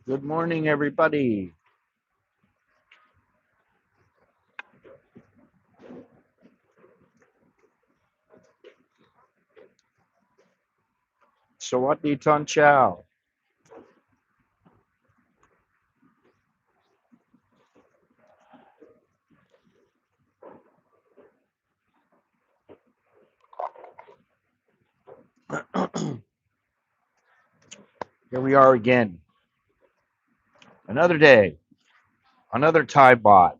Good morning, everybody. Sawatdee Ton Chow. Here we are again. Another day, another Thai bot.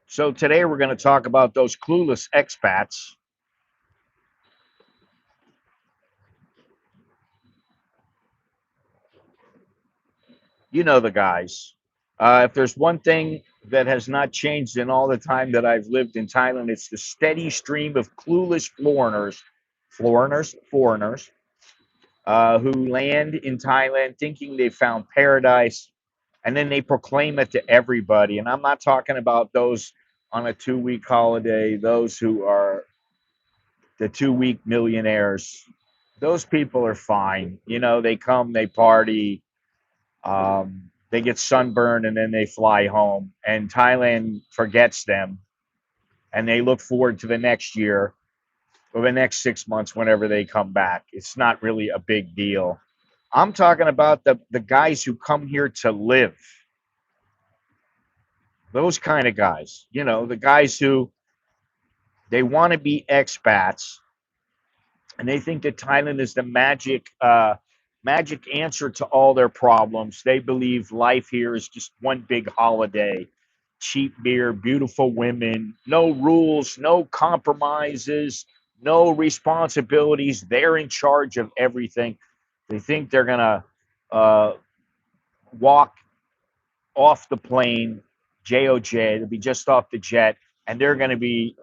So today we're going to talk about those clueless expats. You know the guys. If there's one thing that has not changed in all the time that I've lived in Thailand, it's the steady stream of clueless foreigners, who land in Thailand thinking they found paradise, and then they proclaim it to everybody. And I'm not talking about those on a 2 week holiday, those who are the 2 week millionaires. Those people are fine. You know, they come, they party, they get sunburned, and then they fly home. And Thailand forgets them, and they look forward to the next year or the next 6 months whenever they come back. It's not really a big deal. I'm talking about the guys who come here to live. Those kind of guys, you know, the guys who they want to be expats, and they think that Thailand is the magic answer to all their problems. They believe life here is just one big holiday, cheap beer, beautiful women, no rules, no compromises, no responsibilities. They're in charge of everything. They think they're gonna uh, walk off the plane, JOJ. They'll be just off the jet, and they're going to be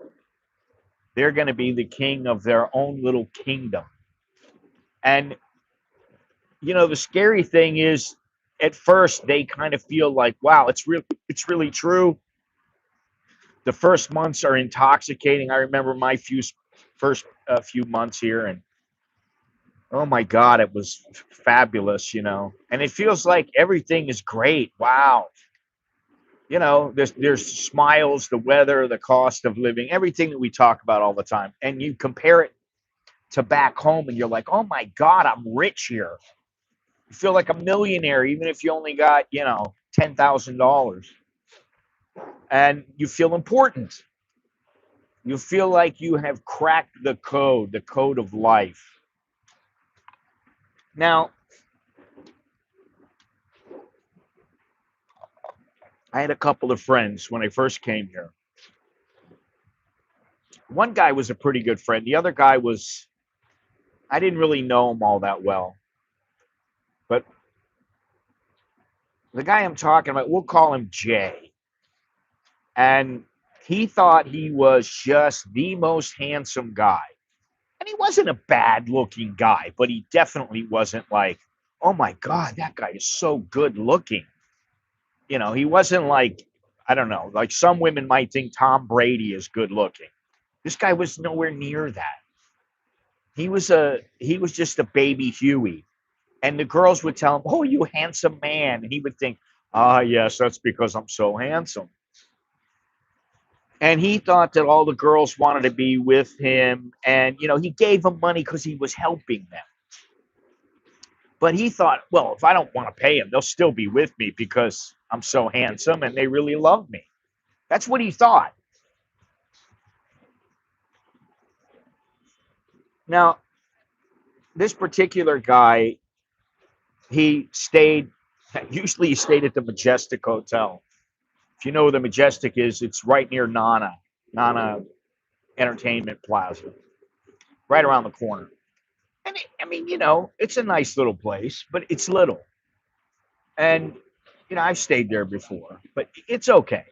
the king of their own little kingdom. And you know, the scary thing is, at first they kind of feel like, wow, it's really true. The first months are intoxicating. I remember my first few months here, and oh my God, it was fabulous, you know. And it feels like everything is great. Wow, you know, there's smiles, the weather, the cost of living, everything that we talk about all the time, and you compare it to back home, and you're like, oh my God, I'm rich here. You feel like a millionaire, even if you only got, $10,000, and you feel important. You feel like you have cracked the code of life. Now, I had a couple of friends when I first came here. One guy was a pretty good friend. The other guy was, I didn't really know him all that well. But the guy I'm talking about, we'll call him Jay. And he thought he was just the most handsome guy. And he wasn't a bad looking guy, but he definitely wasn't like, oh my God, that guy is so good looking. You know, he wasn't like, I don't know, like some women might think Tom Brady is good looking. This guy was nowhere near that. He was just a baby Huey. And the girls would tell him, oh, you handsome man. And he would think, ah, yes, that's because I'm so handsome. And he thought that all the girls wanted to be with him. And, you know, he gave them money because he was helping them. But he thought, well, if I don't want to pay them, they'll still be with me because I'm so handsome and they really love me. That's what he thought. Now, this particular guy, he stayed, usually he stayed at the Majestic Hotel. If you know where the Majestic is, it's right near Nana Entertainment Plaza, right around the corner. And I mean, you know, it's a nice little place, but it's little. And, you know, I've stayed there before, but it's okay.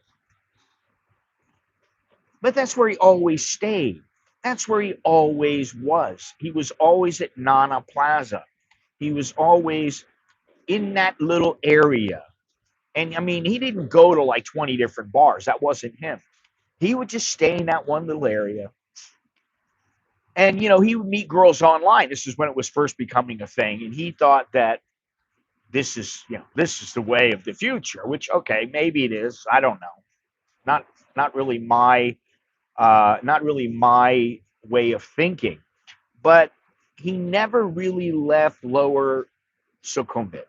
But that's where he always stayed. That's where he always was. He was always at Nana Plaza. He was always in that little area. And I mean, he didn't go to like 20 different bars. That wasn't him. He would just stay in that one little area. And, he would meet girls online. This is when it was first becoming a thing. And he thought that this is the way of the future, which, okay, maybe it is. I don't know. Not, not really my way of thinking. But he never really left Lower Sukhumvit.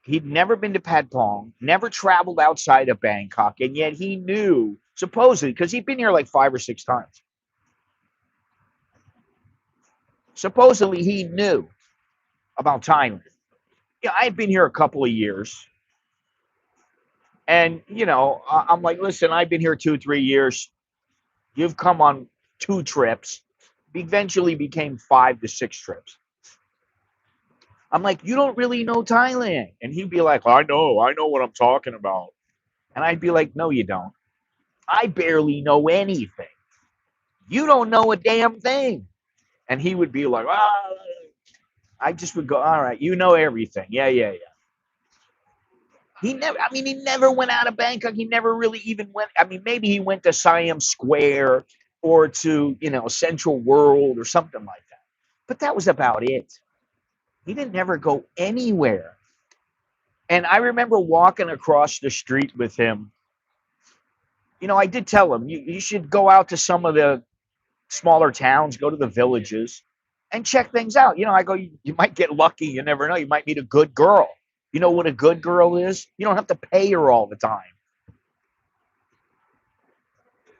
He'd never been to Patpong, never traveled outside of Bangkok, and yet he knew, supposedly, because he'd been here like 5 or 6 times. Supposedly, he knew about Thailand. Yeah, I'd been here a couple of years, and I'm like, listen, I've been here 2, 3 years. You've come on 2 trips. Eventually, became 5 to 6 trips. I'm like, you don't really know Thailand, and he'd be like, I know what I'm talking about, and I'd be like, no, you don't. I barely know anything. You don't know a damn thing. And he would be like, I just would go, all right, you know everything. Yeah, yeah, yeah. He never went out of Bangkok. He never really even went. Maybe he went to Siam Square or to, Central World or something like that. But that was about it. He didn't never go anywhere. And I remember walking across the street with him. I did tell him, you should go out to some of the smaller towns, go to the villages, and check things out. I go, you might get lucky. You never know. You might meet a good girl. You know what a good girl is? You don't have to pay her all the time.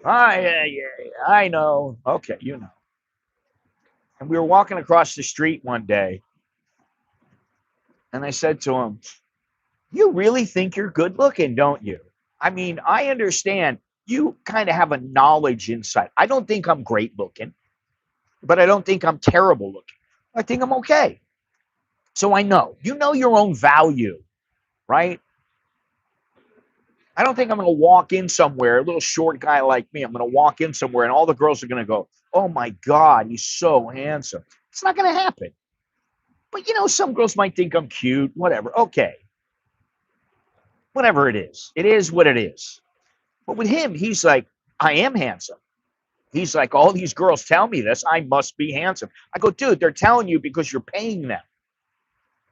I know. Okay, you know. And we were walking across the street one day, and I said to him, you really think you're good looking, don't you? I understand you kind of have a knowledge insight. I don't think I'm great looking, but I don't think I'm terrible looking. I think I'm okay. So I know. You know your own value, right? I don't think I'm going to walk in somewhere, a little short guy like me. I'm going to walk in somewhere and all the girls are going to go, oh my God, he's so handsome. It's not going to happen. But some girls might think I'm cute, whatever. Okay. Whatever it is what it is. But with him, he's like, I am handsome. He's like, all these girls tell me this. I must be handsome. I go, dude, they're telling you because you're paying them.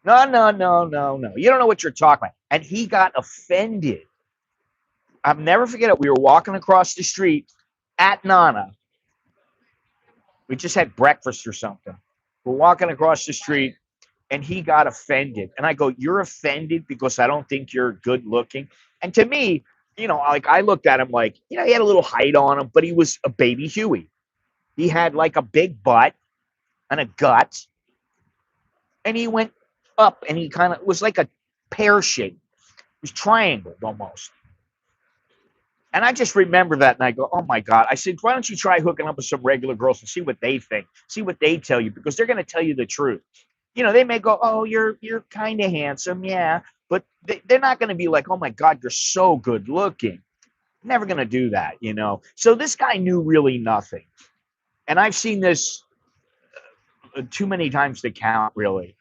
No, no, no, no, no. You don't know what you're talking about. And he got offended. I'll never forget it. We were walking across the street at Nana. We just had breakfast or something. We're walking across the street and he got offended. And I go, you're offended because I don't think you're good looking? And to me, like I looked at him like, he had a little height on him, but he was a baby Huey. He had like a big butt and a gut. And he went up and he kind of was like a pear shape. It was triangled almost. And I just remember that, and I go, oh, my God. I said, why don't you try hooking up with some regular girls and see what they think, see what they tell you, because they're going to tell you the truth. They may go, oh, you're kind of handsome, yeah, but they're not going to be like, oh, my God, you're so good looking. Never going to do that, So this guy knew really nothing. And I've seen this too many times to count, really.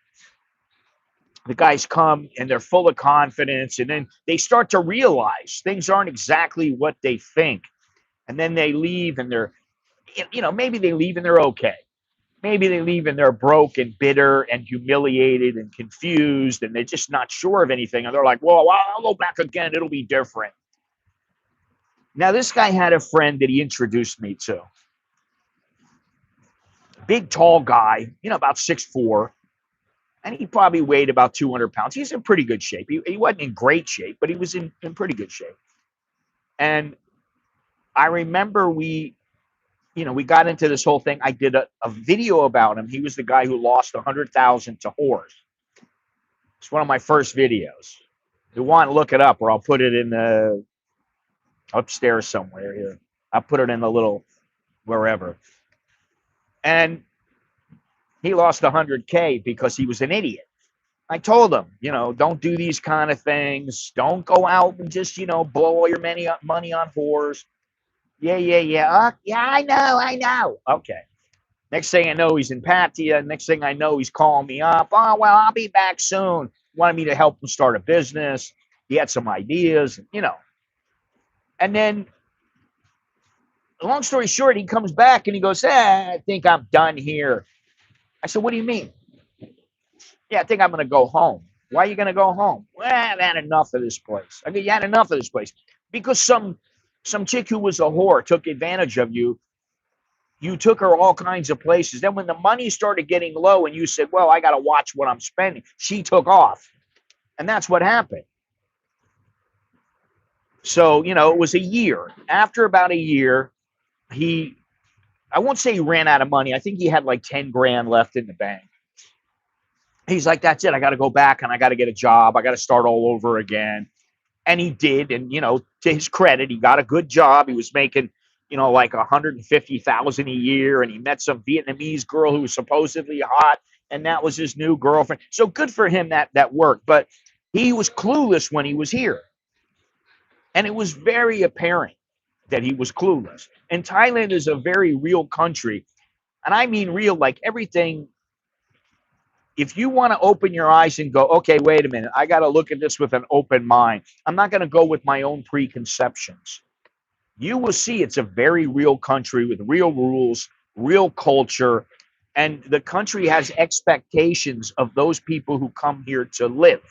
The guys come and they're full of confidence, and then they start to realize things aren't exactly what they think. And then they leave and they're, maybe they leave and they're okay. Maybe they leave and they're broke and bitter and humiliated and confused and they're just not sure of anything. And they're like, well, I'll go back again. It'll be different. Now, this guy had a friend that he introduced me to. Big, tall guy, about 6'4". And he probably weighed about 200 pounds. He's in pretty good shape. He wasn't in great shape, but he was in pretty good shape. And I remember we got into this whole thing. I did a video about him. He was the guy who lost 100,000 to whores. It's one of my first videos. If you want to look it up, or I'll put it in the upstairs somewhere here. I'll put it in the little wherever. And he lost 100K because he was an idiot. I told him, don't do these kind of things. Don't go out and just, blow all your money on whores. Yeah. Yeah, I know. Okay. Next thing I know, he's in Pattaya. Next thing I know, he's calling me up. Oh, well, I'll be back soon. Wanted me to help him start a business. He had some ideas, And then long story short, he comes back and he goes, I think I'm done here. I said, what do you mean? Yeah, I think I'm going to go home. Why are you going to go home? Well, I've had enough of this place. I go, you had enough of this place. Because some chick who was a whore took advantage of you. You took her all kinds of places. Then when the money started getting low and you said, well, I got to watch what I'm spending, she took off. And that's what happened. So, it was a year. After about a year, I won't say he ran out of money. I think he had like 10 grand left in the bank. He's like, that's it. I got to go back and I got to get a job. I got to start all over again. And he did. And, to his credit, he got a good job. He was making, like 150,000 a year. And he met some Vietnamese girl who was supposedly hot. And that was his new girlfriend. So good for him that worked. But he was clueless when he was here. And it was very apparent that he was clueless. And Thailand is a very real country. And I mean real, like everything. If you want to open your eyes and go, okay, wait a minute, I got to look at this with an open mind. I'm not going to go with my own preconceptions. You will see it's a very real country with real rules, real culture, and the country has expectations of those people who come here to live.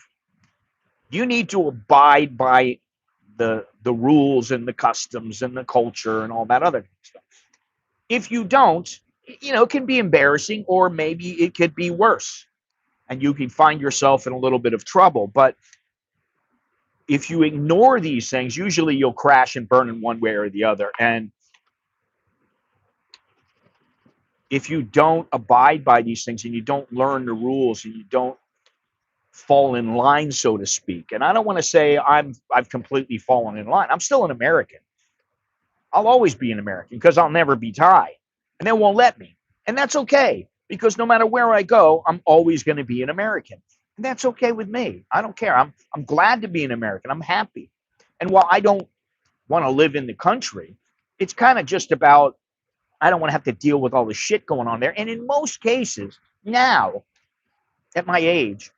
You need to abide by the rules and the customs and the culture and all that other stuff. If you don't, it can be embarrassing, or maybe it could be worse. And you can find yourself in a little bit of trouble. But if you ignore these things, usually you'll crash and burn in one way or the other. And if you don't abide by these things and you don't learn the rules and you don't fall in line, so to speak, and I don't want to say I've completely fallen in line. I'm still an American. I'll always be an American because I'll never be Thai. And they won't let me. And that's okay, because no matter where I go, I'm always going to be an American. And that's okay with me. I don't care. I'm glad to be an American. I'm happy. And while I don't want to live in the country, it's kind of just about, I don't want to have to deal with all the shit going on there. And in most cases, now, at my age,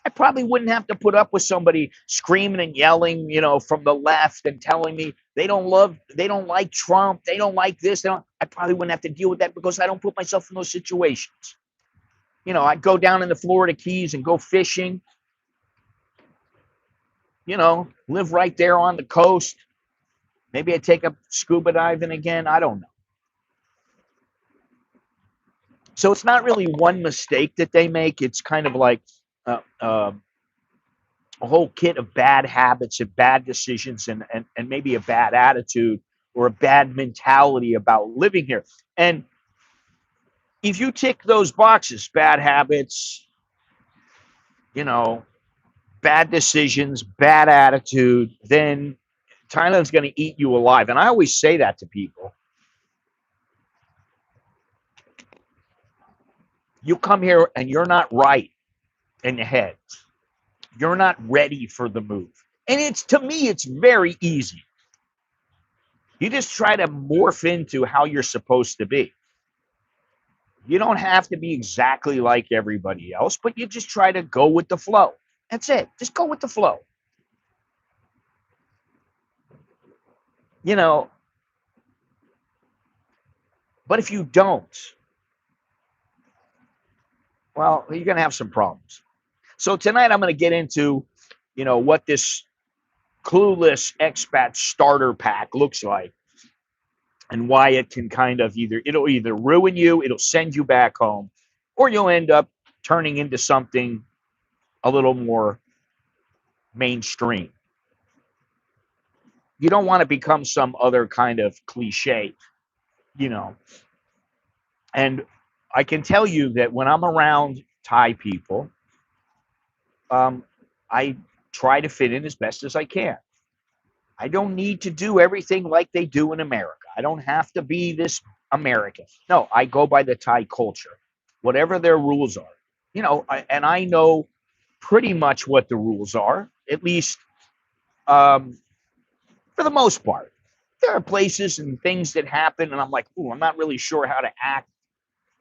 I probably wouldn't have to put up with somebody screaming and yelling, from the left and telling me they don't like Trump, they don't like this. I probably wouldn't have to deal with that because I don't put myself in those situations. I'd go down in the Florida Keys and go fishing, live right there on the coast. Maybe I'd take up scuba diving again. I don't know. So it's not really one mistake that they make. It's kind of like a whole kit of bad habits and bad decisions and maybe a bad attitude or a bad mentality about living here. And if you tick those boxes, bad habits, bad decisions, bad attitude, then Thailand's going to eat you alive. And I always say that to people. You come here and you're not right in the head. You're not ready for the move. And to me, it's very easy. You just try to morph into how you're supposed to be. You don't have to be exactly like everybody else, but you just try to go with the flow. That's it. Just go with the flow. But if you don't, well, you're going to have some problems. So tonight I'm going to get into, what this Clueless Expat Starter Pack looks like and why it can kind of it'll either ruin you, it'll send you back home, or you'll end up turning into something a little more mainstream. You don't want to become some other kind of cliche, And I can tell you that when I'm around Thai people, I try to fit in as best as I can. I don't need to do everything like they do in America. I don't have to be this American. No, I go by the Thai culture, whatever their rules are. And I know pretty much what the rules are, at least for the most part. There are places and things that happen, and I'm like, ooh, I'm not really sure how to act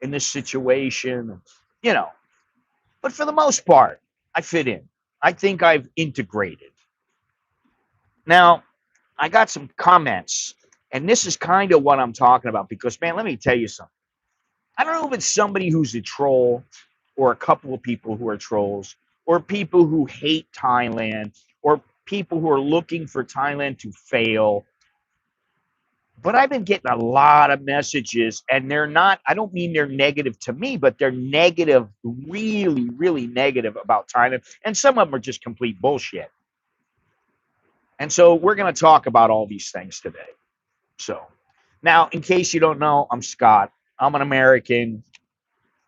in this situation, But for the most part, I fit in. I think I've integrated. Now, I got some comments And this is kind of what I'm talking about because, man, let me tell you something. I don't know if it's somebody who's a troll or a couple of people who are trolls or people who hate Thailand or people who are looking for Thailand to fail. But I've been getting a lot of messages, and they're not, I don't mean they're negative to me, but they're negative, really, really negative about Thailand. And some of them are just complete bullshit. And so we're going to talk about all these things today. So now, in case you don't know, I'm Scott. I'm an American.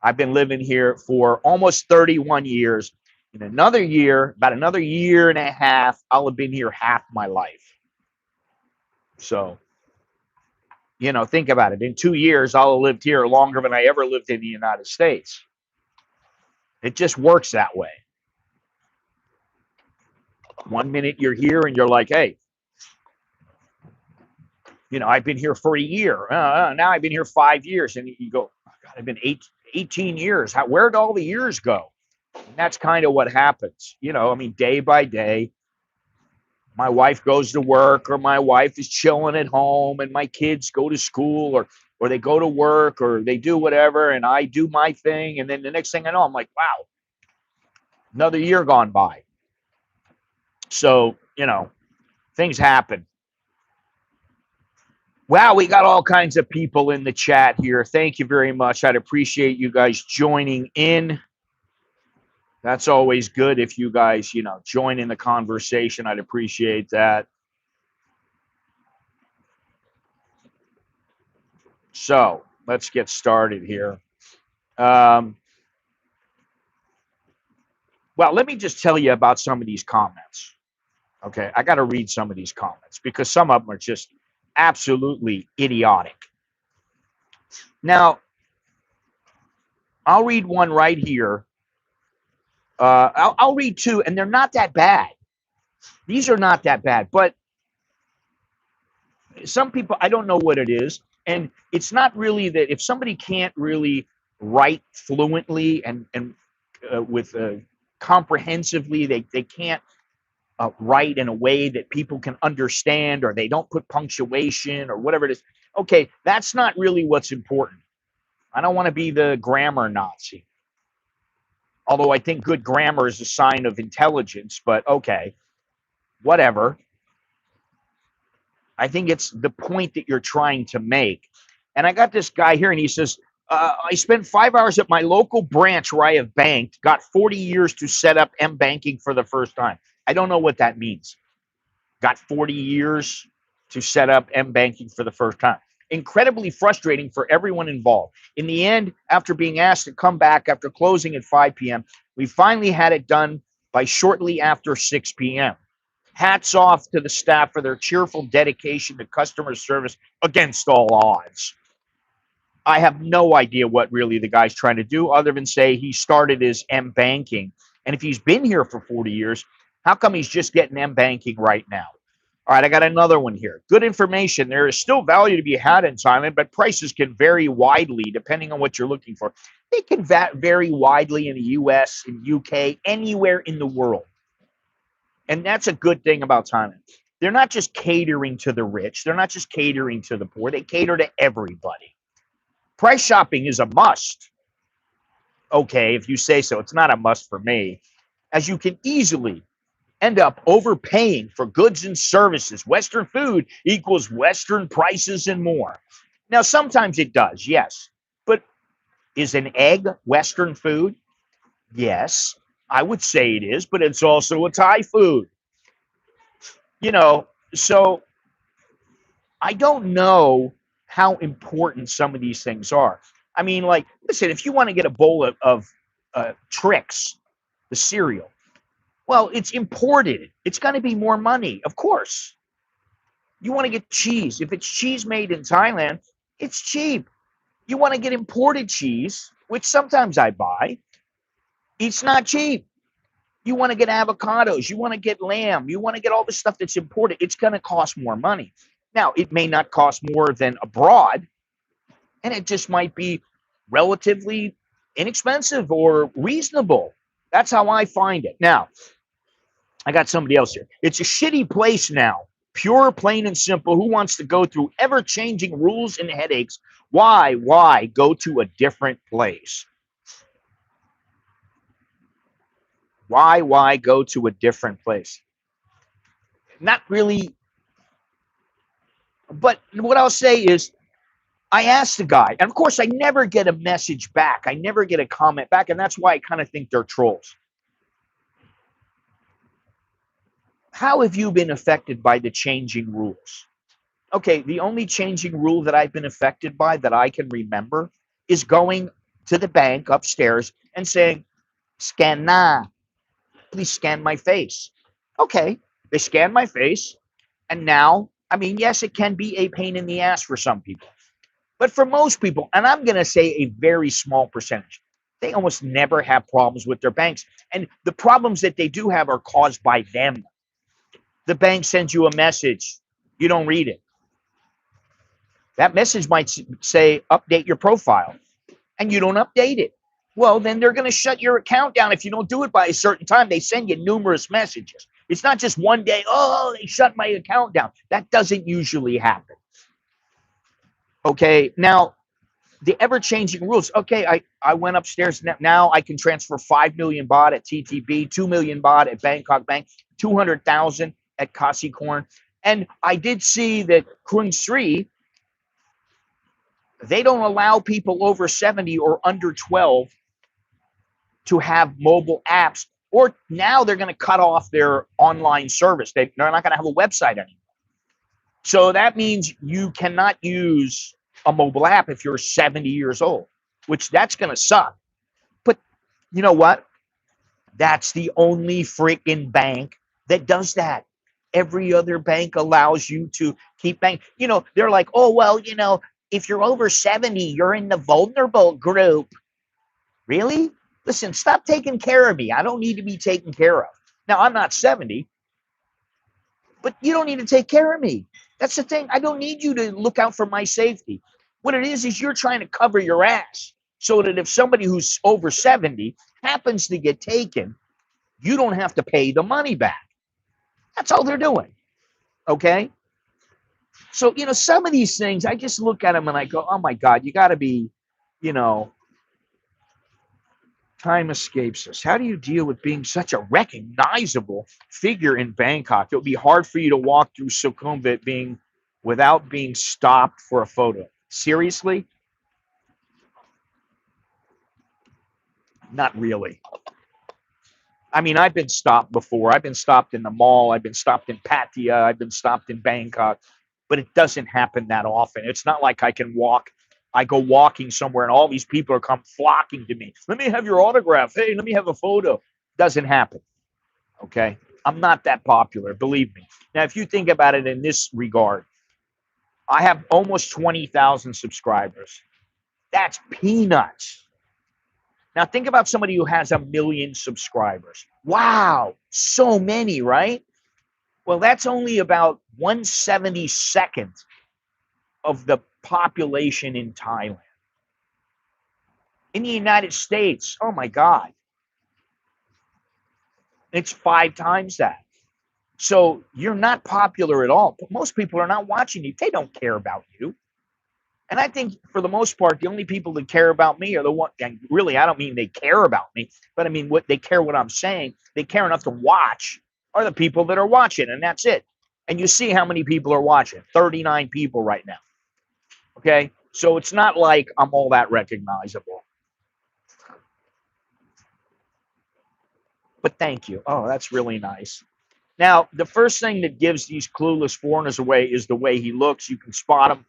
I've been living here for almost 31 years. In another year, about another year and a half, I'll have been here half my life. So, you know, think about it. In 2 years, I'll have lived here longer than I ever lived in the United States. It just works that way. 1 minute you're here and you're like, hey, you know, I've been here for a year. Now I've been here 5 years. And you go, oh, God, I've been 18 years. Where'd all the years go? And that's kind of what happens. You know, I mean, day by day, my wife goes to work or my wife is chilling at home and my kids go to school or they go to work or they do whatever and I do my thing. And then the next thing I know, I'm like, wow, another year gone by. So, you know, things happen. Wow, we got all kinds of people in the chat here. Thank you very much. I'd appreciate you guys joining in. That's always good if you guys, you know, join in the conversation. I'd appreciate that. So let's get started here. Well, let me just tell you about some of these comments. Okay, I got to read some of these comments because some of them are just absolutely idiotic. Now, I'll read one right here. I'll read two, and they're not that bad. These are not that bad, but some people, I don't know what it is. And it's not really that if somebody can't really write fluently and with comprehensively, they can't write in a way that people can understand, or they don't put punctuation or whatever it is. Okay, that's not really what's important. I don't want to be the grammar Nazi. Although I think good grammar is a sign of intelligence, but okay, whatever. I think it's the point that you're trying to make. And I got this guy here, and he says, I spent 5 hours at my local branch where I have banked, got 40 years to set up M-banking for the first time. I don't know what that means. Got 40 years to set up M-banking for the first time. Incredibly frustrating for everyone involved. In the end, after being asked to come back after closing at 5 p.m., we finally had it done by shortly after 6 p.m. Hats off to the staff for their cheerful dedication to customer service against all odds. I have no idea what really the guy's trying to do other than say he started his M-banking. And if he's been here for 40 years, how come he's just getting M-banking right now? All right, I got another one here. Good information. There is still value to be had in Thailand, but prices can vary widely depending on what you're looking for. They can vary widely in the US, in UK, anywhere in the world. And that's a good thing about Thailand. They're not just catering to the rich. They're not just catering to the poor. They cater to everybody. Price shopping is a must. Okay, if you say so. It's not a must for me, as you can easily end up overpaying for goods and services. Western food equals Western prices and more. Now, sometimes it does, yes. But is an egg Western food? Yes, I would say it is, but it's also a Thai food. You know, so I don't know how important some of these things are. I mean, like, listen, if you want to get a bowl of Trix, the cereal, well, it's imported. It's going to be more money, of course. You want to get cheese. If it's cheese made in Thailand, it's cheap. You want to get imported cheese, which sometimes I buy, it's not cheap. You want to get avocados. You want to get lamb. You want to get all the stuff that's imported. It's going to cost more money. Now, it may not cost more than abroad, and it just might be relatively inexpensive or reasonable. That's how I find it. Now, I got somebody else here. It's a shitty place now. Pure, plain and simple. Who wants to go through ever-changing rules and headaches? Why go to a different place? Why go to a different place? Not really, but what I'll say is I asked the guy, and of course I never get a message back. I never get a comment back, and that's why I kind of think they're trolls. How have you been affected by the changing rules? Okay, the only changing rule that I've been affected by that I can remember is going to the bank upstairs and saying, scan na, please scan my face. Okay, they scan my face, and now, I mean, yes, it can be a pain in the ass for some people. But for most people, and I'm going to say a very small percentage, they almost never have problems with their banks. And the problems that they do have are caused by them. The bank sends you a message, you don't read it. That message might say, update your profile, and you don't update it. Well, then they're going to shut your account down if you don't do it by a certain time. They send you numerous messages. It's not just one day, oh, they shut my account down. That doesn't usually happen. Okay, now, the ever-changing rules. Okay, I went upstairs. Now I can transfer 5 million baht at TTB, 2 million baht at Bangkok Bank, 200,000 at Kasikorn. And I did see that Krung Sri, they don't allow people over 70 or under 12 to have mobile apps. Or now they're going to cut off their online service. They're not going to have a website anymore. So that means you cannot use a mobile app if you're 70 years old, which that's going to suck. But you know what? That's the only freaking bank that does that. Every other bank allows you to keep bank. You know, they're like, oh, well, you know, if you're over 70, you're in the vulnerable group. Really? Listen, stop taking care of me. I don't need to be taken care of. Now, I'm not 70, but you don't need to take care of me. That's the thing. I don't need you to look out for my safety. What it is you're trying to cover your ass so that if somebody who's over 70 happens to get taken, you don't have to pay the money back. That's all they're doing. Okay? So, you know, some of these things, I just look at them and I go, oh my God, you got to be, you know, time escapes us. How do you deal with being such a recognizable figure in Bangkok? It would be hard for you to walk through Sukhumvit without being stopped for a photo. Seriously? Not really. I mean, I've been stopped before. I've been stopped in the mall. I've been stopped in Pattaya. I've been stopped in Bangkok, but it doesn't happen that often. It's not like I can walk. I go walking somewhere and all these people are come flocking to me. Let me have your autograph. Hey, let me have a photo. Doesn't happen. Okay. I'm not that popular, believe me. Now, if you think about it in this regard, I have almost 20,000 subscribers. That's peanuts. Now, think about somebody who has 1 million subscribers. Wow, so many, right? Well, that's only about 1/72nd of the population in Thailand. In the United States, oh my God, it's 5 times that. So you're not popular at all. But most people are not watching you. They don't care about you. And I think for the most part, the only people that care about me are the one. And really, I don't mean they care about me, but I mean what they care what I'm saying. They care enough to watch are the people that are watching, and that's it. And you see how many people are watching? 39 people right now. Okay, so it's not like I'm all that recognizable. But thank you. Oh, that's really nice. Now, the first thing that gives these clueless foreigners away is the way he looks. You can spot him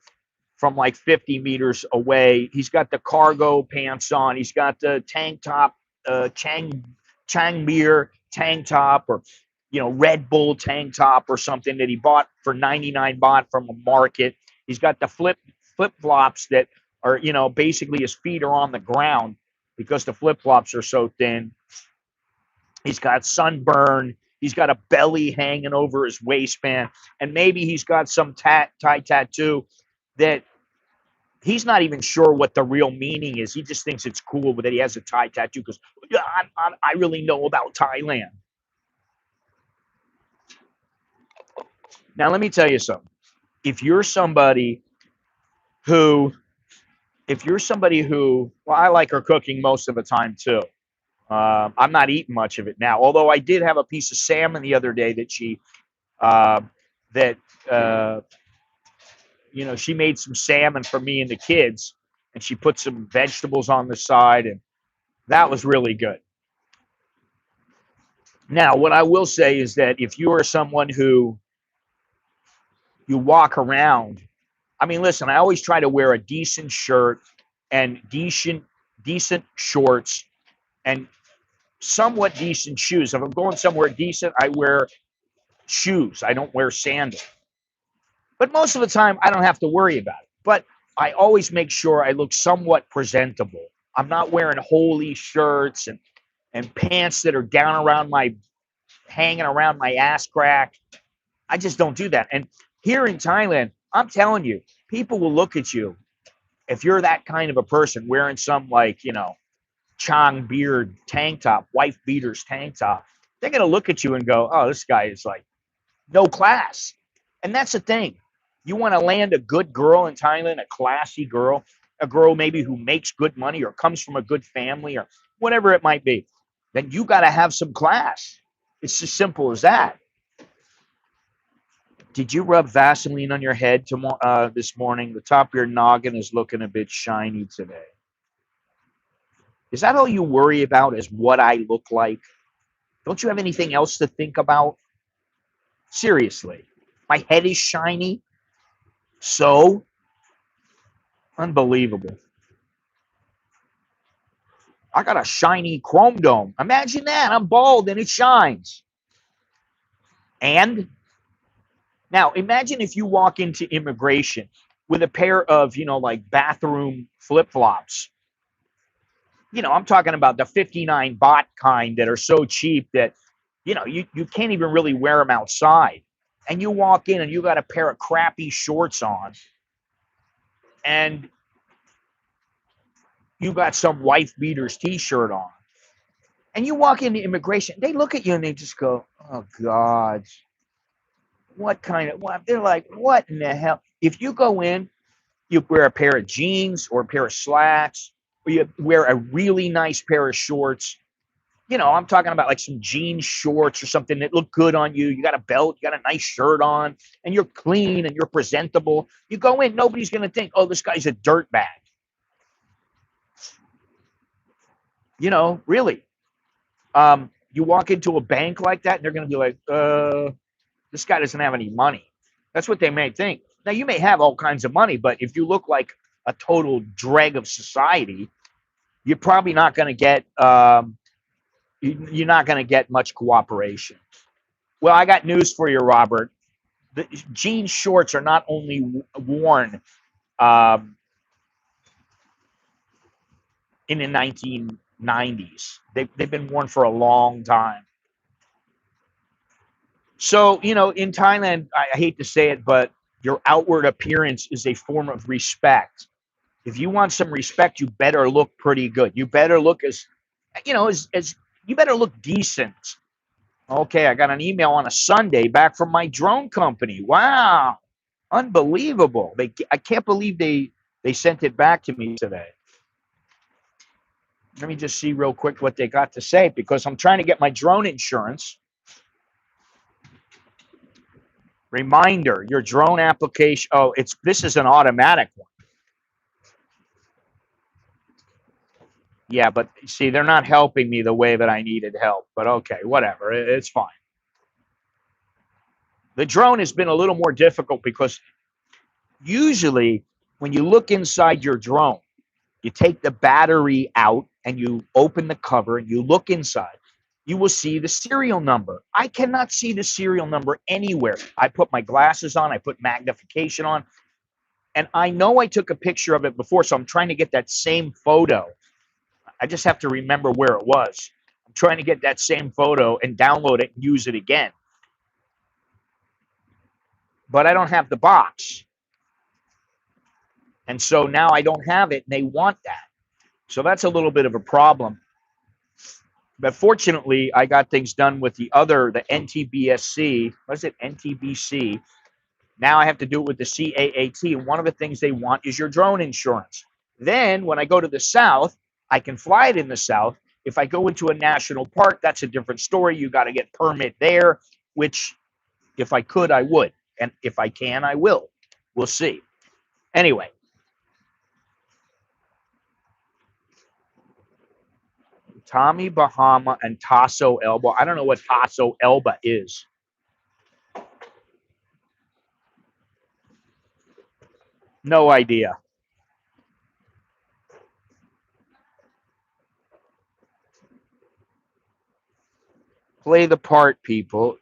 from like 50 meters away. He's got the cargo pants on. He's got the tank top, Chang Beer tank top, or Red Bull tank top or something that he bought for 99 baht from a market. He's got the flip flops that are basically his feet are on the ground because the flip flops are so thin. He's got sunburn. He's got a belly hanging over his waistband, and maybe he's got some Thai tattoo that he's not even sure what the real meaning is. He just thinks it's cool that he has a Thai tattoo because I really know about Thailand. Now, let me tell you something. If you're somebody who, well, I like her cooking most of the time too. I'm not eating much of it now, although I did have a piece of salmon the other day that uh, that uh, she made some salmon for me and the kids, and she put some vegetables on the side, and that was really good. Now, what I will say is that if you are someone who you walk around, I mean, listen, I always try to wear a decent shirt and decent shorts and somewhat decent shoes. If I'm going somewhere decent, I wear shoes. I don't wear sandals. But most of the time, I don't have to worry about it. But I always make sure I look somewhat presentable. I'm not wearing holey shirts and pants that are down around hanging around my ass crack. I just don't do that. And here in Thailand, I'm telling you, people will look at you if you're that kind of a person wearing some Chang beard tank top, wife beaters tank top. They're going to look at you and go, oh, this guy is like no class. And that's the thing. You want to land a good girl in Thailand, a classy girl, a girl maybe who makes good money or comes from a good family or whatever it might be, then you got to have some class. It's as simple as that. Did you rub Vaseline on your head this morning? The top of your noggin is looking a bit shiny today. Is that all you worry about is what I look like? Don't you have anything else to think about? Seriously. My head is shiny. So unbelievable. I got a shiny chrome dome. Imagine that. I'm bald and it shines. And now imagine if you walk into immigration with a pair of, like bathroom flip-flops. I'm talking about the 59 baht kind that are so cheap that, you can't even really wear them outside. And you walk in and you got a pair of crappy shorts on and you got some wife beaters t-shirt on. And you walk into immigration, they look at you and they just go, oh, God, they're like, what in the hell? If you go in, you wear a pair of jeans or a pair of slacks, or you wear a really nice pair of shorts. I'm talking about like some jean shorts or something that look good on you. You got a belt, you got a nice shirt on, and you're clean and you're presentable. You go in, nobody's going to think, oh, this guy's a dirtbag. Really. You walk into a bank like that, and they're going to be like, this guy doesn't have any money. That's what they may think. Now, you may have all kinds of money, but if you look like a total dreg of society, you're probably not going to get you're not going to get much cooperation. Well, I got news for you, Robert. The jean shorts are not only worn in the 1990s. They've been worn for a long time. So, in Thailand, I hate to say it, but your outward appearance is a form of respect. If you want some respect, you better look pretty good. You better look as you better look decent. Okay, I got an email on a Sunday back from my drone company. Wow, unbelievable! I can't believe they sent it back to me today. Let me just see real quick what they got to say because I'm trying to get my drone insurance. Reminder, your drone application. Oh, this is an automatic one. Yeah, but see, they're not helping me the way that I needed help. But okay, whatever. It's fine. The drone has been a little more difficult because usually when you look inside your drone, you take the battery out and you open the cover and you look inside. You will see the serial number. I cannot see the serial number anywhere. I put my glasses on, I put magnification on, and I know I took a picture of it before, so I'm trying to get that same photo. I just have to remember where it was. I'm trying to get that same photo and download it and use it again. But I don't have the box. And so now I don't have it, and they want that. So that's a little bit of a problem. But fortunately, I got things done with the NTBSC. What is it? NTBC. Now I have to do it with the CAAT. And one of the things they want is your drone insurance. Then when I go to the South, I can fly it in the South. If I go into a national park, that's a different story. You got to get permit there, which if I could, I would. And if I can, I will. We'll see. Anyway. Tommy Bahama and Tasso Elba. I don't know what Tasso Elba is. No idea. Play the part, people.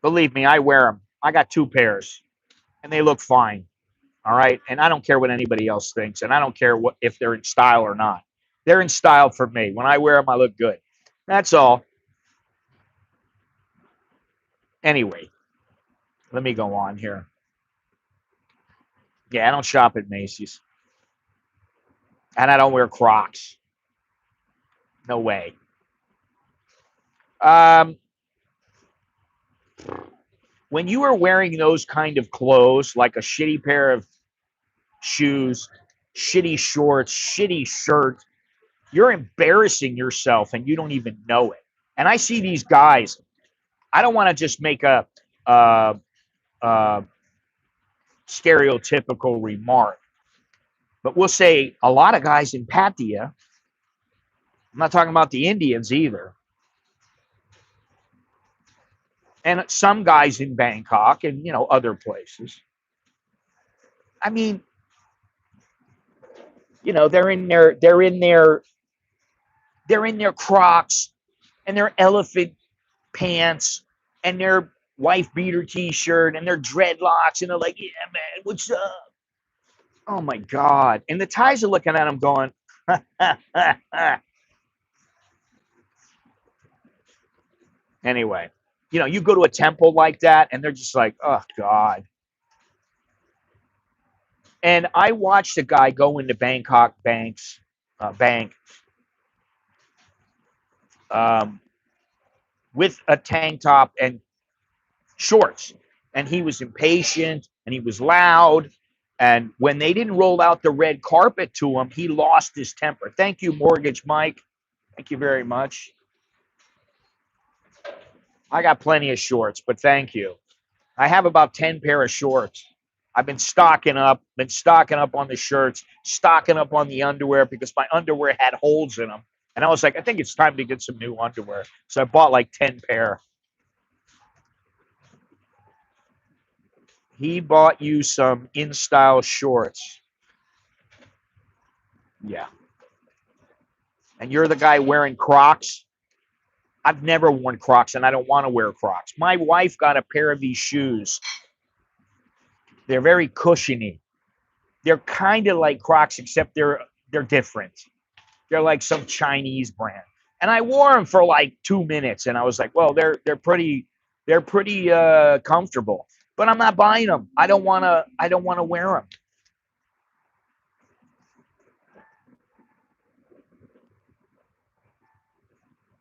Believe me, I wear them. I got 2 pairs, and they look fine. All right, and I don't care what anybody else thinks, and I don't care what if they're in style or not. They're in style for me. When I wear them, I look good. That's all. Anyway, let me go on here. Yeah, I don't shop at Macy's, and I don't wear Crocs. No way. When you are wearing those kind of clothes, like a shitty pair of shoes, shitty shorts, shitty shirt, you're embarrassing yourself and you don't even know it. And I see these guys. I don't want to just make a stereotypical remark, but we'll say a lot of guys in Pattaya. I'm not talking about the Indians either. And some guys in Bangkok and other places. I mean, they're in their Crocs and their elephant pants and their wife beater t-shirt and their dreadlocks, and they're like, yeah, man, what's up? Oh my God. And the Thais are looking at them going, anyway, you go to a temple like that and they're just like, oh God. And I watched a guy go into Bangkok bank with a tank top and shorts, and he was impatient and he was loud, and when they didn't roll out the red carpet to him, he lost his temper. Thank you, Mortgage Mike. Thank you very much. I got plenty of shorts, but thank you. I have about 10 pair of shorts. I've been stocking up on the shirts, stocking up on the underwear, because my underwear had holes in them, and I was like, I think it's time to get some new underwear, so I bought like 10 pair. He bought you some in-style shorts. Yeah. And you're the guy wearing Crocs? I've never worn Crocs, and I don't want to wear Crocs. My wife got a pair of these shoes. They're very cushiony. They're kind of like Crocs, except they're different. They're like some Chinese brand. And I wore them for like 2 minutes, and I was like, well, they're pretty comfortable. But I'm not buying them. I don't want to wear them.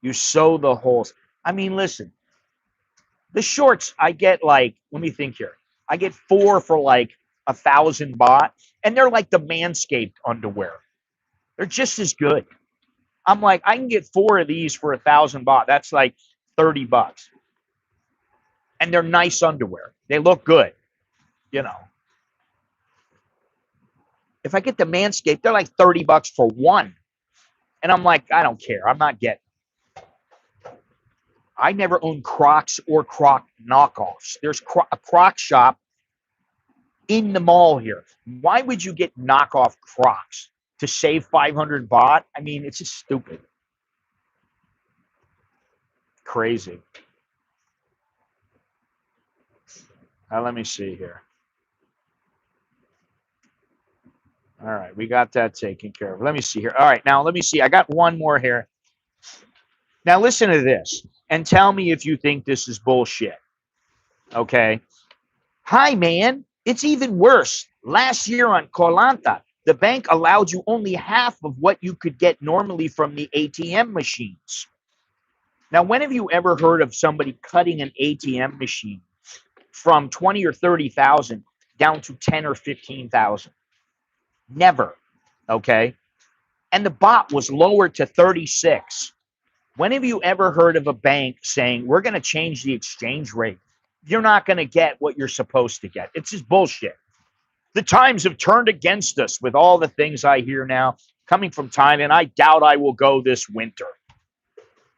You sew the holes. I mean, listen, the shorts I get, like, let me think here. I get 4 for like 1,000 baht, and they're like the Manscaped underwear. They're just as good. I'm like, I can get 4 of these for 1,000 baht. That's like $30, and they're nice underwear. They look good, If I get the Manscaped, they're like $30 for one, and I'm like, I don't care. I'm not getting. I never owned Crocs or Croc knockoffs. There's a Croc shop in the mall here. Why would you get knockoff Crocs to save 500 baht? I mean, it's just stupid. Crazy. Let me see here. All right, we got that taken care of. Let me see here. All right, now let me see. I got one more here. Now listen to this and tell me if you think this is bullshit. Okay. Hi, man. It's even worse. Last year on Koh Lanta, the bank allowed you only half of what you could get normally from the ATM machines. Now, when have you ever heard of somebody cutting an ATM machine from 20 or 30,000 down to 10 or 15,000? Never. Okay. And the bot was lowered to 36. When have you ever heard of a bank saying, we're going to change the exchange rate? You're not going to get what you're supposed to get. It's just bullshit. The times have turned against us with all the things I hear now coming from Thailand. I doubt I will go this winter.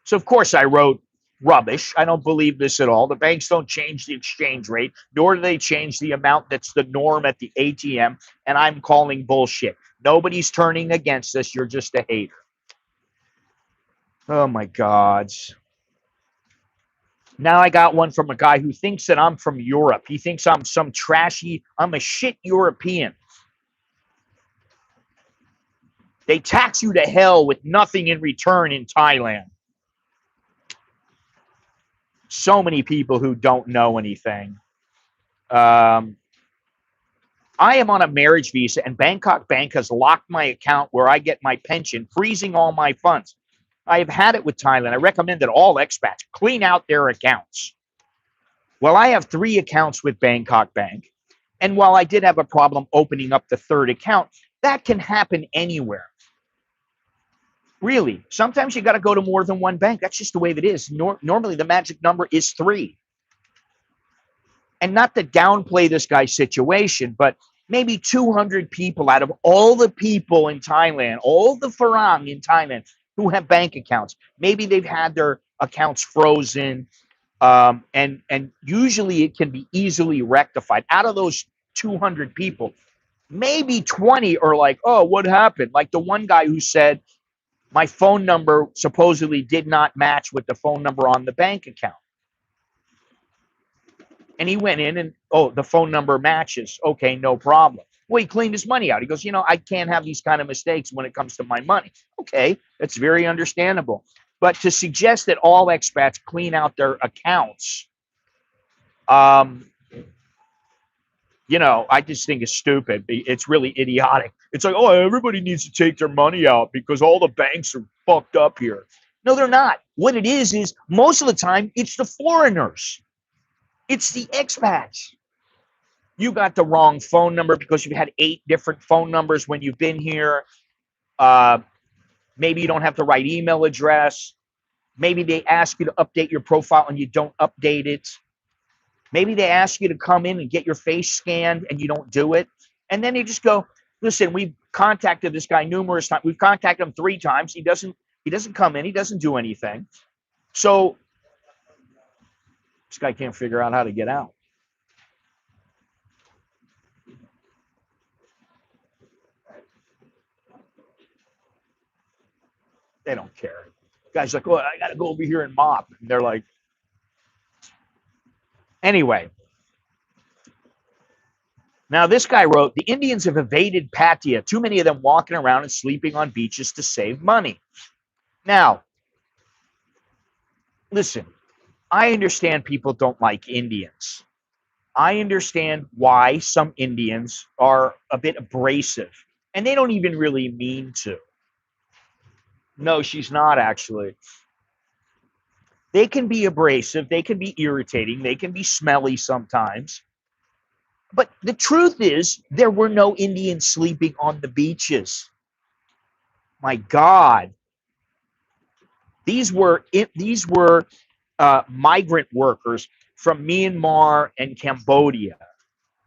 So, of course, I wrote rubbish. I don't believe this at all. The banks don't change the exchange rate, nor do they change the amount that's the norm at the ATM. And I'm calling bullshit. Nobody's turning against us. You're just a hater. Oh, my God. Now I got one from a guy who thinks that I'm from Europe. He thinks I'm some trashy, I'm a shit European. They tax you to hell with nothing in return in Thailand. So many people who don't know anything. I am on a marriage visa, and Bangkok Bank has locked my account where I get my pension, freezing all my funds. I have had it with Thailand. I recommend that all expats clean out their accounts. Well, I have 3 accounts with Bangkok Bank. And while I did have a problem opening up the 3rd account, that can happen anywhere. Really, sometimes you got to go to more than one bank. That's just the way it is. Normally, the magic number is 3. And not to downplay this guy's situation, but maybe 200 people out of all the people in Thailand, all the Farang in Thailand who have bank accounts, maybe they've had their accounts frozen. And usually it can be easily rectified. Out of those 200 people, maybe 20 are like, oh, what happened? Like the one guy who said, my phone number supposedly did not match with the phone number on the bank account. And he went in and, oh, the phone number matches. Okay, no problem. Well, he cleaned his money out. He goes, I can't have these kind of mistakes when it comes to my money. Okay, that's very understandable. But to suggest that all expats clean out their accounts, I just think it's stupid. It's really idiotic. It's like, oh, everybody needs to take their money out because all the banks are fucked up here. No, they're not. What it is most of the time, it's the foreigners. It's the expats. You got the wrong phone number because you've had 8 different phone numbers when you've been here. Maybe you don't have the right email address. Maybe they ask you to update your profile and you don't update it. Maybe they ask you to come in and get your face scanned and you don't do it. And then they just go, listen, we've contacted this guy numerous times. We've contacted him 3 times. He doesn't come in. He doesn't do anything. So this guy can't figure out how to get out. They don't care. Guy's like, oh, I got to go over here and mop. And they're like, anyway. Now, this guy wrote, the Indians have evaded Pattaya. Too many of them walking around and sleeping on beaches to save money. Now, listen, I understand people don't like Indians. I understand why some Indians are a bit abrasive. And they don't even really mean to. No, she's not actually. They can be abrasive. They can be irritating. They can be smelly sometimes. But the truth is, there were no Indians sleeping on the beaches. My God. These were migrant workers from Myanmar and Cambodia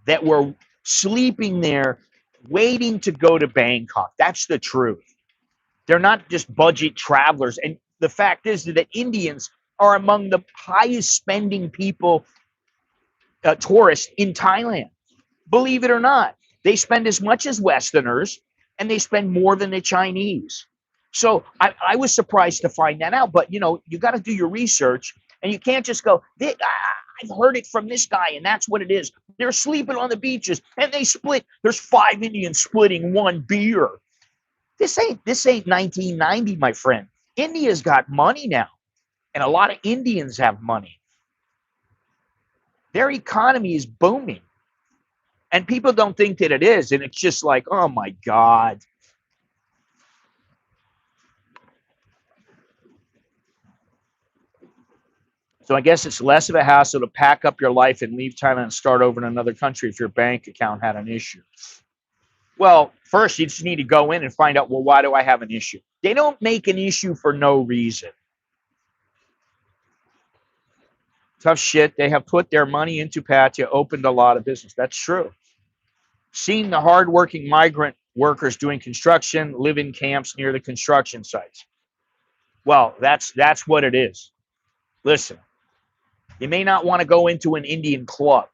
that were sleeping there waiting to go to Bangkok. That's the truth. They're not just budget travelers. And the fact is that Indians are among the highest spending people, tourists in Thailand. Believe it or not, they spend as much as Westerners, and they spend more than the Chinese. So I was surprised to find that out. But, you got to do your research, and you can't just go, I've heard it from this guy, and that's what it is. They're sleeping on the beaches, and they split. There's 5 Indians splitting 1 beer. This ain't 1990, my friend. India's got money now, and a lot of Indians have money. Their economy is booming. And people don't think that it is. And it's just like, oh, my God. So I guess it's less of a hassle to pack up your life and leave Thailand and start over in another country if your bank account had an issue. Well, first you just need to go in and find out, well, why do I have an issue? They don't make an issue for no reason. Tough shit. They have put their money into Pattaya, opened a lot of business. That's true. Seeing the hardworking migrant workers doing construction, live in camps near the construction sites. Well, that's what it is. Listen, you may not want to go into an Indian club.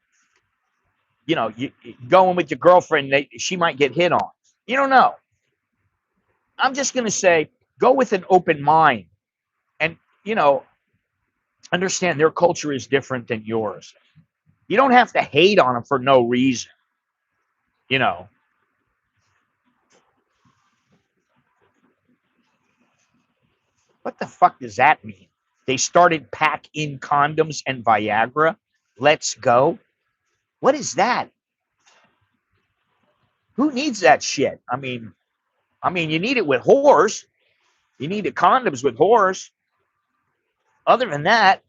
You know, you going with your girlfriend, she might get hit on. You don't know. I'm just going to say, go with an open mind, and understand their culture is different than yours. You don't have to hate on them for no reason. What the fuck does that mean? They started pack-in condoms and Viagra. Let's go. What is that? Who needs that shit? I mean, you need it with whores. You need the condoms with whores. Other than that,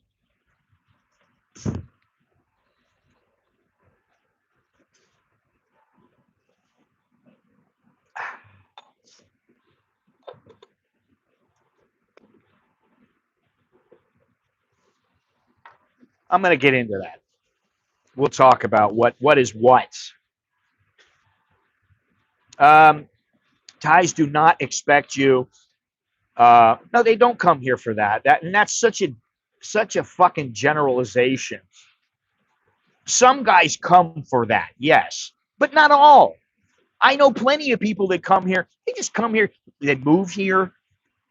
I'm going to get into that. We'll talk about what is what. Thais do not expect you. No, they don't come here for that. And that's such a fucking generalization. Some guys come for that, yes, but not all. I know plenty of people that come here. They just come here. They move here.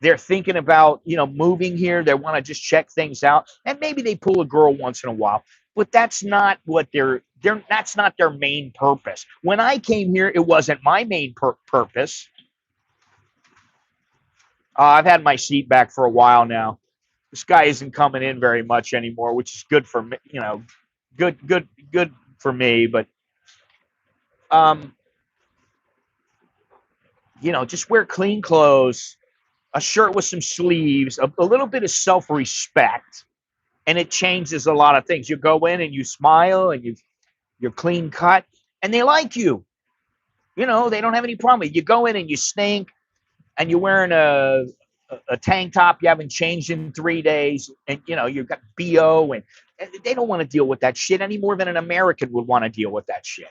They're thinking about moving here. They want to just check things out, and maybe they pull a girl once in a while. But that's not what that's not their main purpose. When I came here, it wasn't my main purpose. I've had my seat back for a while now. This guy isn't coming in very much anymore, which is good for me. Good for me. But just wear clean clothes, a shirt with some sleeves, a little bit of self-respect, and it changes a lot of things. You go in and you smile and you're clean cut, and they like you. They don't have any problem. You go in and you stink, and you're wearing a tank top you haven't changed in 3 days, and you've got BO, and they don't want to deal with that shit any more than an American would want to deal with that shit.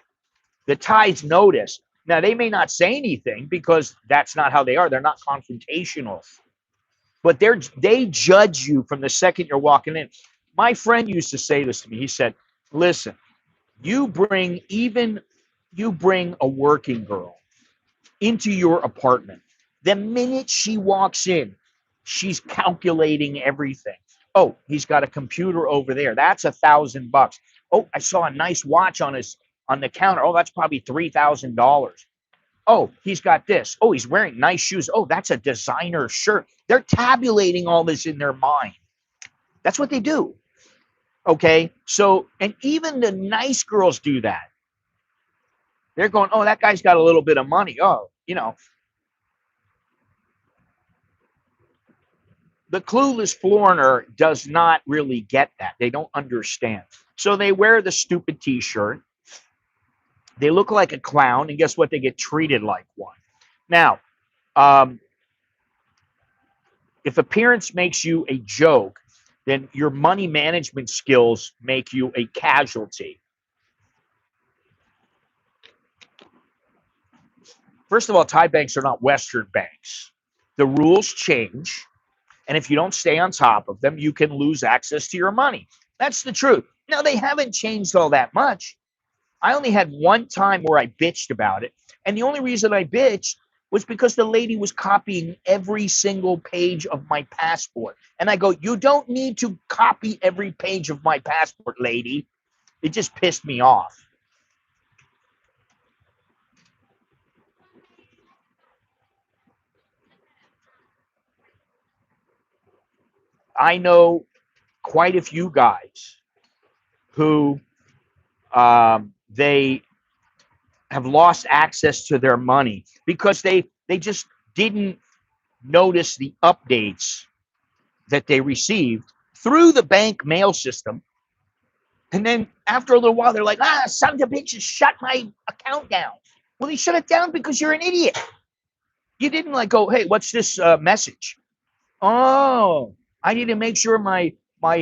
The Thais notice. Now, they may not say anything because that's not how they are. They're not confrontational. But they judge you from the second you're walking in. My friend used to say this to me. He said, listen, you bring a working girl into your apartment. The minute she walks in, she's calculating everything. Oh, he's got a computer over there. That's $1,000. Oh, I saw a nice watch on the counter. Oh, that's probably $3,000. Oh, he's got this. Oh, he's wearing nice shoes. Oh, that's a designer shirt. They're tabulating all this in their mind. That's what they do. Okay? So, and even the nice girls do that. They're going, oh, that guy's got a little bit of money. Oh, the clueless foreigner does not really get that. They don't understand. So they wear the stupid t-shirt. They look like a clown, and guess what? They get treated like one. Now, if appearance makes you a joke, then your money management skills make you a casualty. First of all, Thai banks are not Western banks. The rules change, and if you don't stay on top of them, you can lose access to your money. That's the truth. Now, they haven't changed all that much. I only had one time where I bitched about it, and the only reason I bitched was because the lady was copying every single page of my passport. And I go, you don't need to copy every page of my passport, lady. It just pissed me off. I know quite a few guys who they have lost access to their money because they just didn't notice the updates that they received through the bank mail system. And then after a little while, they're like, son of a bitch just shut my account down. Well, he shut it down because you're an idiot. You didn't like go, hey, what's this message? Oh, I need to make sure my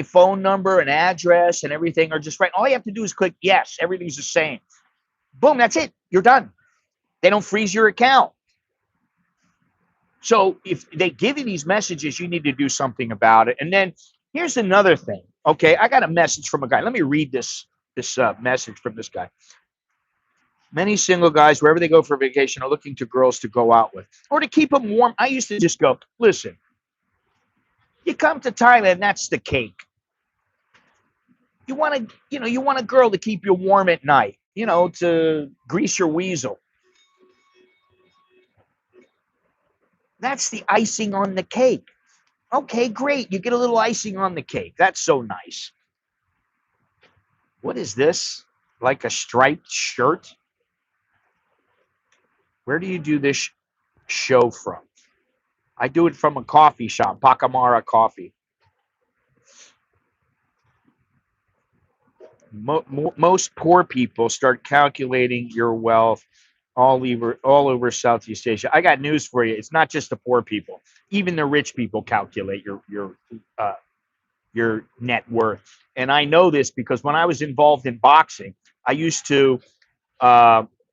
phone number and address and everything are just right. All you have to do is click yes. Everything's the same. Boom, that's it. You're done. They don't freeze your account. So if they give you these messages, you need to do something about it. And then here's another thing. Okay, I got a message from a guy. Let me read this message from this guy. Many single guys, wherever they go for vacation, are looking to girls to go out with or to keep them warm. I used to just go, listen, you come to Thailand, that's the cake. You want a girl to keep you warm at night, to grease your weasel. That's the icing on the cake. Okay, great. You get a little icing on the cake. That's so nice. What is this? Like a striped shirt? Where do you do this show from? I do it from a coffee shop, Pacamara Coffee. Most poor people start calculating your wealth all over Southeast Asia. I got news for you. It's not just the poor people. Even the rich people calculate your net worth. And I know this because when I was involved in boxing, I used to.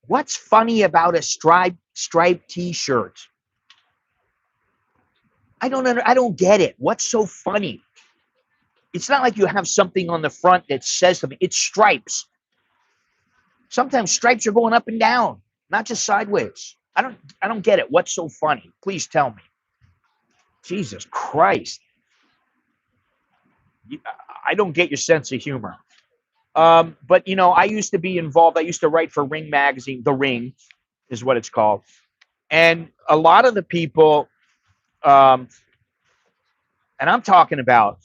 What's funny about a striped T-shirt? I don't get it. What's so funny? It's not like you have something on the front that says something. It's stripes. Sometimes stripes are going up and down, not just sideways. I don't get it. What's so funny? Please tell me. Jesus Christ. I don't get your sense of humor. But I used to be involved. I used to write for Ring Magazine. The Ring is what it's called. And a lot of the people, and I'm talking about,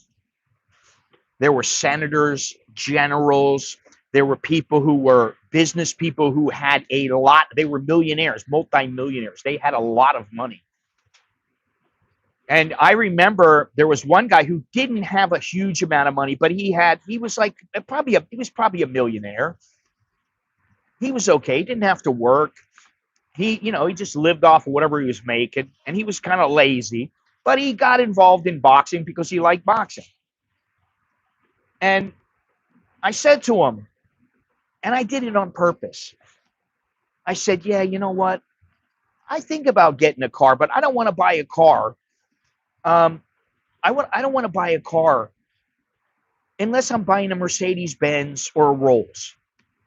there were senators, generals, there were people who were business people who had a lot. They were millionaires, multimillionaires. They had a lot of money. And I remember there was one guy who didn't have a huge amount of money, but he was probably a millionaire. He was okay. He didn't have to work. He just lived off of whatever he was making, and he was kind of lazy, but he got involved in boxing because he liked boxing. And I said to him, and I did it on purpose. I said, yeah, you know what? I think about getting a car, but I don't want to buy a car. I don't want to buy a car unless I'm buying a Mercedes-Benz or a Rolls.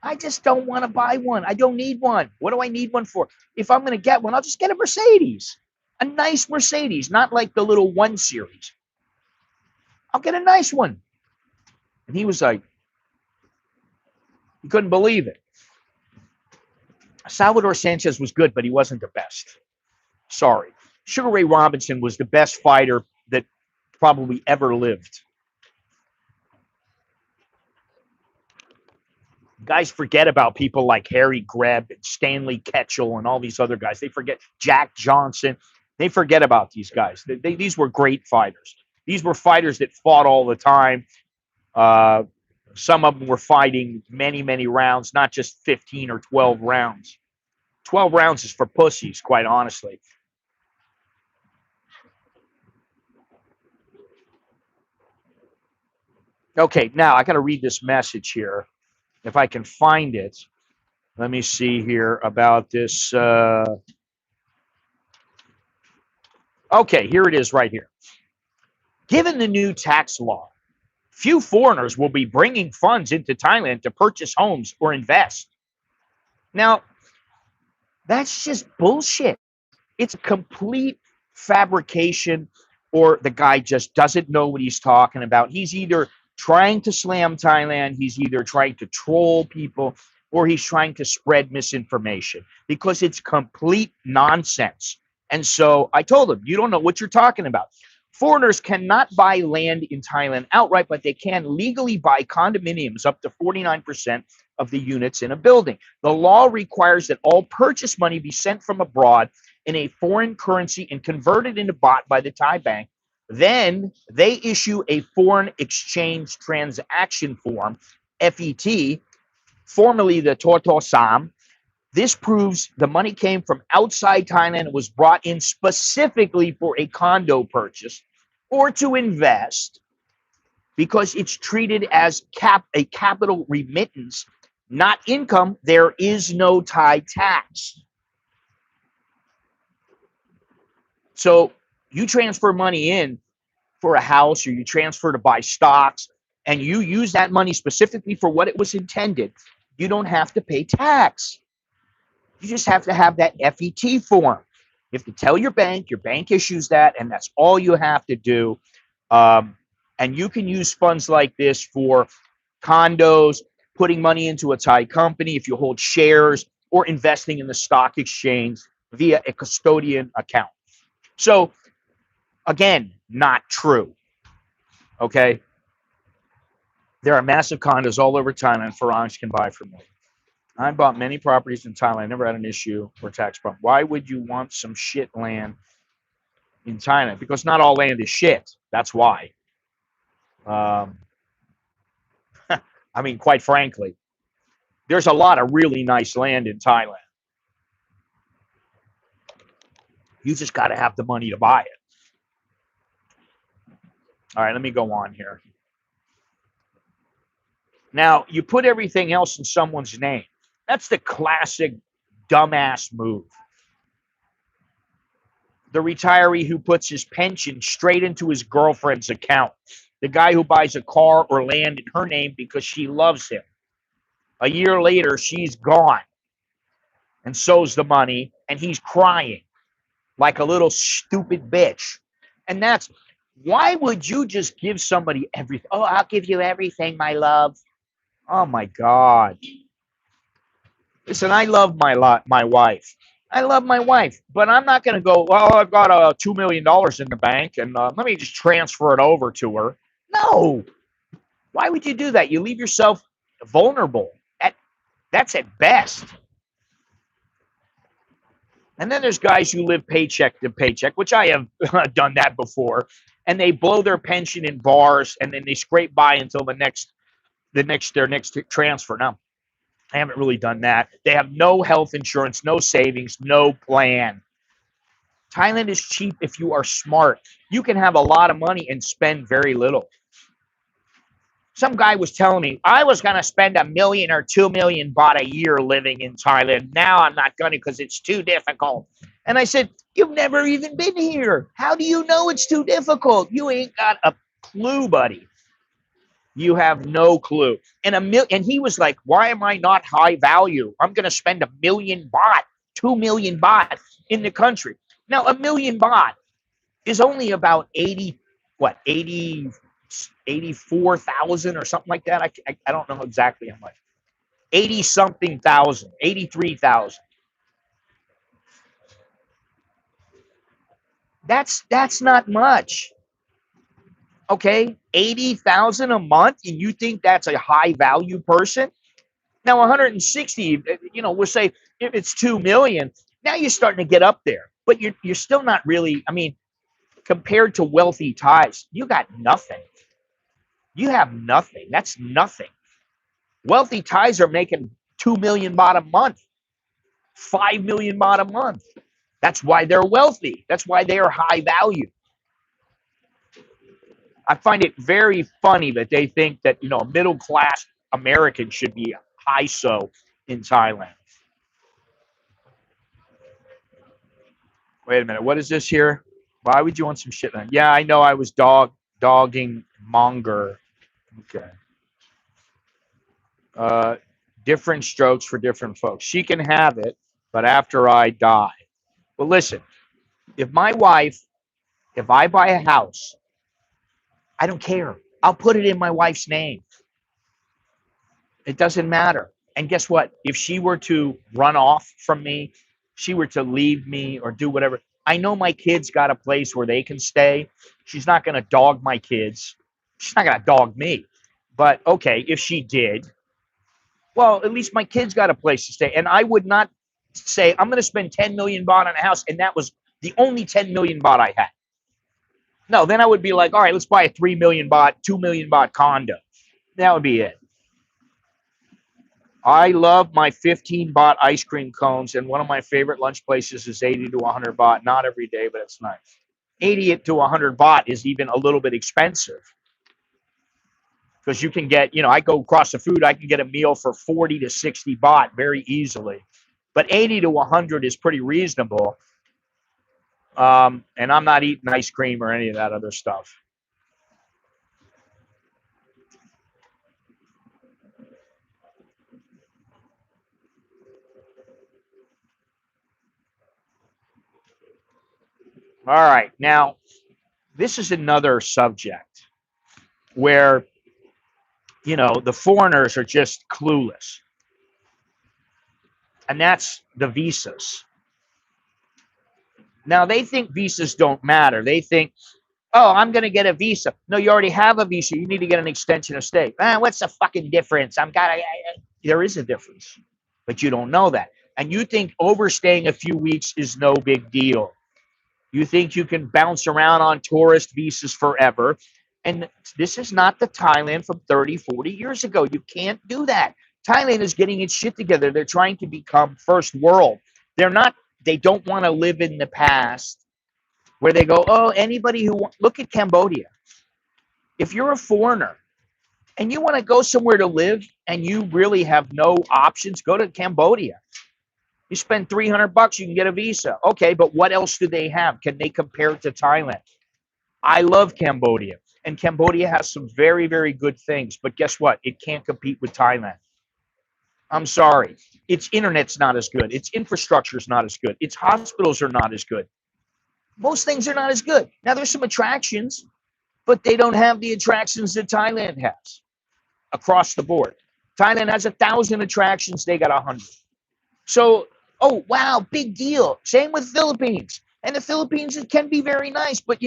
I just don't want to buy one. I don't need one. What do I need one for? If I'm going to get one, I'll just get a Mercedes. A nice Mercedes, not like the little 1 Series. I'll get a nice one. And he was like, he couldn't believe it. Salvador Sanchez was good, but he wasn't the best. Sorry. Sugar Ray Robinson was the best fighter that probably ever lived. Guys forget about people like Harry Greb and Stanley Ketchel and all these other guys. They forget Jack Johnson. They forget about these guys. These were great fighters. These were fighters that fought all the time. Some of them were fighting many, many rounds, not just 15 or 12 rounds. 12 rounds is for pussies, quite honestly. Okay, now I got to read this message here. If I can find it. Let me see here about this. Okay, here it is right here. Given the new tax law, few foreigners will be bringing funds into Thailand to purchase homes or invest. Now, that's just bullshit. It's a complete fabrication, or the guy just doesn't know what he's talking about. He's either trying to slam Thailand, he's either trying to troll people, or he's trying to spread misinformation because it's complete nonsense. And so I told him, you don't know what you're talking about. Foreigners cannot buy land in Thailand outright, but they can legally buy condominiums up to 49% of the units in a building. The law requires that all purchase money be sent from abroad in a foreign currency and converted into baht by the Thai bank Then they issue a foreign exchange transaction form, FET, formerly the TkyoSam. This proves the money came from outside Thailand and was brought in specifically for a condo purchase or to invest, because it's treated as a capital remittance, not income. There is no Thai tax. So you transfer money in for a house, or you transfer to buy stocks, and you use that money specifically for what it was intended, you don't have to pay tax. You just have to have that FET form. You have to tell your bank issues that, and that's all you have to do. And you can use funds like this for condos, putting money into a Thai company if you hold shares, or investing in the stock exchange via a custodian account. So, again, not true. Okay? There are massive condos all over Thailand foreigners can buy from me. I bought many properties in Thailand. I never had an issue or tax problem. Why would you want some shit land in Thailand? Because not all land is shit. That's why. I mean, quite frankly, there's a lot of really nice land in Thailand. You just got to have the money to buy it. All right, let me go on here. Now, you put everything else in someone's name. That's the classic dumbass move. The retiree who puts his pension straight into his girlfriend's account. The guy who buys a car or land in her name because she loves him. A year later, she's gone, and so's the money, and he's crying like a little stupid bitch. And that's, why would you just give somebody everything? Oh, I'll give you everything, my love. Oh my God. Listen, I love my wife. I love my wife, but I'm not going to go, well, I've got $2 million in the bank, and let me just transfer it over to her. No. Why would you do that? You leave yourself vulnerable. That's at best. And then there's guys who live paycheck to paycheck, which I have done that before, and they blow their pension in bars, and then they scrape by until their next transfer. Now, I haven't really done that. They have no health insurance, no savings, no plan. Thailand is cheap if you are smart. You can have a lot of money and spend very little. Some guy was telling me, I was going to spend $1 million or $2 million baht a year living in Thailand. Now I'm not going to because it's too difficult. And I said, you've never even been here. How do you know it's too difficult? You ain't got a clue, buddy. You have no clue. And he was like, why am I not high value? I'm going to spend $1 million baht, 2 million baht in the country. Now, $1 million baht is only about 84,000 or something like that. I don't know exactly how much. 80 something thousand, 83,000. That's not much. Okay, 80,000 a month, and you think that's a high value person? Now 160, we'll say if it's 2 million, now you're starting to get up there, but you're still not really. I mean, compared to wealthy Thais, you got nothing. You have nothing. That's nothing. Wealthy Thais are making 2 million baht a month, 5 million baht a month. That's why they're wealthy. That's why they are high value. I find it very funny that they think that, a middle class American should be high so in Thailand. Wait a minute. What is this here? Why would you want some shit? Yeah, I know I was dogging Monger. Okay. Different strokes for different folks. She can have it, but after I die. Well, listen, if I buy a house, I don't care. I'll put it in my wife's name. It doesn't matter. And guess what? If she were to run off from me, she were to leave me or do whatever, I know my kids got a place where they can stay. She's not going to dog my kids. She's not going to dog me. But okay, if she did, well, at least my kids got a place to stay. And I would not say, I'm going to spend 10 million baht on a house, and that was the only 10 million baht I had. No, then I would be like, all right, let's buy a 3 million baht, 2 million baht condo. That would be it. I love my 15 baht ice cream cones, and one of my favorite lunch places is 80 to 100 baht. Not every day, but it's nice. 80 to 100 baht is even a little bit expensive because you can get, I go across the food, I can get a meal for 40 to 60 baht very easily. But 80 to 100 is pretty reasonable. And I'm not eating ice cream or any of that other stuff. All right. Now, this is another subject where, the foreigners are just clueless. And that's the visas. Now, they think visas don't matter. They think, oh, I'm going to get a visa. No, you already have a visa. You need to get an extension of stay. What's the fucking difference? There is a difference, but you don't know that. And you think overstaying a few weeks is no big deal. You think you can bounce around on tourist visas forever. And this is not the Thailand from 30, 40 years ago. You can't do that. Thailand is getting its shit together. They're trying to become first world. They don't want to live in the past where they go, oh, anybody look at Cambodia. If you're a foreigner and you want to go somewhere to live and you really have no options, go to Cambodia. You spend 300 bucks, you can get a visa. Okay, but what else do they have? Can they compare to Thailand? I love Cambodia, and Cambodia has some very, very good things. But guess what? It can't compete with Thailand. I'm sorry. Its internet's not as good. Its infrastructure's not as good. Its hospitals are not as good. Most things are not as good. Now, there's some attractions, but they don't have the attractions that Thailand has across the board. Thailand has 1,000 attractions. They got 100. So, oh, wow, big deal. Same with Philippines. And the Philippines, it can be very nice. But,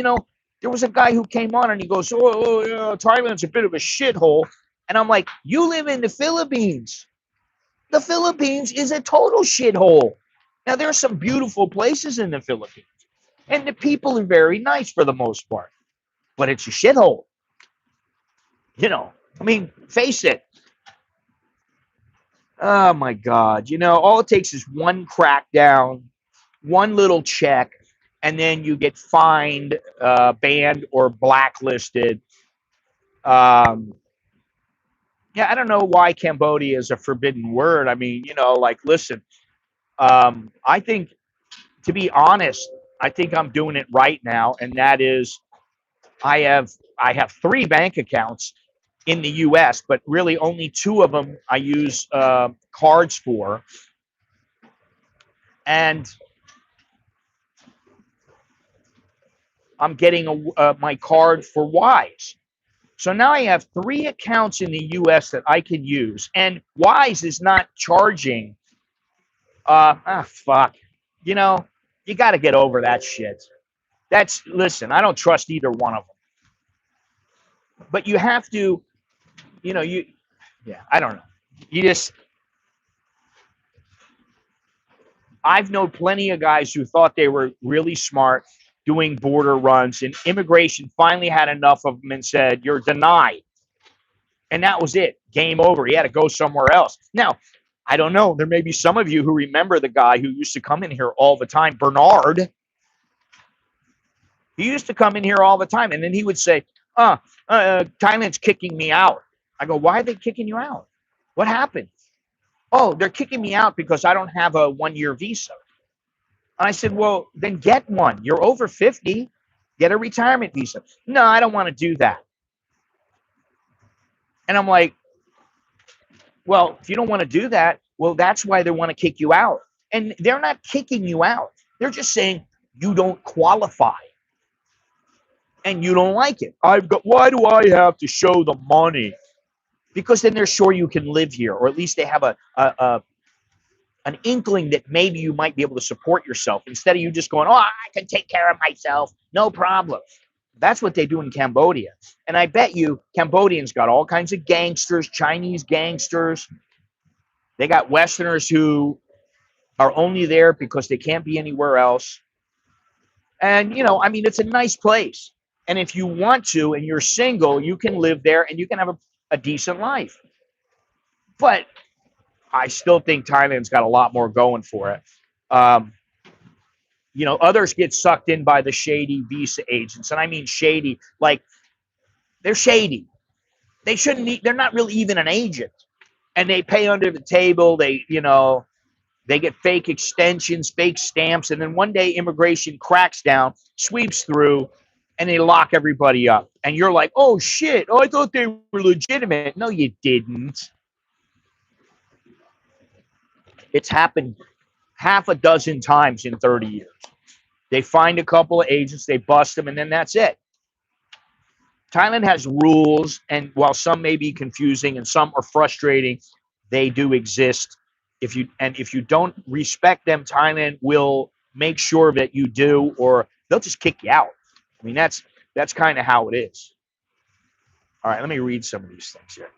there was a guy who came on and he goes, oh yeah, Thailand's a bit of a shithole. And I'm like, you live in the Philippines. The Philippines is a total shithole. Now, there are some beautiful places in the Philippines. And the people are very nice for the most part. But it's a shithole. Face it. Oh my God. All it takes is one crackdown, one little check, and then you get fined, banned, or blacklisted. Yeah, I don't know why Cambodia is a forbidden word. Listen, I think, to be honest, I think I'm doing it right now, and that is I have 3 bank accounts in the U.S., but really only 2 of them I use cards for, and I'm getting my card for Wise. So now I have 3 accounts in the U.S. that I can use, and Wise is not charging. Fuck. You got to get over that shit. Listen, I don't trust either one of them. But you have to, yeah, I don't know. You just, I've known plenty of guys who thought they were really smart doing border runs, and immigration finally had enough of them and said, you're denied. And that was it. Game over. He had to go somewhere else. Now, I don't know. There may be some of you who remember the guy who used to come in here all the time, Bernard. He used to come in here all the time, and then he would say, Thailand's kicking me out. I go, why are they kicking you out? What happened? Oh, they're kicking me out because I don't have a 1-year visa. I said, well, then get one. You're over 50. Get a retirement visa. No, I don't want to do that. And I'm like, well, if you don't want to do that, well, that's why they want to kick you out. And they're not kicking you out. They're just saying you don't qualify. And you don't like it. Why do I have to show the money? Because then they're sure you can live here, or at least they have an inkling that maybe you might be able to support yourself instead of you just going, oh, I can take care of myself. No problem. That's what they do in Cambodia. And I bet you Cambodians got all kinds of gangsters, Chinese gangsters. They got Westerners who are only there because they can't be anywhere else. And, it's a nice place. And if you want to, and you're single, you can live there and you can have a decent life. But I still think Thailand's got a lot more going for it. Um, others get sucked in by the shady visa agents. And I mean shady, like they're shady. They shouldn't need, they're not really even an agent. And they pay under the table. They get fake extensions, fake stamps. And then one day immigration cracks down, sweeps through, and they lock everybody up. And you're like, oh shit, oh, I thought they were legitimate. No, you didn't. It's happened half a dozen times in 30 years. They find a couple of agents, they bust them, and then that's it. Thailand has rules, and while some may be confusing and some are frustrating, they do exist. If you don't respect them, Thailand will make sure that you do, or they'll just kick you out. I mean, that's kind of how it is. All right, let me read some of these things here.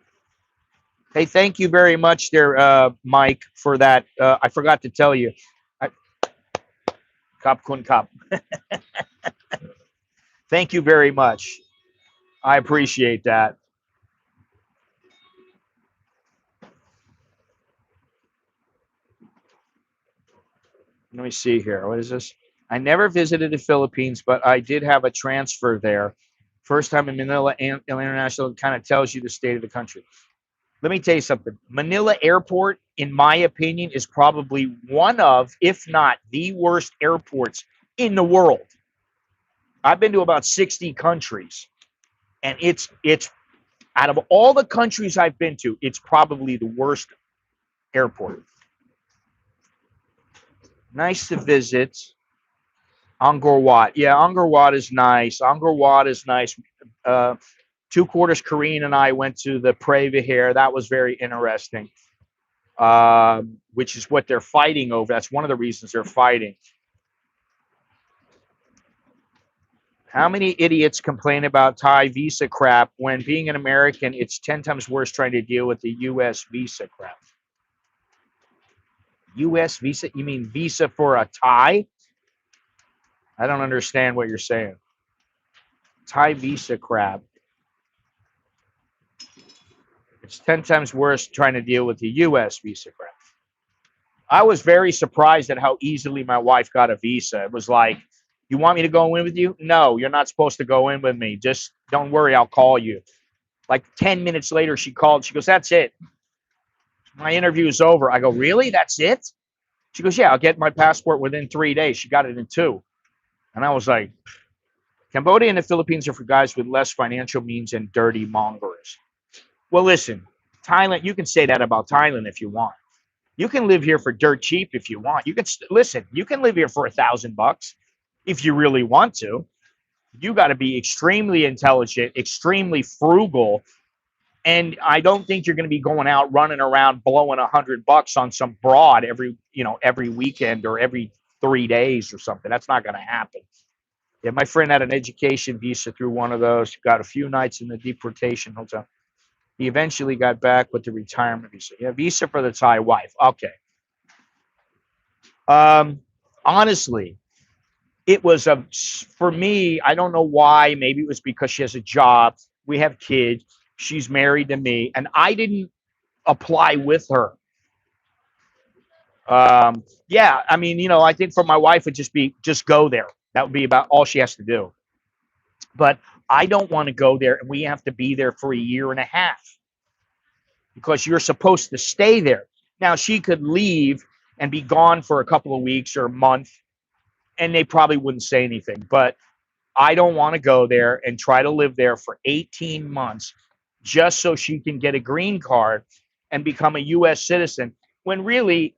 Hey, thank you very much there, Mike, for that. I forgot to tell you. Kap kun kap. Thank you very much. I appreciate that. Let me see here. What is this? I never visited the Philippines, but I did have a transfer there. First time in Manila International, kind of tells you the state of the country. Let me tell you something. Manila Airport, in my opinion, is probably one of, if not the worst airports in the world. I've been to about 60 countries, and it's out of all the countries I've been to, it's probably the worst airport. Nice to visit. Angkor Wat. Yeah, Angkor Wat is nice. Angkor Wat is nice. Two Quarters Korean and I went to the Previhare. That was very interesting, which is what they're fighting over. That's one of the reasons they're fighting. How many idiots complain about Thai visa crap when being an American, it's 10 times worse trying to deal with the U.S. visa crap? U.S. visa? You mean visa for a Thai? I don't understand what you're saying. Thai visa crap. It's 10 times worse trying to deal with the U.S. visa crap. I was very surprised at how easily my wife got a visa. It was like, you want me to go in with you? No, you're not supposed to go in with me. Just don't worry, I'll call you. Like 10 minutes later, she called. She goes, that's it. My interview is over. I go, really? That's it? She goes, yeah, I'll get my passport within 3 days. She got it in 2. And I was like, Cambodia and the Philippines are for guys with less financial means and dirty mongers. Well, listen, Thailand, you can say that about Thailand if you want. You can live here for dirt cheap if you want. You can listen, you can live here for $1,000 if you really want to. You got to be extremely intelligent, extremely frugal. And I don't think you're going to be going out running around blowing $100 on some broad every weekend or every 3 days or something. That's not going to happen. Yeah, my friend had an education visa through one of those. Got a few nights in the deportation hotel. He eventually got back with the retirement visa. Yeah, visa for the Thai wife. Okay. Honestly, it was for me. I don't know why. Maybe it was because she has a job. We have kids. She's married to me, and I didn't apply with her. Yeah, I mean, I think for my wife it'd just go there. That would be about all she has to do. But I don't want to go there, and we have to be there for a year and a half because you're supposed to stay there. Now she could leave and be gone for a couple of weeks or a month, and they probably wouldn't say anything. But I don't want to go there and try to live there for 18 months just so she can get a green card and become a U.S. citizen, when really,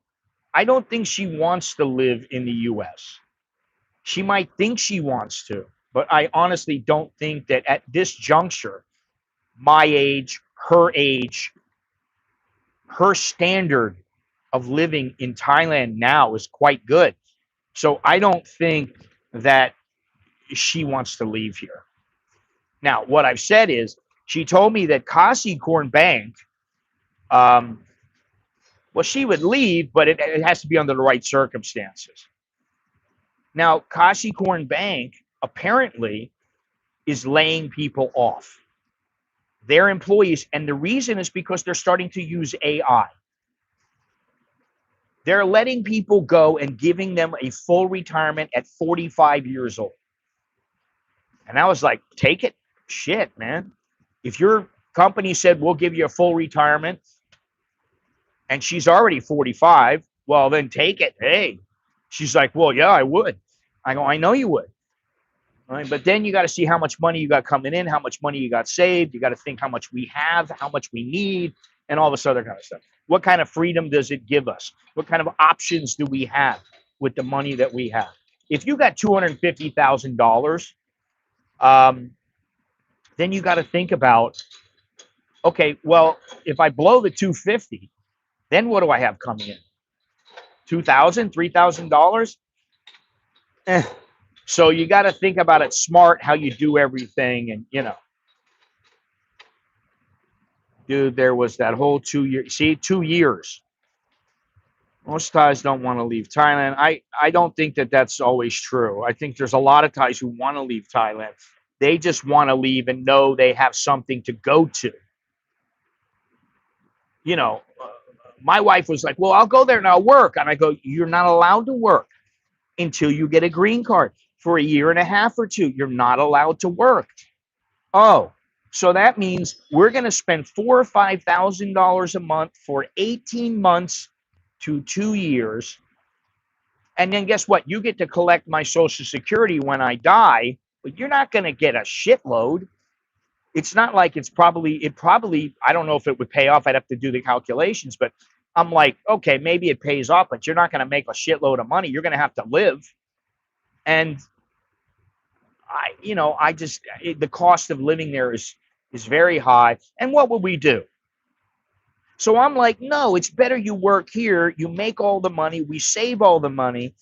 I don't think she wants to live in the U.S. She might think she wants to, but I honestly don't think that at this juncture, my age, her standard of living in Thailand now is quite good. So I don't think that she wants to leave here. Now, what I've said is, she told me that Corn Bank, well, she would leave, but it has to be under the right circumstances. Now, Corn Bank apparently is laying people off. Their employees, and the reason is because they're starting to use AI. They're letting people go and giving them a full retirement at 45 years old. And I was like, take it. Shit, man. If your company said, we'll give you a full retirement, and she's already 45, well, then take it. Hey. She's like, well, yeah, I would. I go, I know you would. Right? But then you got to see how much money you got coming in, how much money you got saved. You got to think how much we have, how much we need, and all this other kind of stuff. What kind of freedom does it give us? What kind of options do we have with the money that we have? If you got $250,000, then you got to think about, okay, well, if I blow the 250, then what do I have coming in? $2,000, $3,000? So you got to think about it smart, how you do everything, and dude, there was that whole 2 year. See, 2 years. Most Thais don't want to leave Thailand. I don't think that that's always true. I think there's a lot of Thais who want to leave Thailand. They just want to leave and know they have something to go to. My wife was like, well, I'll go there and I'll work. And I go, you're not allowed to work until you get a green card. For a year and a half or two, you're not allowed to work. Oh, so that means we're going to spend $4,000 or $5,000 a month for 18 months to 2 years. And then guess what? You get to collect my Social Security when I die, but you're not going to get a shitload. It's not like it probably, I don't know if it would pay off. I'd have to do the calculations, but I'm like, okay, maybe it pays off, but you're not going to make a shitload of money. You're going to have to live. And the cost of living there is very high. And what would we do? So I'm like, no, it's better you work here. You make all the money. We save all the money.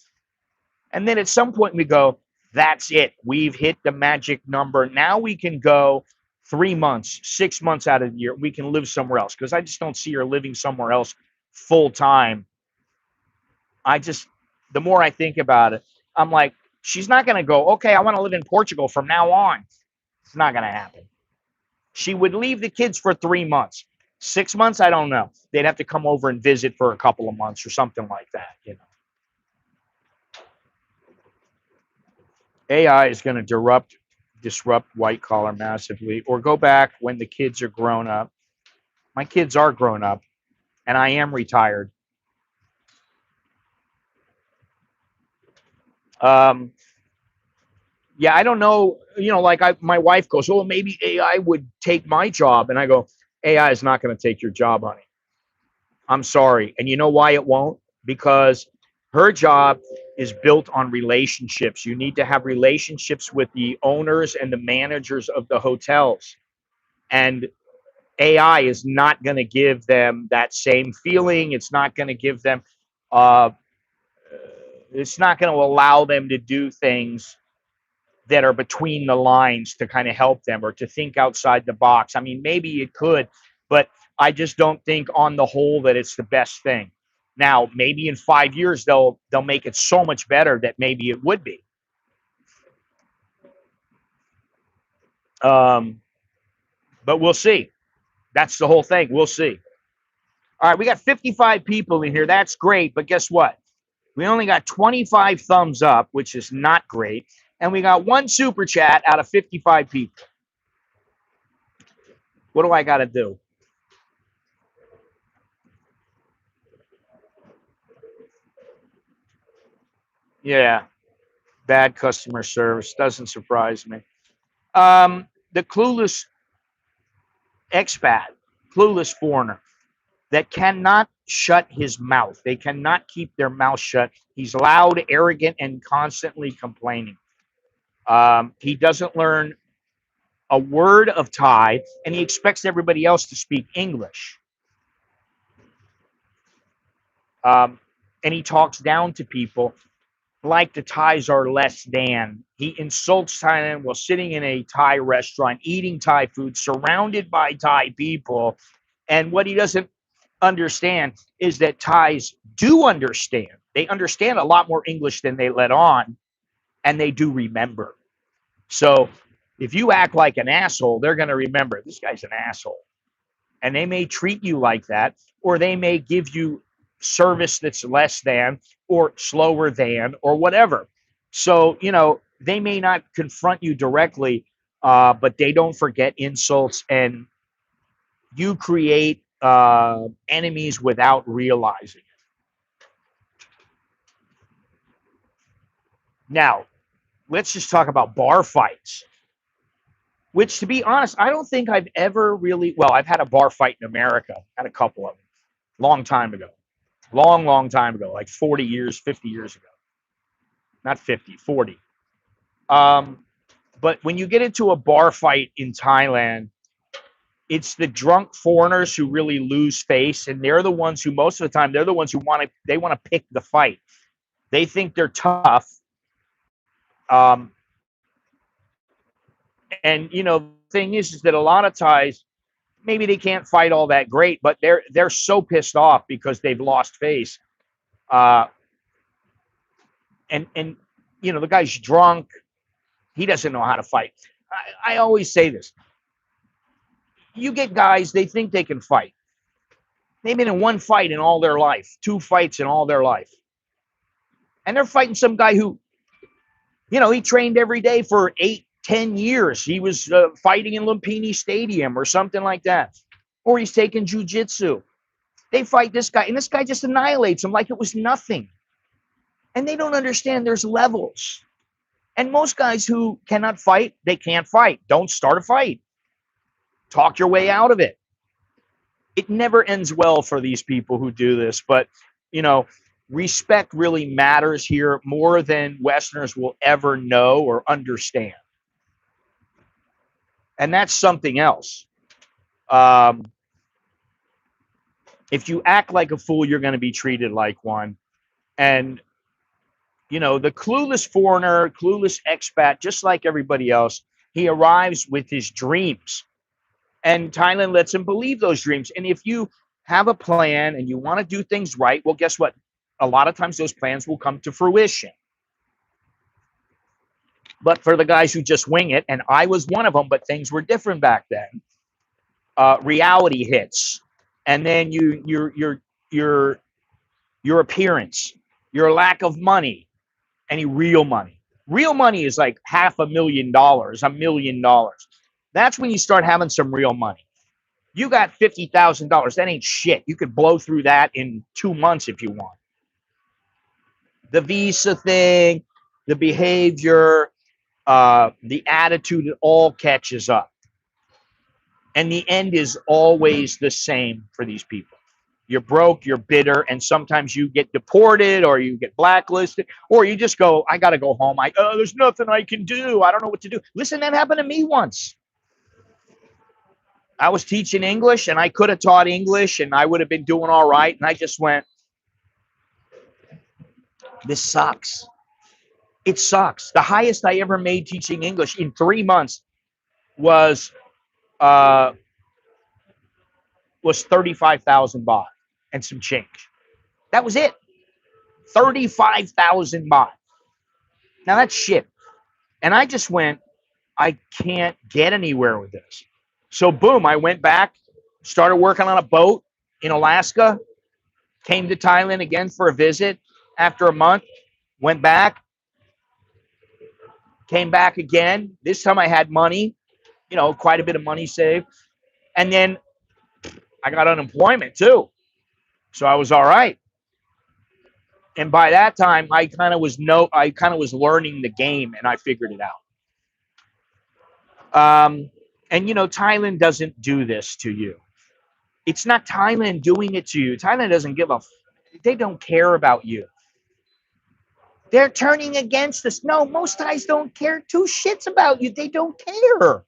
And then at some point we go, that's it. We've hit the magic number. Now we can go 3 months, 6 months out of the year. We can live somewhere else, because I just don't see her living somewhere else full time. The more I think about it, I'm like, she's not going to go, okay, I want to live in Portugal from now on. It's not going to happen. She would leave the kids for 3 months. 6 months, I don't know. They'd have to come over and visit for a couple of months or something like that, AI is going to disrupt white collar massively, or go back when the kids are grown up. My kids are grown up, and I am retired. Yeah, I don't know. My wife goes, oh, maybe AI would take my job. And I go, AI is not going to take your job, honey. I'm sorry. And you know why it won't? Because her job is built on relationships. You need to have relationships with the owners and the managers of the hotels. And AI is not going to give them that same feeling. It's not going to give them, it's not going to allow them to do things that are between the lines to kind of help them or to think outside the box. I mean, maybe it could, but I just don't think on the whole that it's the best thing. Now, maybe in 5 years they'll make it so much better that maybe it would be. But we'll see. That's the whole thing. We'll see. All right, we got 55 people in here. That's great, but guess what? We only got 25 thumbs up, which is not great. And we got 1 super chat out of 55 people. What do I got to do? Yeah, bad customer service. Doesn't surprise me. The clueless expat, clueless foreigner that cannot shut his mouth. They cannot keep their mouth shut. He's loud, arrogant, and constantly complaining. He doesn't learn a word of Thai, and he expects everybody else to speak English. And he talks down to people like the Thais are less than. He insults Thailand while sitting in a Thai restaurant, eating Thai food, surrounded by Thai people. And what he doesn't understand is that Thais do understand. They understand a lot more English than they let on, and they do remember. So If you act like an asshole, they're going to remember this guy's an asshole. And they may treat you like that, or they may give you service that's less than or slower than or whatever. So, they may not confront you directly, but they don't forget insults, and you create enemies without realizing it. Now, let's just talk about bar fights, which, to be honest, I don't think I've ever really, well, I've had a bar fight in America, had a couple of them, long time ago. Long time ago, like 40 years, 50 years ago. Not 50, 40. But when you get into a bar fight in Thailand, it's the drunk foreigners who really lose face, and they're the ones who, most of the time, they're the ones who want to pick the fight. They think they're tough. And the thing is that a lot of Thais, maybe they can't fight all that great, but they're so pissed off because they've lost face. And the guy's drunk. He doesn't know how to fight. I always say this. You get guys, they think they can fight. They've been in one fight in all their life, 2 fights in all their life. And they're fighting some guy who, he trained every day for 8-10 years. He was fighting in Lumpini Stadium or something like that. Or he's taking jujitsu. They fight this guy, and this guy just annihilates him like it was nothing. And they don't understand there's levels. And most guys who cannot fight, they can't fight. Don't start a fight. Talk your way out of it. It never ends well for these people who do this, but respect really matters here more than Westerners will ever know or understand. And that's something else. If you act like a fool, you're going to be treated like one. And the clueless foreigner, clueless expat, just like everybody else, he arrives with his dreams. And Thailand lets him believe those dreams. And if you have a plan and you want to do things right, well, guess what? A lot of times those plans will come to fruition. But for the guys who just wing it, and I was one of them, but things were different back then. Reality hits, and then your appearance, your lack of money, any real money. Real money is like $500,000, $1 million. That's when you start having some real money. You got $50,000. That ain't shit. You could blow through that in 2 months if you want. The visa thing, the behavior, the attitude, it all catches up. And the end is always the same for these people. You're broke, you're bitter, and sometimes you get deported or you get blacklisted, or you just go, I got to go home. There's nothing I can do. I don't know what to do. Listen, that happened to me once. I was teaching English, and I could have taught English, and I would have been doing all right. And I just went, this sucks. It sucks. The highest I ever made teaching English in 3 months was 35,000 baht and some change. That was it. 35,000 baht. Now that's shit. And I just went, I can't get anywhere with this. So boom, I went back, started working on a boat in Alaska, came to Thailand again for a visit. After a month, went back, came back again. This time I had money, quite a bit of money saved. And then I got unemployment too. So I was all right. And by that time, I kind of was learning the game, and I figured it out. And Thailand doesn't do this to you. It's not Thailand doing it to you. Thailand doesn't give a. They don't care about you. They're turning against us. No, most Thais don't care 2 shits about you. They don't care.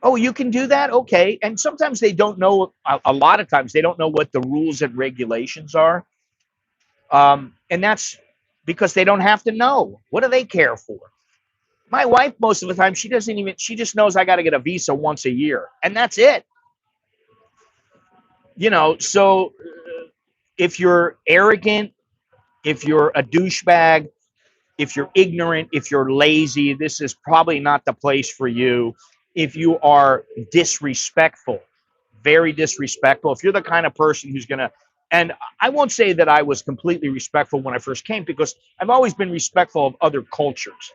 Oh, you can do that? Okay. And sometimes they don't know. A lot of times they don't know what the rules and regulations are. And that's because they don't have to know. What do they care for? My wife, most of the time, she just knows I got to get a visa once a year. And that's it. So if you're arrogant, if you're a douchebag, If you're ignorant, if you're lazy, this is probably not the place for you. If you are disrespectful, very disrespectful, if you're the kind of person who's going to, and I won't say that I was completely respectful when I first came, because I've always been respectful of other cultures.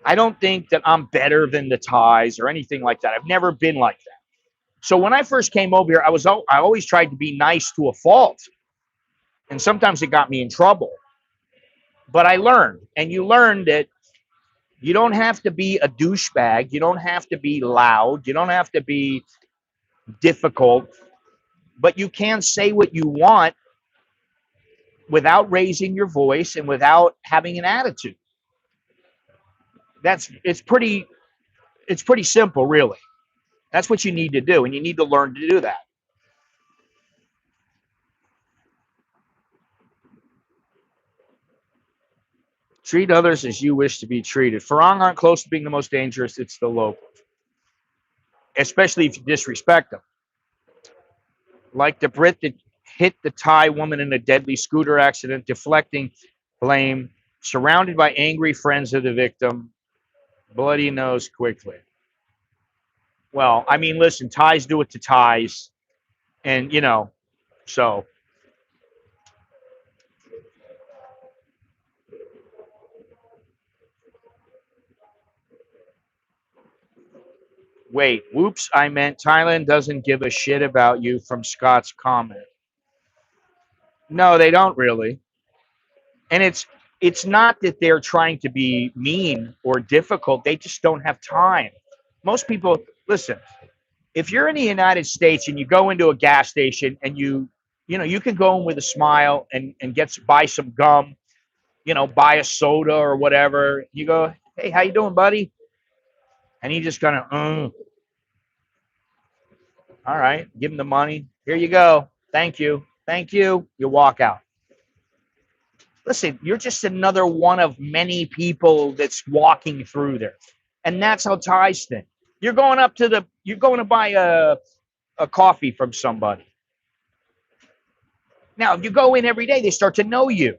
I don't think that I'm better than the Thais or anything like that. I've never been like that. So when I first came over here, I always tried to be nice to a fault, and sometimes it got me in trouble. But I learned, and you learn that you don't have to be a douchebag. You don't have to be loud. You don't have to be difficult, but you can say what you want without raising your voice and without having an attitude. It's pretty simple, really. That's what you need to do, and you need to learn to do that. Treat others as you wish to be treated. Farang aren't close to being the most dangerous. It's the locals, especially if you disrespect them. Like the Brit that hit the Thai woman in a deadly scooter accident, deflecting blame, surrounded by angry friends of the victim, bloody nose quickly. Well, I mean, listen, Thais do it to Thais, and so wait, whoops, I meant Thailand doesn't give a shit about you from Scott's comment. No, they don't really. And it's not that they're trying to be mean or difficult. They just don't have time. Most people, listen, if you're in the United States and you go into a gas station and you can go in with a smile and buy some gum, buy a soda or whatever. You go, hey, how you doing, buddy? And he just kind of, all right, give him the money. Here you go. Thank you. Thank you. You walk out. Listen, you're just another one of many people that's walking through there. And that's how Thais think. You're going to buy a coffee from somebody. Now, if you go in every day, they start to know you.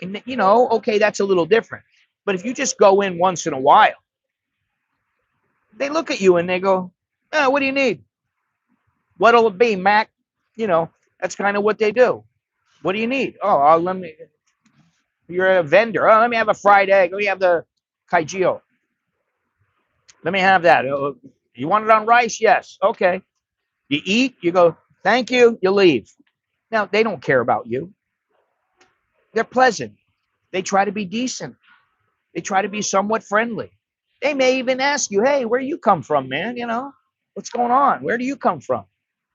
And, okay, that's a little different. But if you just go in once in a while, they look at you and they go, what do you need? What'll it be, Mac? That's kind of what they do. What do you need? Oh, you're a vendor. Oh, let me have a fried egg. Let me have the kaijio. Let me have that. You want it on rice? Yes. Okay. You eat, you go, thank you, you leave. Now, they don't care about you. They're pleasant. They try to be decent. They try to be somewhat friendly. They may even ask you, hey, where you come from, man? What's going on? Where do you come from?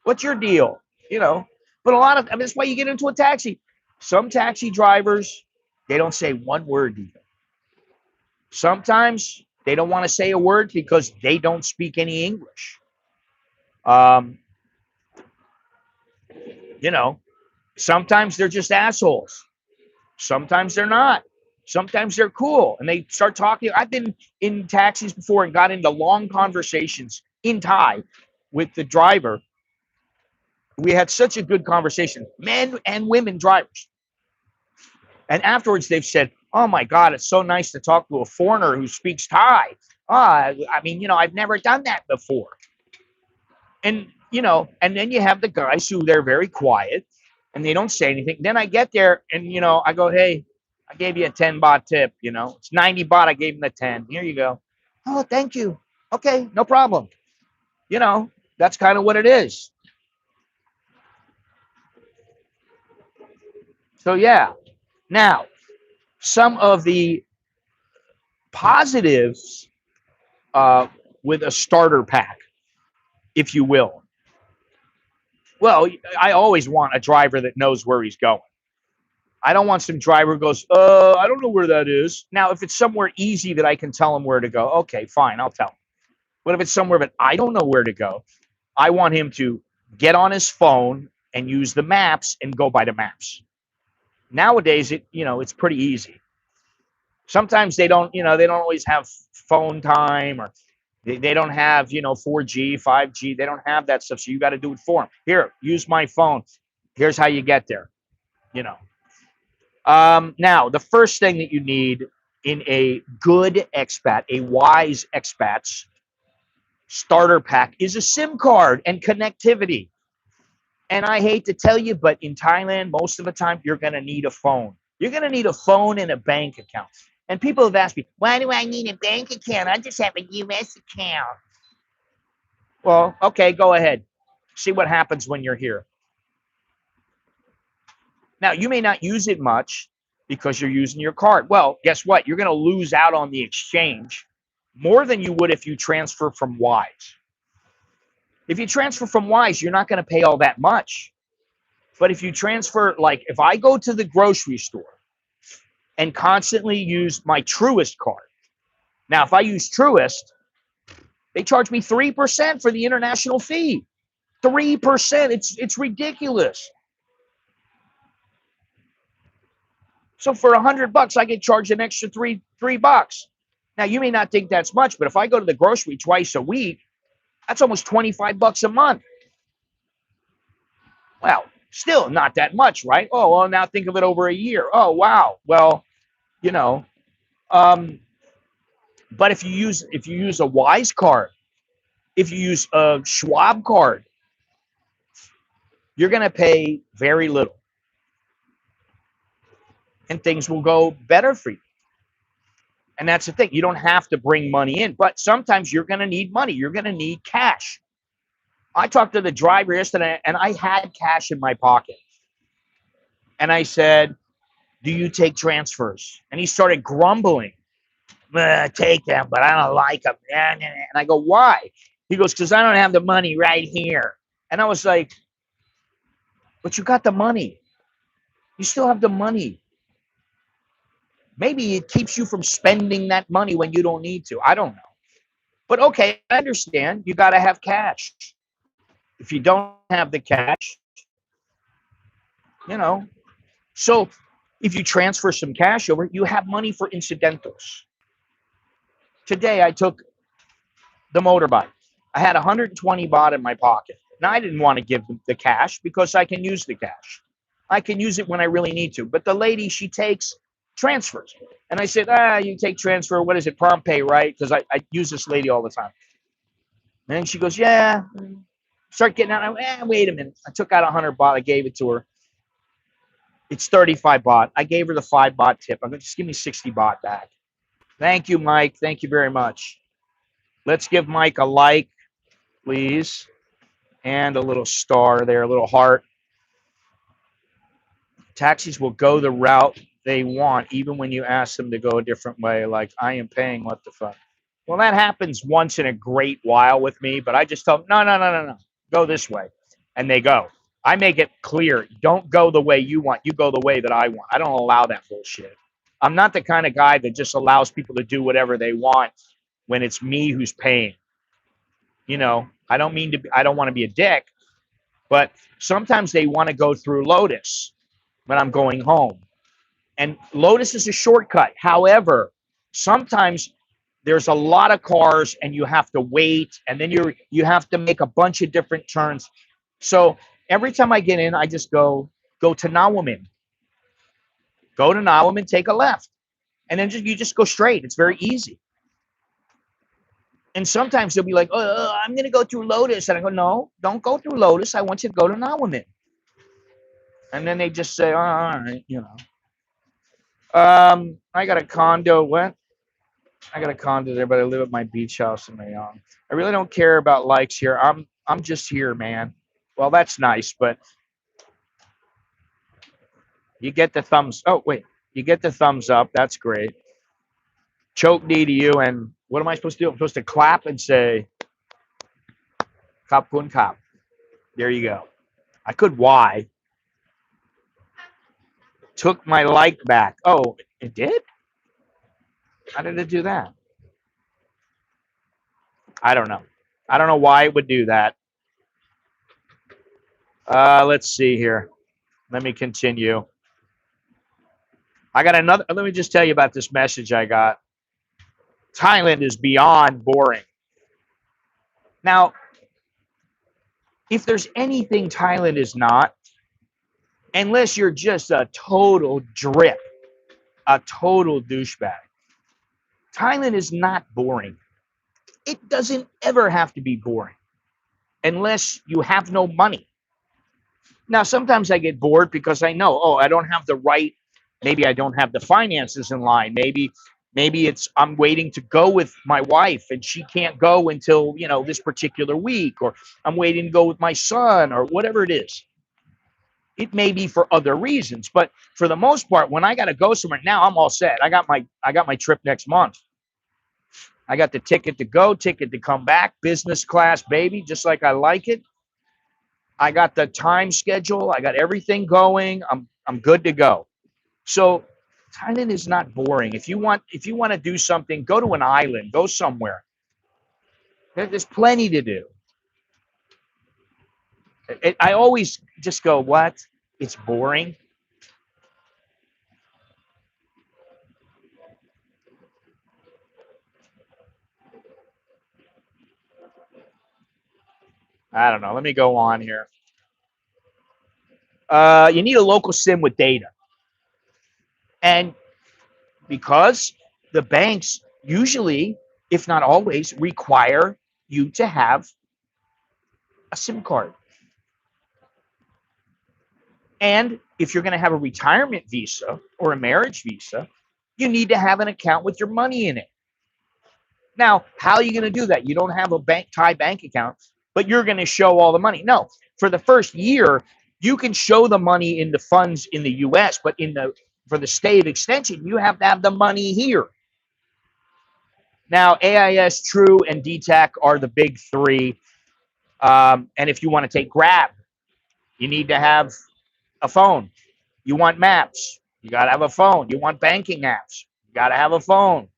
What's your deal? But that's why you get into a taxi. Some taxi drivers, they don't say one word to you. Sometimes they don't want to say a word because they don't speak any English. Sometimes they're just assholes. Sometimes they're not. Sometimes they're cool and they start talking. I've been in taxis before and got into long conversations in Thai with the driver. We had such a good conversation, men and women drivers. And afterwards they've said, oh my God, it's so nice to talk to a foreigner who speaks Thai. I've never done that before. And, and then you have the guys who they're very quiet and they don't say anything. Then I get there and, I go, hey, I gave you a 10 baht tip, it's 90 baht. I gave him the 10. Here you go. Oh, thank you. Okay, no problem. That's kind of what it is. So, yeah. Now, some of the positives with a starter pack, if you will. Well, I always want a driver that knows where he's going. I don't want some driver who goes, I don't know where that is. Now, if it's somewhere easy that I can tell him where to go, okay, fine, I'll tell him. But if it's somewhere that I don't know where to go, I want him to get on his phone and use the maps and go by the maps. Nowadays, it's pretty easy. Sometimes they don't always have phone time, or they don't have, 4G, 5G. They don't have that stuff. So you got to do it for them. Here, use my phone. Here's how you get there. Now, the first thing that you need in a good expat, a wise expats starter pack is a SIM card and connectivity. And I hate to tell you, but in Thailand, most of the time, you're going to need a phone. You're going to need a phone and a bank account. And people have asked me, why do I need a bank account? I just have a US account. Well, okay, go ahead. See what happens when you're here. Now, you may not use it much because you're using your card. Well, guess what? You're going to lose out on the exchange more than you would if you transfer from Wise. If you transfer from Wise, you're not going to pay all that much. But if you transfer, like if I go to the grocery store and constantly use my Truist card, now if I use Truist, they charge me 3% for the international fee. 3%. It's ridiculous. So for $100, I get charged an extra $3. Now you may not think that's much, but if I go to the grocery twice a week, that's almost $25 a month. Well, still not that much, right? Oh, well, now think of it over a year. Oh, wow. Well, you know, but if you use a Wise card, if you use a Schwab card, you're going to pay very little, and things will go better for you. And that's the thing. You don't have to bring money in, but sometimes you're going to need money. You're going to need cash. I talked to the driver yesterday, and I had cash in my pocket. And I said, do you take transfers? And he started grumbling. Take them, but I don't like them. And I go, why? He goes, because I don't have the money right here. And I was like, but you got the money. You still have the money. Maybe it keeps you from spending that money when you don't need to. I don't know. But okay, I understand. You got to have cash. If you don't have the cash, So if you transfer some cash over, you have money for incidentals. Today, I took the motorbike. I had 120 baht in my pocket. Now, I didn't want to give them the cash because I can use the cash. I can use it when I really need to. But the lady, she takes transfers. And I said, you take transfer. What is it? Prompt pay, right? Because I use this lady all the time. And then she goes, yeah. Start getting out. Wait a minute. I took out 100 baht. I gave it to her. It's 35 baht. I gave her the 5 baht tip. I'm going to just give me 60 baht back. Thank you, Mike. Thank you very much. Let's give Mike a like, please. And a little star there, a little heart. Taxis will go the route they want, even when you ask them to go a different way. Like, I am paying, what the fuck? Well, that happens once in a great while with me, but I just tell them, no. Go this way. And they go. I make it clear, don't go the way you want. You go the way that I want. I don't allow that bullshit. I'm not the kind of guy that just allows people to do whatever they want when it's me who's paying. I don't want to be a dick, but sometimes they want to go through Lotus when I'm going home. And Lotus is a shortcut. However, sometimes there's a lot of cars and you have to wait, and then you have to make a bunch of different turns. So every time I get in, I just go to Nawamin. Go to Nawamin, take a left. And then you just go straight. It's very easy. And sometimes they'll be like, I'm going to go through Lotus. And I go, no, don't go through Lotus. I want you to go to Nawamin. And then they just say, all right, I got a condo. What? I got a condo there, but I live at my beach house in Rayong. I really don't care about likes here. I'm just here, man. Well, that's nice, but you get the thumbs. Oh, wait. You get the thumbs up. That's great. Choke D to you. And what am I supposed to do? I'm supposed to clap and say, Kap kun kap. There you go. I could Y. Took my like back. Oh, it did? How did it do that? I don't know. I don't know why it would do that. Let's see here. Let me continue. I got another. Let me just tell you about this message I got. Thailand is beyond boring. Now, if there's anything Thailand is not, unless you're just a total drip, a total douchebag. Thailand is not boring. It doesn't ever have to be boring unless you have no money. Now, sometimes I get bored because I know, oh, I don't have the right, maybe I don't have the finances in line. Maybe it's I'm waiting to go with my wife and she can't go until, this particular week, or I'm waiting to go with my son, or whatever it is. It may be for other reasons, but for the most part, when I got to go somewhere, now I'm all set. I got my trip next month. I got the ticket to go, ticket to come back, business class, baby, just like I like it. I got the time schedule. I got everything going. I'm good to go. So Thailand is not boring. If you want to do something, go to an island, go somewhere. There's plenty to do. I always just go, what? It's boring. I don't know. Let me go on here. You need a local SIM with data, and because the banks usually, if not always, require you to have a SIM card. And if you're going to have a retirement visa or a marriage visa, you need to have an account with your money in it. Now, how are you going to do that? You don't have a Thai bank account, but you're going to show all the money. No, for the first year, you can show the money in the funds in the U.S., but for the stay of extension, you have to have the money here. Now, AIS, True, and DTAC are the big three. And if you want to take Grab, you need to have a phone. You want maps, you got to have a phone. You want banking apps, you got to have a phone.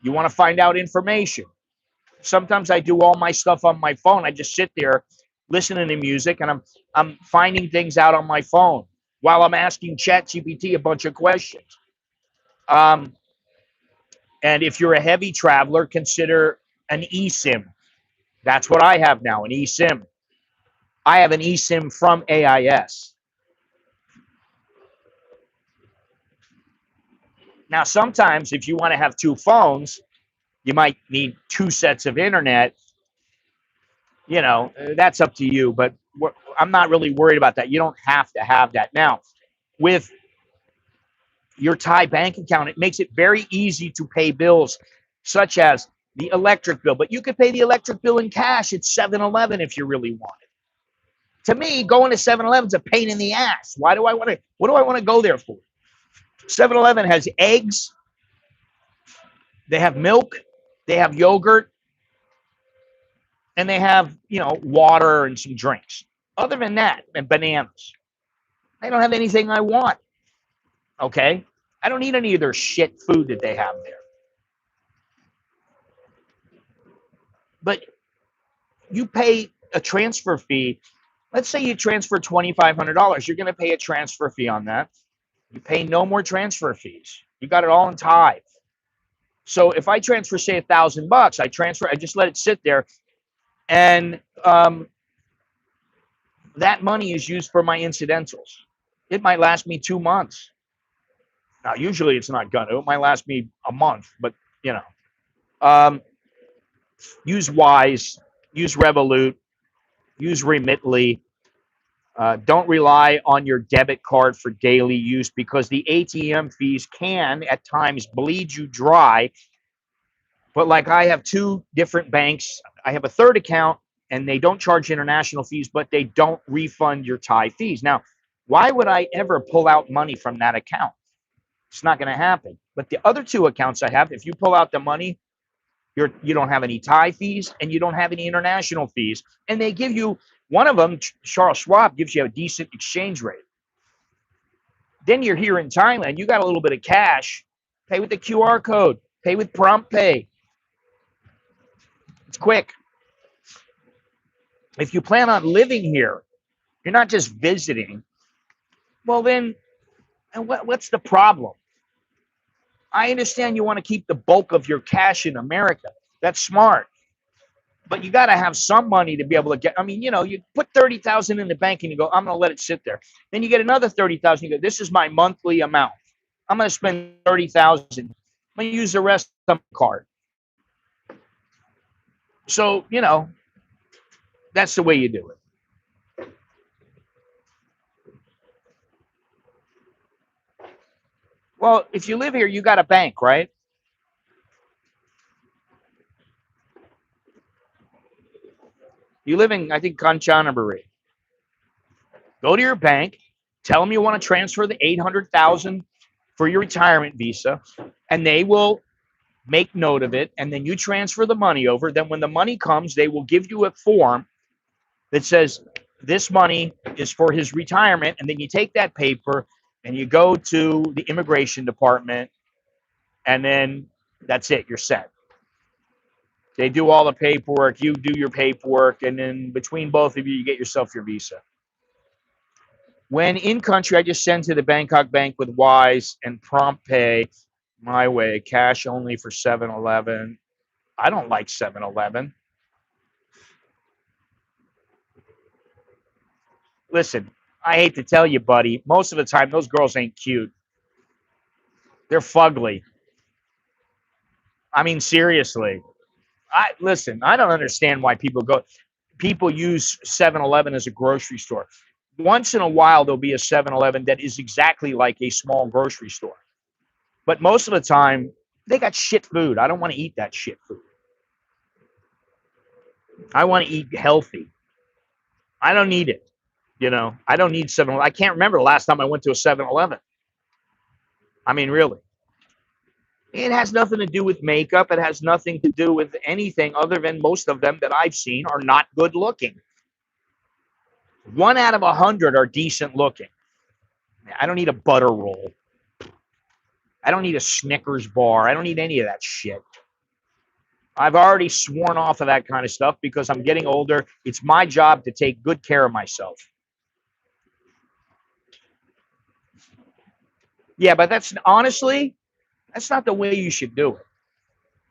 You want to find out information. Sometimes I do all my stuff on my phone. I just sit there listening to music, and I'm finding things out on my phone while I'm asking ChatGPT a bunch of questions. Um, and if you're a heavy traveler, consider an eSIM. That's what I have now, an eSIM. I have an eSIM from AIS. Now, sometimes if you want to have two phones, you might need two sets of internet. That's up to you, but I'm not really worried about that. You don't have to have that. Now, with your Thai bank account, it makes it very easy to pay bills such as the electric bill, but you could pay the electric bill in cash at 7-Eleven if you really want it. To me, going to 7-Eleven is a pain in the ass. What do I want to go there for? 7-Eleven has eggs, they have milk, they have yogurt, and they have, water and some drinks. Other than that, and bananas. I don't have anything I want. Okay? I don't need any of their shit food that they have there. But you pay a transfer fee. Let's say you transfer $2,500. You're going to pay a transfer fee on that. You pay no more transfer fees. You got it all in Thai. So if I transfer, say, $1,000, I just let it sit there, and that money is used for my incidentals. It might last me 2 months. Now, usually it's not gonna. It might last me a month, but use Wise, use Revolut, use Remitly. Don't rely on your debit card for daily use, because the ATM fees can at times bleed you dry. But like, I have two different banks. I have a third account, and they don't charge international fees, but they don't refund your Thai fees. Now, why would I ever pull out money from that account? It's not going to happen. But the other two accounts I have, if you pull out the money, you don't have any Thai fees, and you don't have any international fees. And they give you, one of them, Charles Schwab, gives you a decent exchange rate. Then you're here in Thailand, you got a little bit of cash, pay with the QR code, pay with prompt pay. It's quick. If you plan on living here, you're not just visiting, well then, what's the problem? I understand you want to keep the bulk of your cash in America. That's smart. But you got to have some money to be able to get. I mean, you put 30,000 in the bank and you go, I'm going to let it sit there. Then you get another 30,000. You go, this is my monthly amount. I'm going to spend 30,000. I'm going to use the rest of my card. So, you know, that's the way you do it. Well, if you live here, you got a bank, right? You live in, I think, Kanchanaburi. Go to your bank, tell them you want to transfer the 800,000 for your retirement visa, and they will make note of it, and then you transfer the money over. Then when the money comes, they will give you a form that says this money is for his retirement, and then you take that paper and you go to the immigration department, and then that's it, you're set. They do all the paperwork, you do your paperwork, and then between both of you, you get yourself your visa. When in country, I just send to the Bangkok bank with Wise and prompt pay my way, cash only for 7-Eleven. I don't like 7-Eleven. Listen, I hate to tell you, buddy, most of the time those girls ain't cute. They're fugly. I mean, seriously. Listen, I don't understand why people use 7-Eleven as a grocery store. Once in a while, there'll be a 7-Eleven that is exactly like a small grocery store. But most of the time, they got shit food. I don't want to eat that shit food. I want to eat healthy. I don't need it. You know, I don't need 7. I can't remember the last time I went to a 7-Eleven. I mean, really. It has nothing to do with makeup. It has nothing to do with anything other than most of them that I've seen are not good looking. 1 out of 100 are decent looking. I don't need a butter roll. I don't need a Snickers bar. I don't need any of that shit. I've already sworn off of that kind of stuff because I'm getting older. It's my job to take good care of myself. Yeah, but that's honestly, that's not the way you should do it.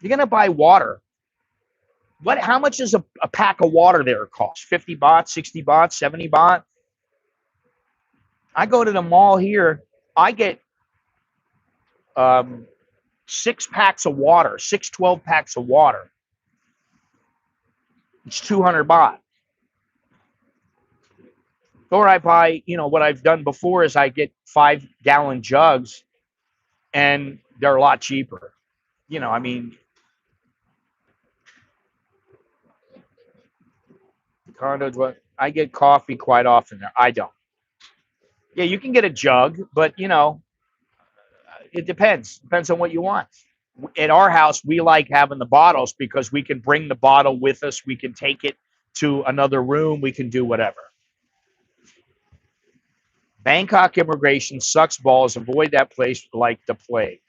You're going to buy water. How much does a pack of water there cost? 50 baht, 60 baht, 70 baht? I go to the mall here. I get 6 packs of water, 12 packs of water. It's 200 baht. Or I buy, you know, what I've done before is I get 5-gallon jugs and they're a lot cheaper. You know, I mean, condos, what I get coffee quite often there. I don't. Yeah, you can get a jug, but you know, it depends. Depends on what you want. At our house, we like having the bottles because we can bring the bottle with us. We can take it to another room. We can do whatever. Bangkok immigration sucks balls. Avoid that place like the plague.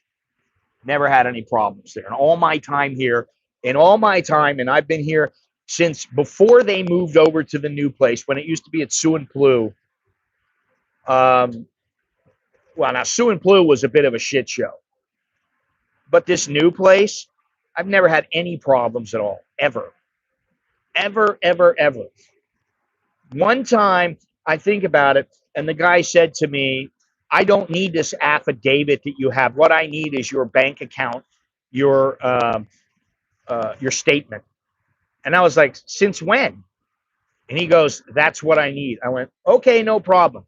Never had any problems there. And all my time here, and I've been here since before they moved over to the new place, when it used to be at Suwon. Well, now Suwon was a bit of a shit show. But this new place, I've never had any problems at all, ever. Ever, ever, ever. One time, I think about it, and the guy said to me, I don't need this affidavit that you have. What I need is your bank account, your statement. And I was like, since when? And he goes, that's what I need. I went, okay, no problem.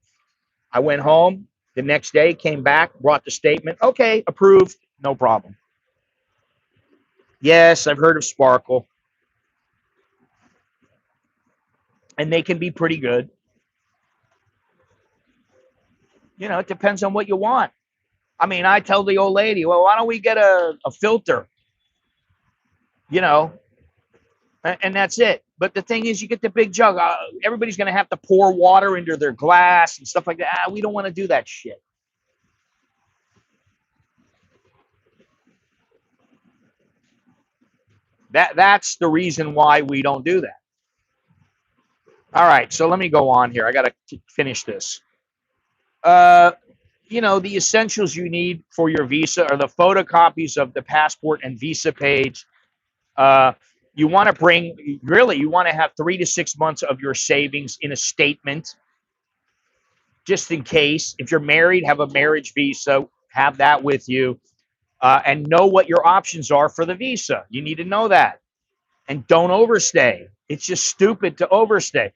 I went home the next day, came back, brought the statement. Okay, approved, no problem. Yes, I've heard of Sparkle. And they can be pretty good. You know, it depends on what you want. I mean, I tell the old lady, well, why don't we get a filter? You know, and that's it. But the thing is, you get the big jug. Everybody's going to have to pour water into their glass and stuff like that. We don't want to do that shit. That's the reason why we don't do that. All right, so let me go on here. I got to finish this. You know, the essentials you need for your visa are the photocopies of the passport and visa page. You want to have 3 to 6 months of your savings in a statement, just in case. If you're married, have a marriage visa, have that with you. and know what your options are for the visa. You need to know that. And don't overstay. It's just stupid to overstay.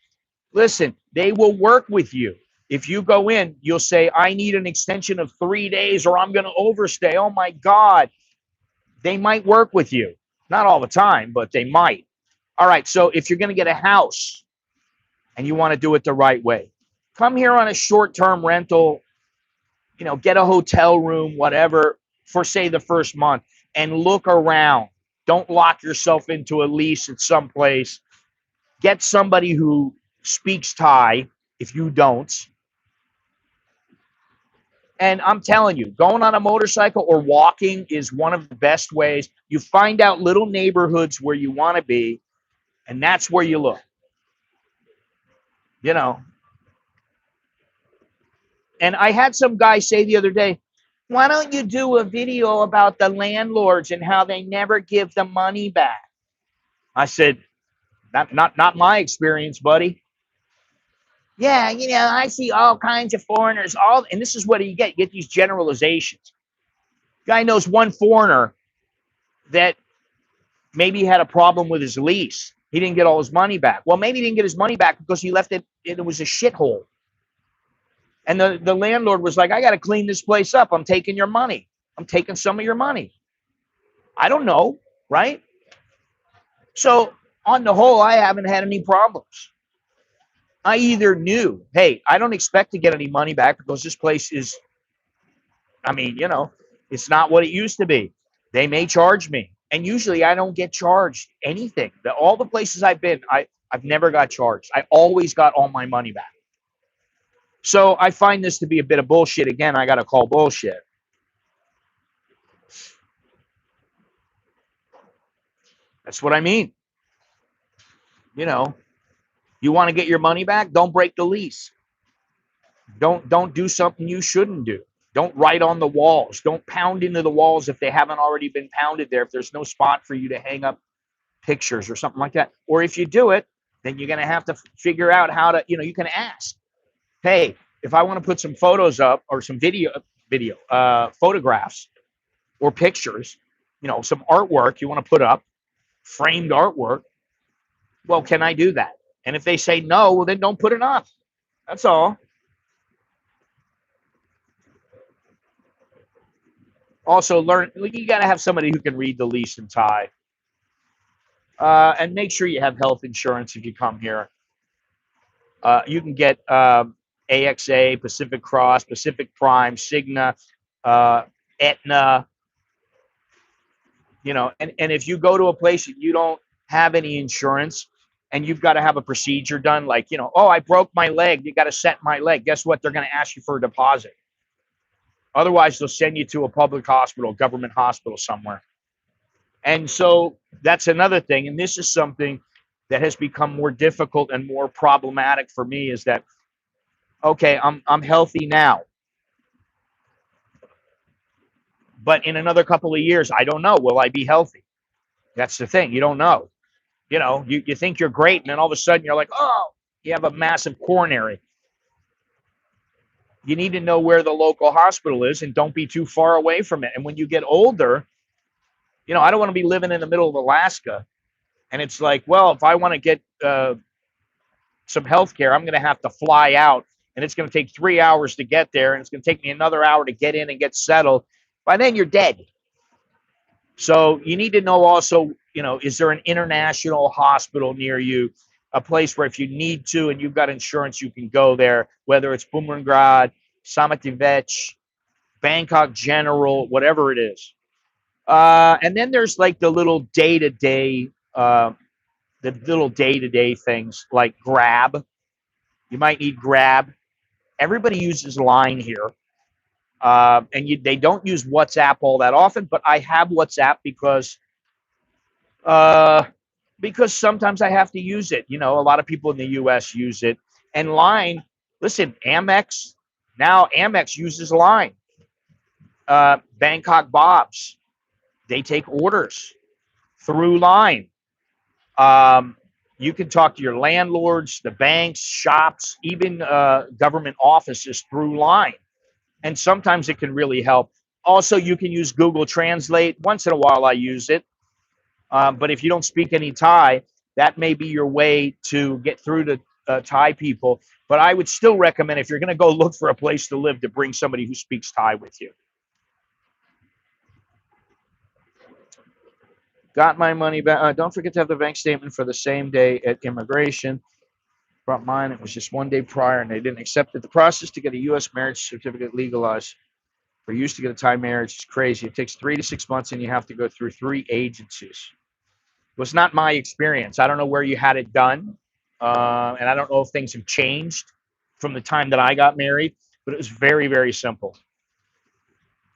Listen, they will work with you. If you go in, you'll say, I need an extension of 3 days or I'm going to overstay. Oh my God. They might work with you. Not all the time, but they might. All right. So if you're going to get a house and you want to do it the right way, come here on a short-term rental, get a hotel room, whatever, for say the first month and look around. Don't lock yourself into a lease at some place. Get somebody who speaks Thai if you don't. And I'm telling you, going on a motorcycle or walking is one of the best ways. You find out little neighborhoods where you want to be, and that's where you look. And I had some guy say the other day, why don't you do a video about the landlords and how they never give the money back? I said, not my experience, buddy. Yeah, I see all kinds of foreigners, and this is what you get. You get these generalizations. Guy knows one foreigner that maybe had a problem with his lease. He didn't get all his money back. Well, maybe he didn't get his money back because he left it was a shithole. And the landlord was like, I got to clean this place up. I'm taking your money. I'm taking some of your money. I don't know, right? So on the whole, I haven't had any problems. I either knew, hey, I don't expect to get any money back because this place is, it's not what it used to be. They may charge me. And usually I don't get charged anything. All the places I've been, I've never got charged. I always got all my money back. So I find this to be a bit of bullshit. Again, I got to call bullshit. That's what I mean. You want to get your money back? Don't break the lease. Don't do something you shouldn't do. Don't write on the walls. Don't pound into the walls if they haven't already been pounded there. If there's no spot for you to hang up pictures or something like that. Or if you do it, then you're going to have to figure out how to, you can ask, hey, if I want to put some photos up or some photographs or pictures, some artwork you want to put up, framed artwork, well, can I do that? And if they say no, well, then don't put it up. That's all. Also, you got to have somebody who can read the lease in Thai. And make sure you have health insurance if you come here. You can get AXA, Pacific Cross, Pacific Prime, Cigna, Aetna. And if you go to a place that you don't have any insurance and you've got to have a procedure done, like, oh, I broke my leg, you got to set my leg. Guess what? They're going to ask you for a deposit. Otherwise, they'll send you to a public hospital, government hospital somewhere. And so that's another thing. And this is something that has become more difficult and more problematic for me, is that, okay, I'm healthy now. But in another couple of years, I don't know. Will I be healthy? That's the thing. You don't know. You think you're great, and then all of a sudden you're like, oh, you have a massive coronary. You need to know where the local hospital is and don't be too far away from it. And when you get older, I don't want to be living in the middle of Alaska. And it's like, well, if I want to get some health care, I'm going to have to fly out. And it's going to take 3 hours to get there. And it's going to take me another hour to get in and get settled. By then, you're dead. So you need to know also, is there an international hospital near you? A place where if you need to and you've got insurance, you can go there, whether it's Bumrungrad, Samativech, Bangkok General, whatever it is. And then there's like the little day-to-day things like Grab. You might need Grab. Everybody uses Line here. And they don't use WhatsApp all that often, but I have WhatsApp because sometimes I have to use it. A lot of people in the U.S. use it. And Line, listen, Amex uses Line. Bangkok Bobs, they take orders through Line. You can talk to your landlords, the banks, shops, even government offices through Line. And sometimes it can really help. Also, you can use Google Translate. Once in a while, I use it. But if you don't speak any Thai, that may be your way to get through to Thai people. But I would still recommend, if you're going to go look for a place to live, to bring somebody who speaks Thai with you. Got my money back. Don't forget to have the bank statement for the same day at immigration. Brought mine. It was just one day prior, and they didn't accept it. The process to get a U.S. marriage certificate legalized for use to get a Thai marriage is crazy. It takes 3 to 6 months, and you have to go through 3 agencies. It was not my experience. I don't know where you had it done, and I don't know if things have changed from the time that I got married, but it was very, very simple.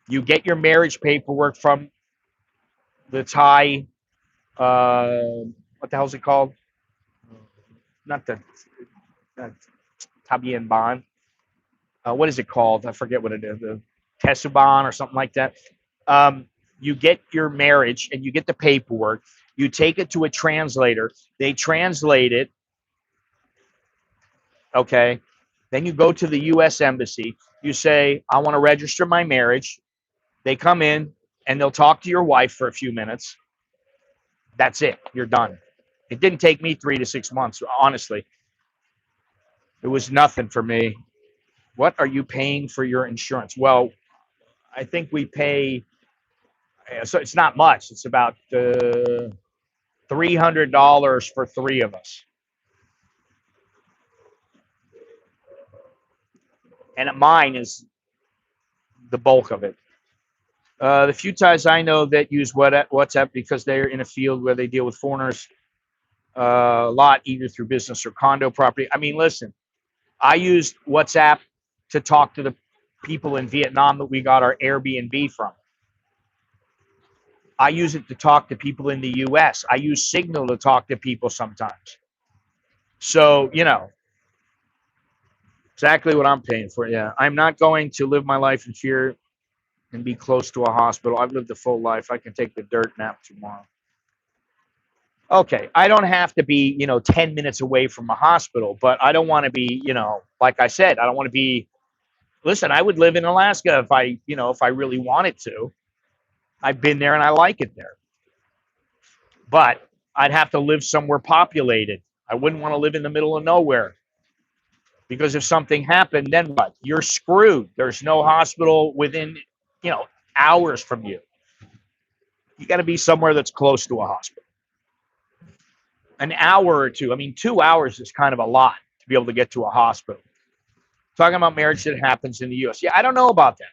You get your marriage paperwork from the Thai, what the hell is it called? Not the Tabian Bond. What is it called? I forget what it is. The Tesuban or something like that. You get your marriage and you get the paperwork. You take it to a translator. They translate it. Okay. Then you go to the U.S. Embassy. You say, I want to register my marriage. They come in and they'll talk to your wife for a few minutes. That's it. You're done. It didn't take me 3 to 6 months, honestly. It was nothing for me. What are you paying for your insurance? Well, I think we pay, so it's not much. It's about $300 for 3 of us. And mine is the bulk of it. The few Thais I know that use WhatsApp because they're in a field where they deal with foreigners a lot, either through business or condo property. I mean, listen, I used WhatsApp to talk to the people in Vietnam that we got our Airbnb from. I use it to talk to people in the US. I use Signal to talk to people sometimes. So, exactly what I'm paying for. Yeah. I'm not going to live my life in fear and be close to a hospital. I've lived a full life. I can take the dirt nap tomorrow. Okay. I don't have to be, 10 minutes away from a hospital, but I don't want to be, like I said, I don't want to be, listen, I would live in Alaska if I really wanted to. I've been there and I like it there. But I'd have to live somewhere populated. I wouldn't want to live in the middle of nowhere. Because if something happened, then what? You're screwed. There's no hospital within, hours from you. You got to be somewhere that's close to a hospital. An hour or two. I mean, 2 hours is kind of a lot to be able to get to a hospital. Talking about marriage that happens in the U.S. Yeah, I don't know about that.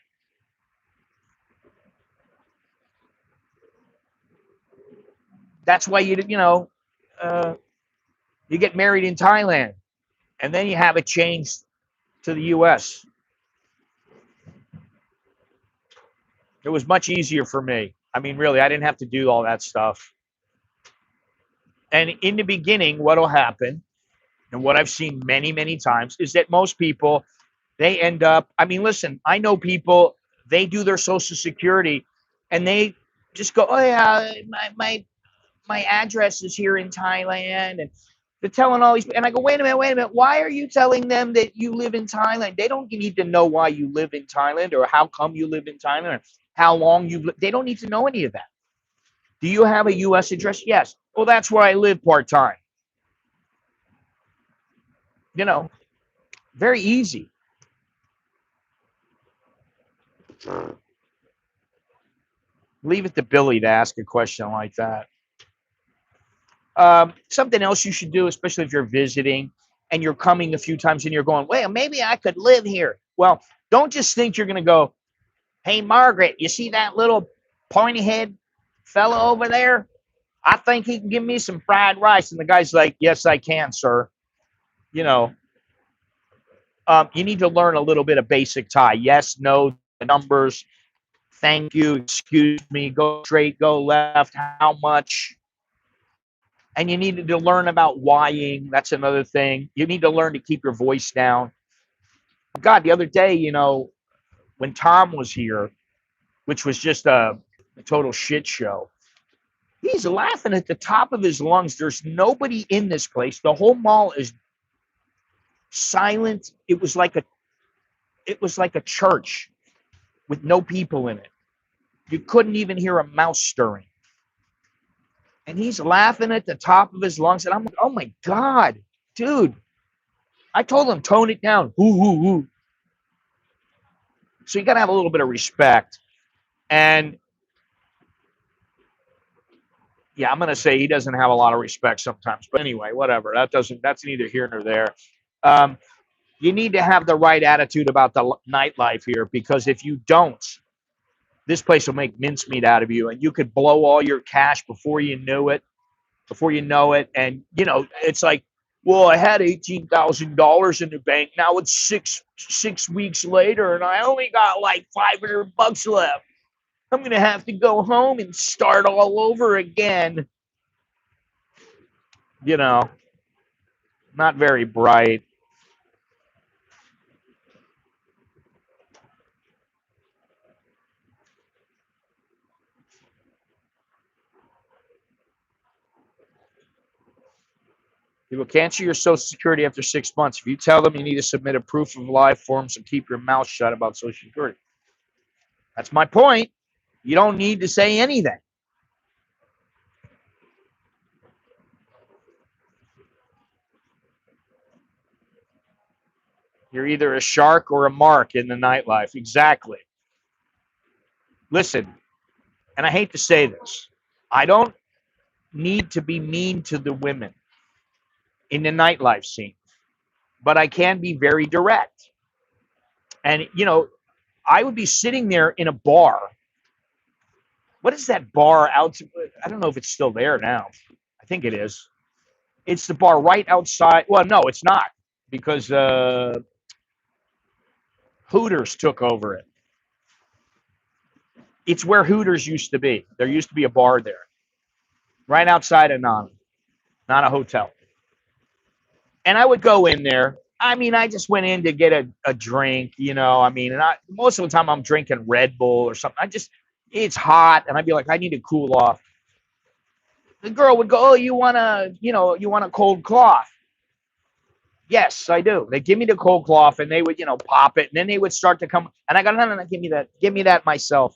That's why you get married in Thailand, and then you have it changed to the U.S. It was much easier for me. I mean, really, I didn't have to do all that stuff. And in the beginning, what will happen, and what I've seen many, many times, is that most people, they end up, I mean, listen, I know people, they do their Social Security, and they just go, oh, yeah, my address is here in Thailand, and they're telling all these, and I go, wait a minute, why are you telling them that you live in Thailand? They don't need to know why you live in Thailand or how come you live in Thailand or how long you've lived. They don't need to know any of that. Do you have a U.S. address? Yes. Well, that's where I live part-time. Very easy. Leave it to Billy to ask a question like that. Something else you should do, especially if you're visiting and you're coming a few times and you're going, well, maybe I could live here. Well, don't just think you're going to go, hey, Margaret, you see that little pointy head fella over there? I think he can give me some fried rice. And the guy's like, yes, I can, sir. You need to learn a little bit of basic Thai. Yes, no, the numbers. Thank you. Excuse me. Go straight, go left. How much? And you need to learn about whying. That's another thing. You need to learn to keep your voice down. God, the other day, when Tom was here, which was just a total shit show, he's laughing at the top of his lungs. There's nobody in this place. The whole mall is silent. It was like a church with no people in it. You couldn't even hear a mouse stirring. And he's laughing at the top of his lungs. And I'm like, oh my God, dude. I told him, tone it down. Hoo, hoo, hoo. So you got to have a little bit of respect. And yeah, I'm going to say he doesn't have a lot of respect sometimes. But anyway, whatever. That's neither here nor there. You need to have the right attitude about the nightlife here, because if you don't, this place will make mincemeat out of you, and you could blow all your cash before you know it. And it's like, well, I had $18,000 in the bank. Now it's six weeks later, and I only got like $500 left. I'm gonna have to go home and start all over again. Not very bright. They will cancel your Social Security after 6 months. If you tell them you need to submit a proof of life form, so keep your mouth shut about Social Security. That's my point. You don't need to say anything. You're either a shark or a mark in the nightlife. Exactly. Listen, and I hate to say this, I don't need to be mean to the women in the nightlife scene, but I can be very direct. And, I would be sitting there in a bar. What is that bar out? I don't know if it's still there now. I think it is. It's the bar right outside. Well, no, it's not, because Hooters took over it. It's where Hooters used to be. There used to be a bar there, right outside of Nana, not a hotel. And I would go in there. I mean, I just went in to get a drink, and most of the time I'm drinking Red Bull or something. It's hot, and I'd be like, I need to cool off. The girl would go, oh, you want a cold cloth? Yes, I do. They give me the cold cloth, and they would, pop it, and then they would start to come, and I go, no, give me that myself.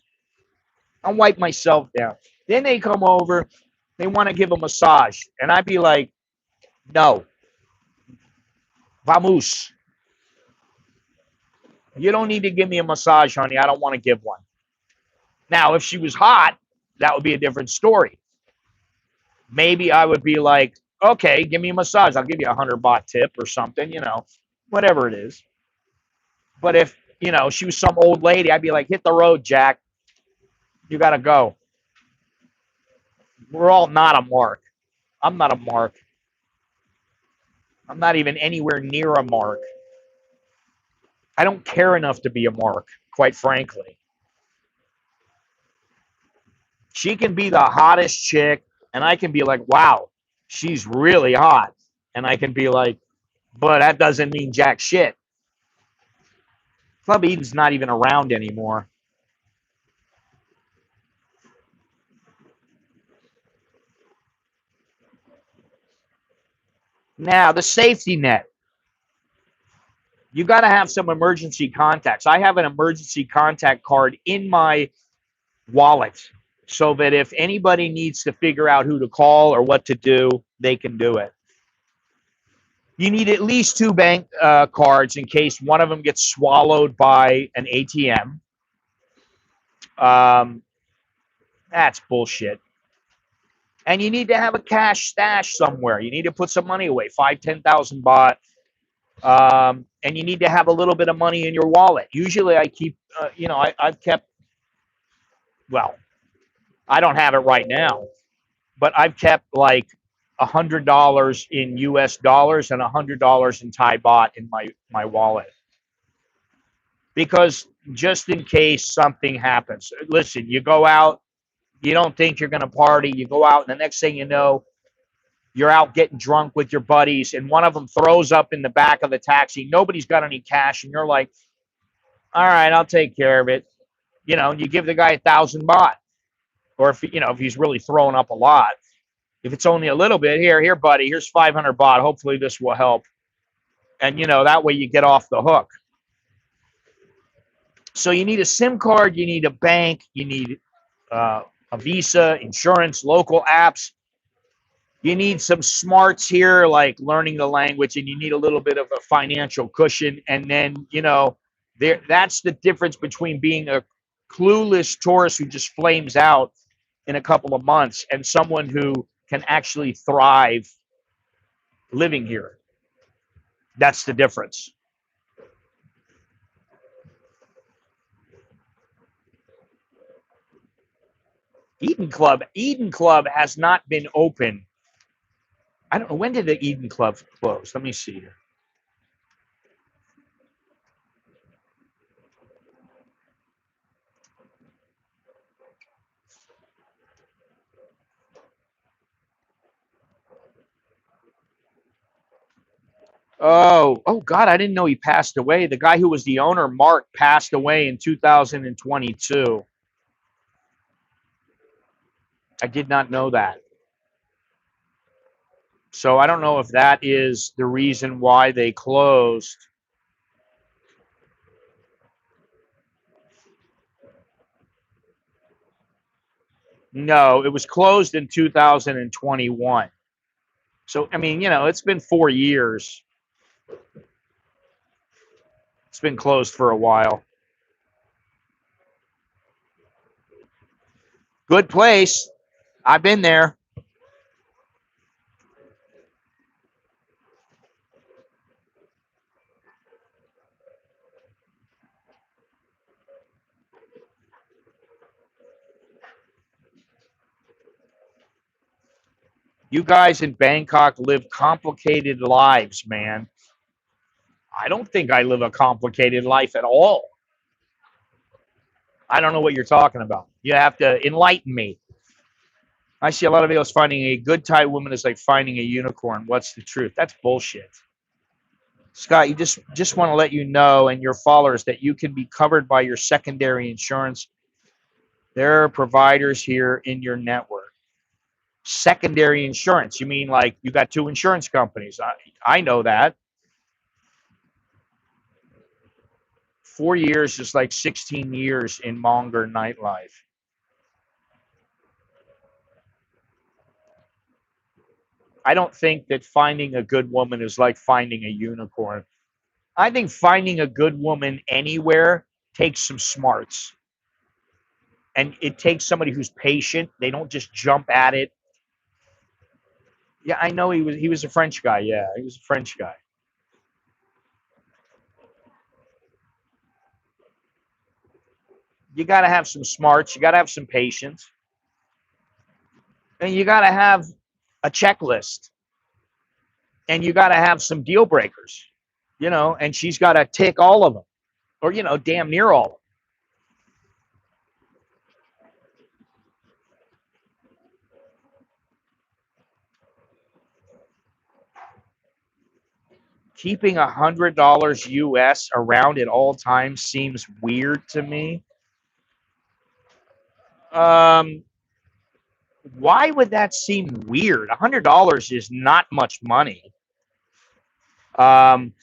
I'll wipe myself down. Then they come over, they want to give a massage, and I'd be like, no, vamos. You don't need to give me a massage, honey. I don't want to give one. Now, if she was hot, that would be a different story. Maybe I would be like, okay, give me a massage. I'll give you $100 tip or something, whatever it is. But if, she was some old lady, I'd be like, hit the road, Jack. You got to go. We're all not a mark. I'm not a mark. I'm not even anywhere near a mark. I don't care enough to be a mark, quite frankly. She can be the hottest chick, and I can be like, wow, she's really hot. And I can be like, but that doesn't mean jack shit. Club Eden's not even around anymore. Now, the safety net. You got to have some emergency contacts. I have an emergency contact card in my wallet, so that if anybody needs to figure out who to call or what to do, they can do it. You need at least 2 bank cards in case one of them gets swallowed by an ATM. That's bullshit. And you need to have a cash stash somewhere. You need to put some money away, 5,000, 10,000 baht. And you need to have a little bit of money in your wallet. Usually I keep, I've kept, well, I don't have it right now, but I've kept like $100 in US dollars and $100 in Thai baht in my wallet. Because just in case something happens. Listen, you go out, you don't think you're going to party, you go out, and the next thing you know, you're out getting drunk with your buddies, and one of them throws up in the back of the taxi. Nobody's got any cash, and you're like, all right, I'll take care of it. And you give the guy 1,000 baht. Or if he's really throwing up a lot. If it's only a little bit, here, buddy, here's 500 baht. Hopefully this will help. And, that way you get off the hook. So you need a SIM card, you need a bank, you need a visa, insurance, local apps. You need some smarts here, like learning the language, and you need a little bit of a financial cushion. And then, that's the difference between being a clueless tourist who just flames out in a couple of months and someone who can actually thrive living here. That's the difference. Eden Club has not been open. I don't know, when did the Eden Club close? Let me see here. Oh God, I didn't know he passed away. The guy who was the owner, Mark, passed away in 2022. I did not know that. So I don't know if that is the reason why they closed. No, it was closed in 2021. So, I mean, it's been 4 years. It's been closed for a while. Good place. I've been there. You guys in Bangkok live complicated lives, man. I don't think I live a complicated life at all. I don't know what you're talking about. You have to enlighten me. I see a lot of videos finding a good Thai woman is like finding a unicorn. What's the truth? That's bullshit. Scott, you just want to let you know and your followers that you can be covered by your secondary insurance. There are providers here in your network. Secondary insurance. You mean like you got two insurance companies? I know that. 4 years is like 16 years in Monger nightlife. I don't think that finding a good woman is like finding a unicorn. I think finding a good woman anywhere takes some smarts. And it takes somebody who's patient. They don't just jump at it. Yeah, I know he was a French guy. Yeah, he was a French guy. You got to have some smarts. You got to have some patience. And you got to have a checklist. And you got to have some deal breakers, and she's got to tick all of them or, damn near all of them. Keeping $100 US around at all times seems weird to me. Um, why would that seem weird? $100 is not much money. And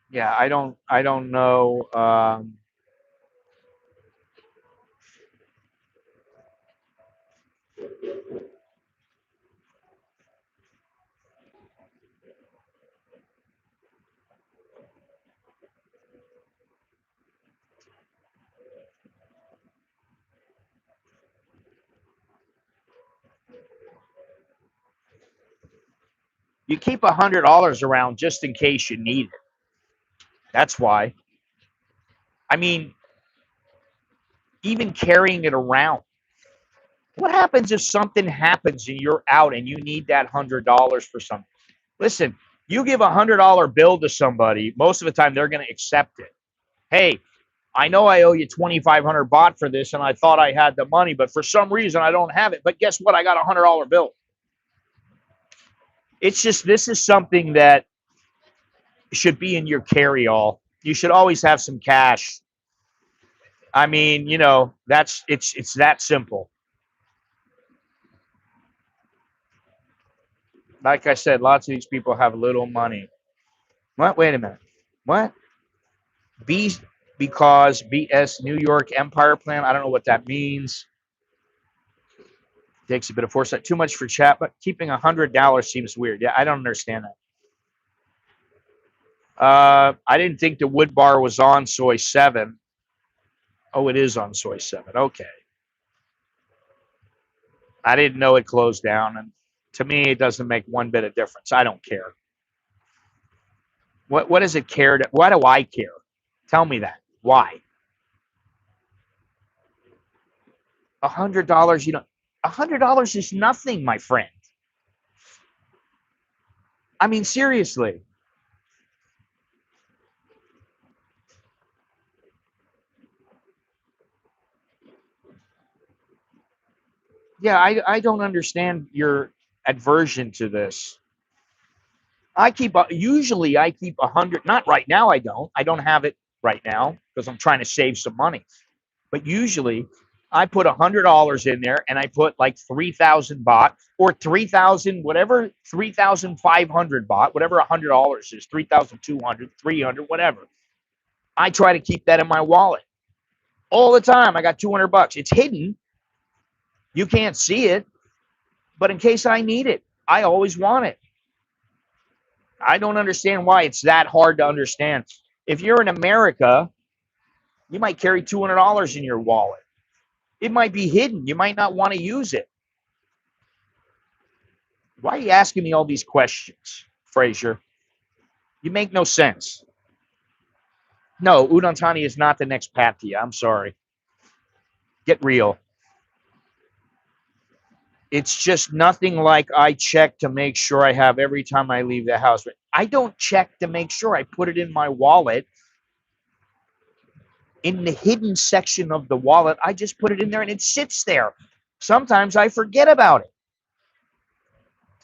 yeah, I don't know. You keep $100 around just in case you need it. That's why. I mean, even carrying it around. What happens if something happens and you're out and you need that $100 for something? Listen, you give $100 bill to somebody, most of the time they're going to accept it. Hey, I know I owe you 2,500 baht for this, and I thought I had the money, but for some reason I don't have it. But guess what? I got $100 bill. It's just this is something that should be in your carry-all. You should always have some cash. I mean, it's that simple. Like I said, lots of these people have little money. What? Wait a minute. What? B because BS New York Empire plan. I don't know what that means. Takes a bit of foresight. Too much for chat, but keeping $100 seems weird. Yeah, I don't understand that. I didn't think the wood bar was on soy 7. Oh, it is on soy 7. Okay. I didn't know it closed down, and to me, it doesn't make one bit of difference. I don't care. What does it care? Why do I care? Tell me that. Why? $100, $100 is nothing, my friend. I mean, seriously. Yeah, I don't understand your aversion to this. Usually I keep 100. Not right now. I don't have it right now because I'm trying to save some money. But usually I put $100 in there and I put like 3,000 baht or 3,000, whatever, 3,500 baht, whatever $100 is, 3,200, 300, whatever. I try to keep that in my wallet all the time. I got 200 bucks. It's hidden. You can't see it, but in case I need it, I always want it. I don't understand why it's that hard to understand. If you're in America, you might carry $200 in your wallet. It might be hidden. You might not want to use it. Why are you asking me all these questions, Fraser? You make no sense. No, Udon Thani is not the next Pattaya. I'm sorry. Get real. It's just nothing like I check to make sure I have every time I leave the house. I don't check to make sure. I put it in my wallet. In the hidden section of the wallet, I just put it in there and it sits there. Sometimes I forget about it.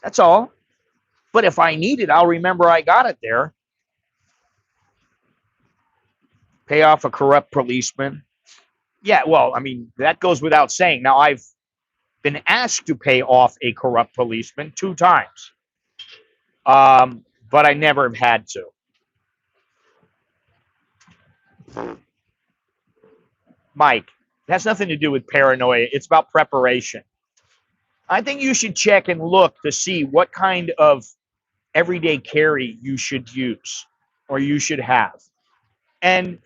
That's all. But if I need it, I'll remember I got it there. Pay off a corrupt policeman. Yeah, well, I mean, that goes without saying. Now, I've been asked to pay off a corrupt policeman 2 times, but I never have had to. Mike, it has nothing to do with paranoia. It's about preparation. I think you should check and look to see what kind of everyday carry you should use or you should have. And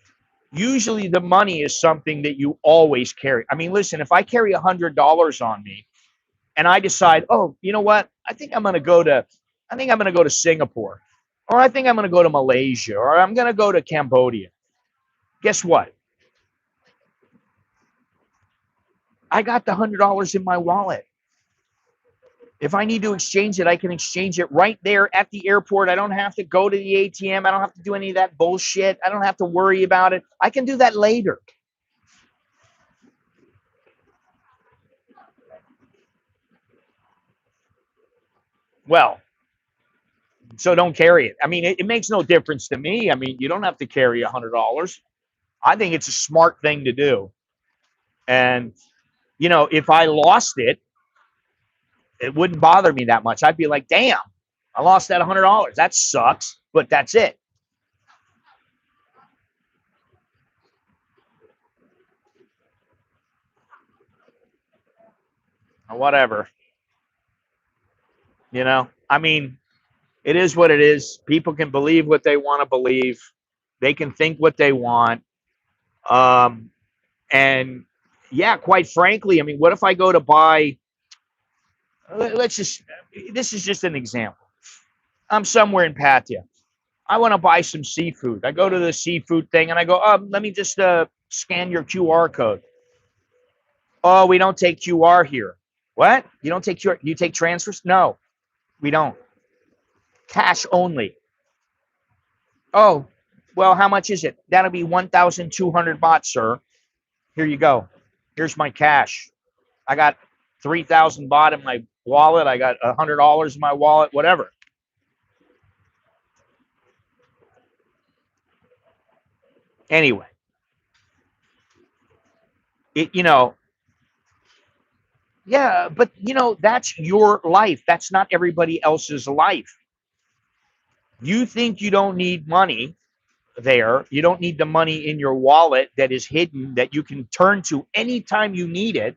usually the money is something that you always carry. I mean, listen, if I carry $100 on me and I decide, oh, you know what? I think I'm going to go to Singapore, or I think I'm going to go to Malaysia, or I'm going to go to Cambodia. Guess what? I got the $100 in my wallet. If I need to exchange it, I can exchange it right there at the airport. I don't have to go to the ATM. I don't have to do any of that bullshit. I don't have to worry about it. I can do that later. Well, so don't carry it. I mean, it makes no difference to me. I mean, you don't have to carry $100. I think it's a smart thing to do. And, if I lost it, it wouldn't bother me that much. I'd be like, damn, I lost that $100. That sucks, but that's it. Whatever. I mean, it is what it is. People can believe what they want to believe. They can think what they want. And yeah, quite frankly, I mean, what if I go to buy, this is just an example. I'm somewhere in Pattaya. I want to buy some seafood. I go to the seafood thing and I go, let me just scan your QR code. Oh, we don't take QR here. What? You don't take QR? You take transfers? No, we don't. Cash only. Oh, well, how much is it? That'll be 1,200 baht, sir. Here you go. Here's my cash. I got 3,000 baht in my wallet. I got $100 in my wallet, whatever. Anyway, yeah, but that's your life. That's not everybody else's life. You think you don't need money there. You don't need the money in your wallet that is hidden that you can turn to anytime you need it.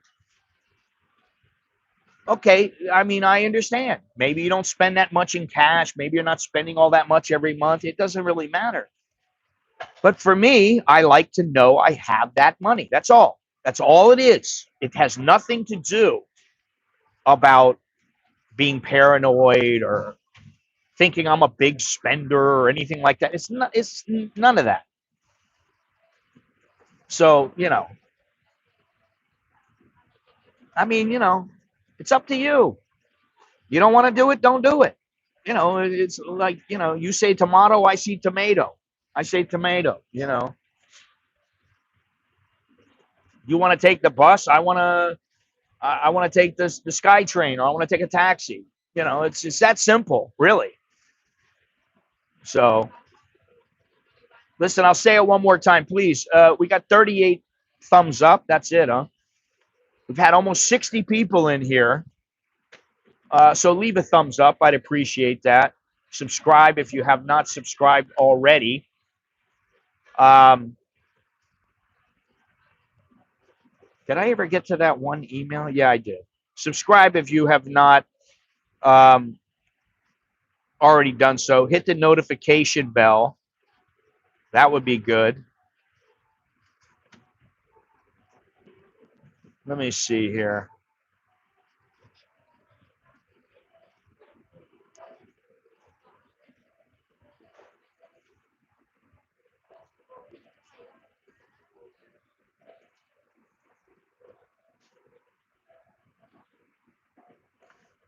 Okay, I mean, I understand. Maybe you don't spend that much in cash. Maybe you're not spending all that much every month. It doesn't really matter. But for me, I like to know I have that money. That's all. That's all it is. It has nothing to do about being paranoid or thinking I'm a big spender or anything like that. It's not. It's none of that. So I mean, it's up to you. You don't want to do it, don't do it. It's like you say tomato, I see tomato. I say tomato. You want to take the bus, I want to take the sky train, or I want to take a taxi. It's that simple, really. So listen, I'll say it one more time, please. We got 38 thumbs up. That's it, huh? We've had almost 60 people in here. So leave a thumbs up. I'd appreciate that. Subscribe if you have not subscribed already. Did I ever get to that one email? Yeah, I did. Subscribe if you have not already done so. Hit the notification bell. That would be good. Let me see here.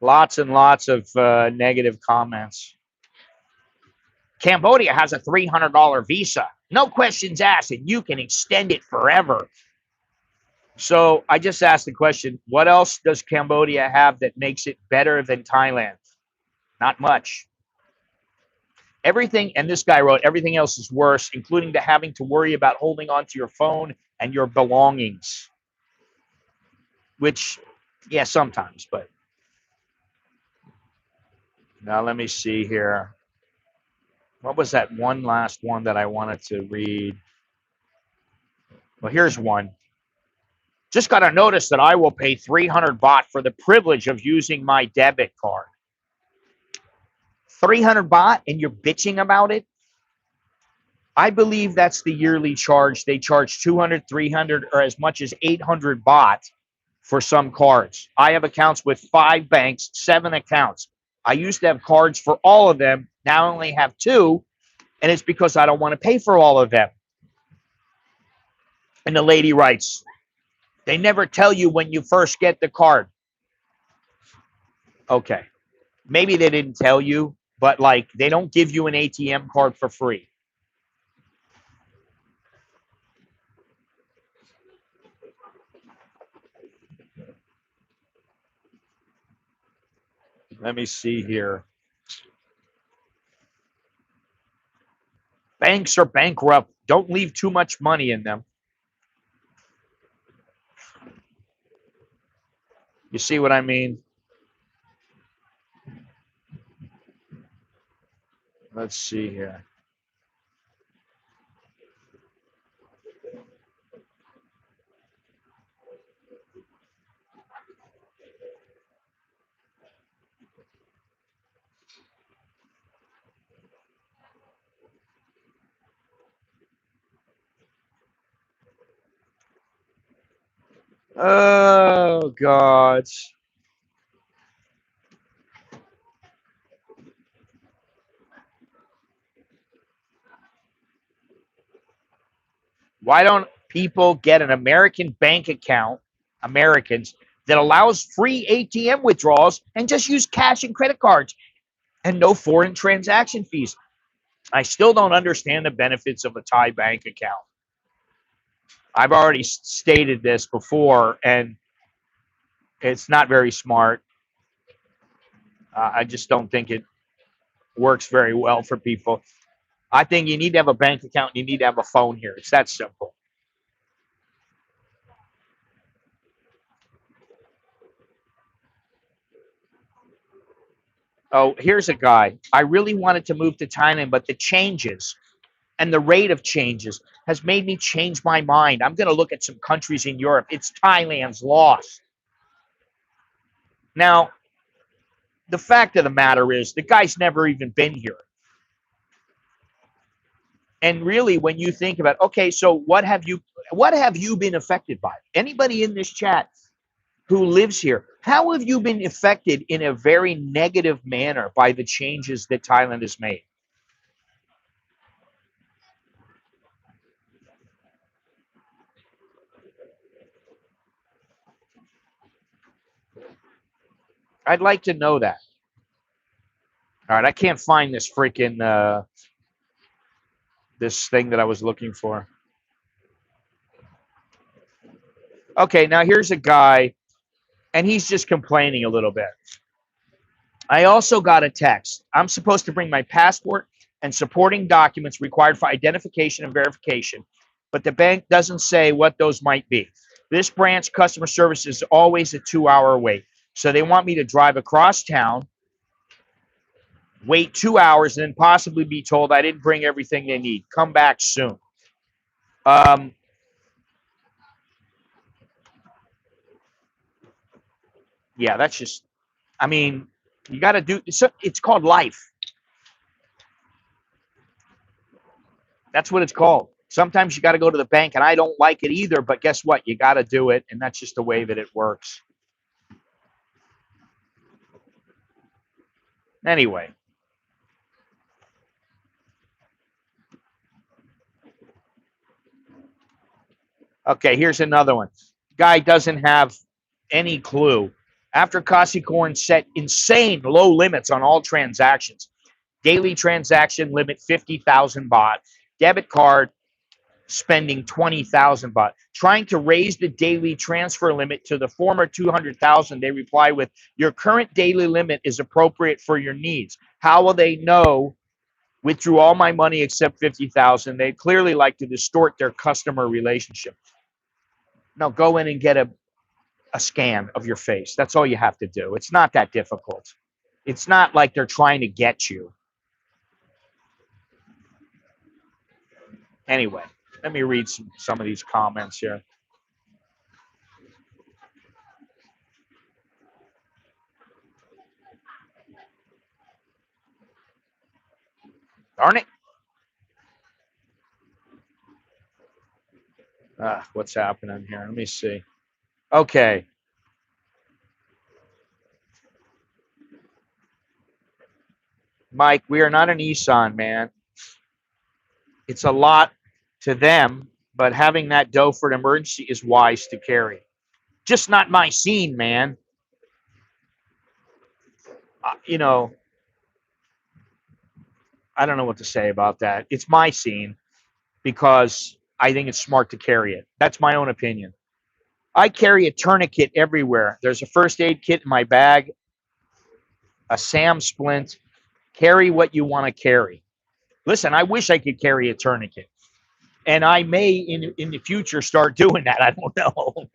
Lots and lots of negative comments. Cambodia has a $300 visa. No questions asked, and you can extend it forever. So I just asked the question, what else does Cambodia have that makes it better than Thailand? Not much. Everything, and this guy wrote, everything else is worse, including the having to worry about holding onto your phone and your belongings. Which, yeah, sometimes, but now let me see here. What was that one last one that I wanted to read? Well, here's one. Just got a notice that I will pay 300 baht for the privilege of using my debit card. 300 baht and you're bitching about it? I believe that's the yearly charge. They charge 200, 300, or as much as 800 baht for some cards. I have accounts with 5 banks, 7 accounts. I used to have cards for all of them. Now I only have 2, and it's because I don't want to pay for all of them. And the lady writes, they never tell you when you first get the card. Okay. Maybe they didn't tell you, but like they don't give you an ATM card for free. Let me see here. Banks are bankrupt. Don't leave too much money in them. You see what I mean? Let's see here. Oh, God. Why don't people get an American bank account, Americans, that allows free ATM withdrawals and just use cash and credit cards and no foreign transaction fees? I still don't understand the benefits of a Thai bank account. I've already stated this before, and it's not very smart. I just don't think it works very well for people. I think you need to have a bank account and you need to have a phone here. It's that simple. Oh, here's a guy. I really wanted to move to Thailand, but the changes and the rate of changes has made me change my mind. I'm going to look at some countries in Europe. It's Thailand's loss. Now, the fact of the matter is the guy's never even been here. And really, when you think about, okay, so what have you been affected by? Anybody in this chat who lives here, how have you been affected in a very negative manner by the changes that Thailand has made? I'd like to know that. All right, I can't find this freaking this thing that I was looking for. Okay, now here's a guy, and he's just complaining a little bit. I also got a text. I'm supposed to bring my passport and supporting documents required for identification and verification, but the bank doesn't say what those might be. This branch customer service is always a 2-hour wait. So they want me to drive across town, wait 2 hours, and then possibly be told I didn't bring everything they need. Come back soon. Yeah, that's just, I mean, you got to do, it's called life. That's what it's called. Sometimes you got to go to the bank, and I don't like it either, but guess what? You got to do it, and that's just the way that it works. Anyway. Okay, here's another one. Guy doesn't have any clue. After Corn set insane low limits on all transactions, daily transaction limit 50,000 baht, debit card spending 20,000 baht. Trying to raise the daily transfer limit to the former 200,000, they reply with, your current daily limit is appropriate for your needs. How will they know? Withdrew all my money except 50,000. They clearly like to distort their customer relationship. No, go in and get a scan of your face. That's all you have to do. It's not that difficult. It's not like they're trying to get you. Anyway, let me read some of these comments here. Darn it. What's happening here? Let me see. Okay. Mike, we are not an Nissan, man. It's a lot to them, but having that dough for an emergency is wise to carry. Just not my scene, man. You know, I don't know what to say about that. It's my scene because I think it's smart to carry it. That's my own opinion. I carry a tourniquet everywhere. There's a first aid kit in my bag, a SAM splint. Carry what you want to carry. Listen, I wish I could carry a tourniquet. And I may in the future start doing that. I don't know.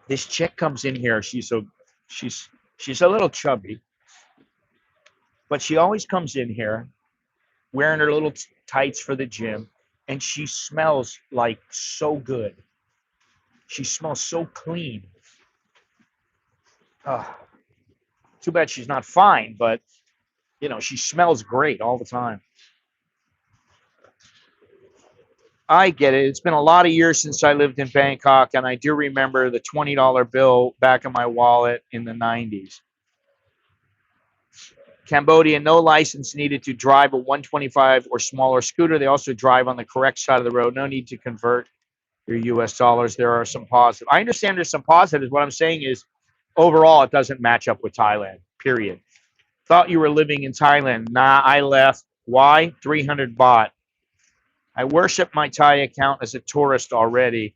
This chick comes in here. She's a little chubby, but she always comes in here wearing her little tights for the gym, and she smells like so good. She smells so clean. Too bad she's not fine, but you know, she smells great all the time. I get it. It's been a lot of years since I lived in Bangkok, and I do remember the $20 bill back in my wallet in the 90s. Cambodia, no license needed to drive a 125 or smaller scooter. They also drive on the correct side of the road. No need to convert your US dollars. There are some positives. I understand there's some positives. What I'm saying is, overall, it doesn't match up with Thailand, period. Thought you were living in Thailand. Nah, I left. Why? 300 baht. I worship my Thai account as a tourist already,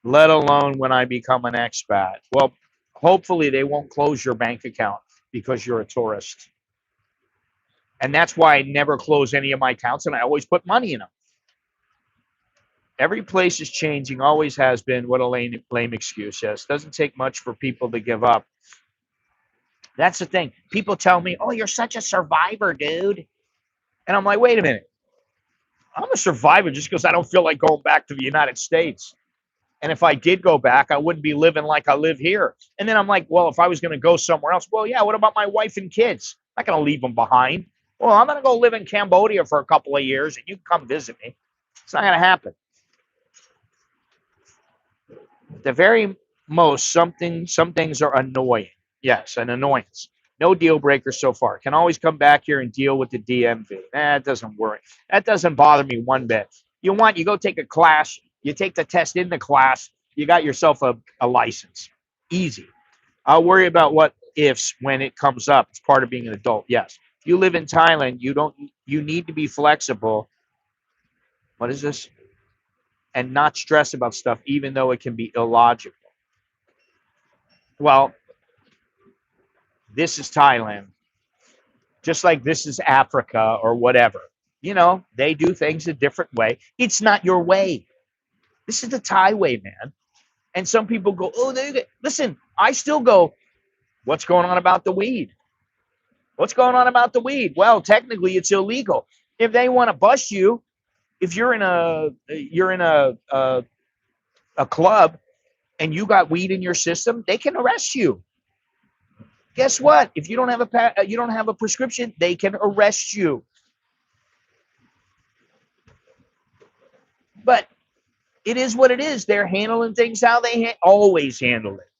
let alone when I become an expat. Well, hopefully they won't close your bank account because you're a tourist. And that's why I never close any of my accounts, and I always put money in them. Every place is changing, always has been. What a lame excuse. Yes, doesn't take much for people to give up. That's the thing. People tell me, oh, you're such a survivor, dude. And I'm like, wait a minute. I'm a survivor just because I don't feel like going back to the United States. And if I did go back, I wouldn't be living like I live here. And then I'm like, well, if I was going to go somewhere else, well, yeah, what about my wife and kids? I'm not going to leave them behind. Well, I'm going to go live in Cambodia for a couple of years and you can come visit me. It's not going to happen. At the very most, some things are annoying. Yes, an annoyance. No deal breakers so far. Can always come back here and deal with the DMV. That doesn't worry. That doesn't bother me one bit. You go take a class, you take the test in the class, you got yourself a license. Easy. I'll worry about what ifs when it comes up. It's part of being an adult. Yes. If you live in Thailand, you need to be flexible. What is this? And not stress about stuff, even though it can be illogical. Well, this is Thailand, just like this is Africa or whatever. They do things a different way. It's not your way. This is the Thai way, man. And some people go, oh, listen, I still go, what's going on about the weed? What's going on about the weed? Well, technically it's illegal. If they want to bust you, if you're in a club and you got weed in your system, they can arrest you. Guess what? If you don't have a prescription, they can arrest you. But it is what it is. They're handling things how they always handle it,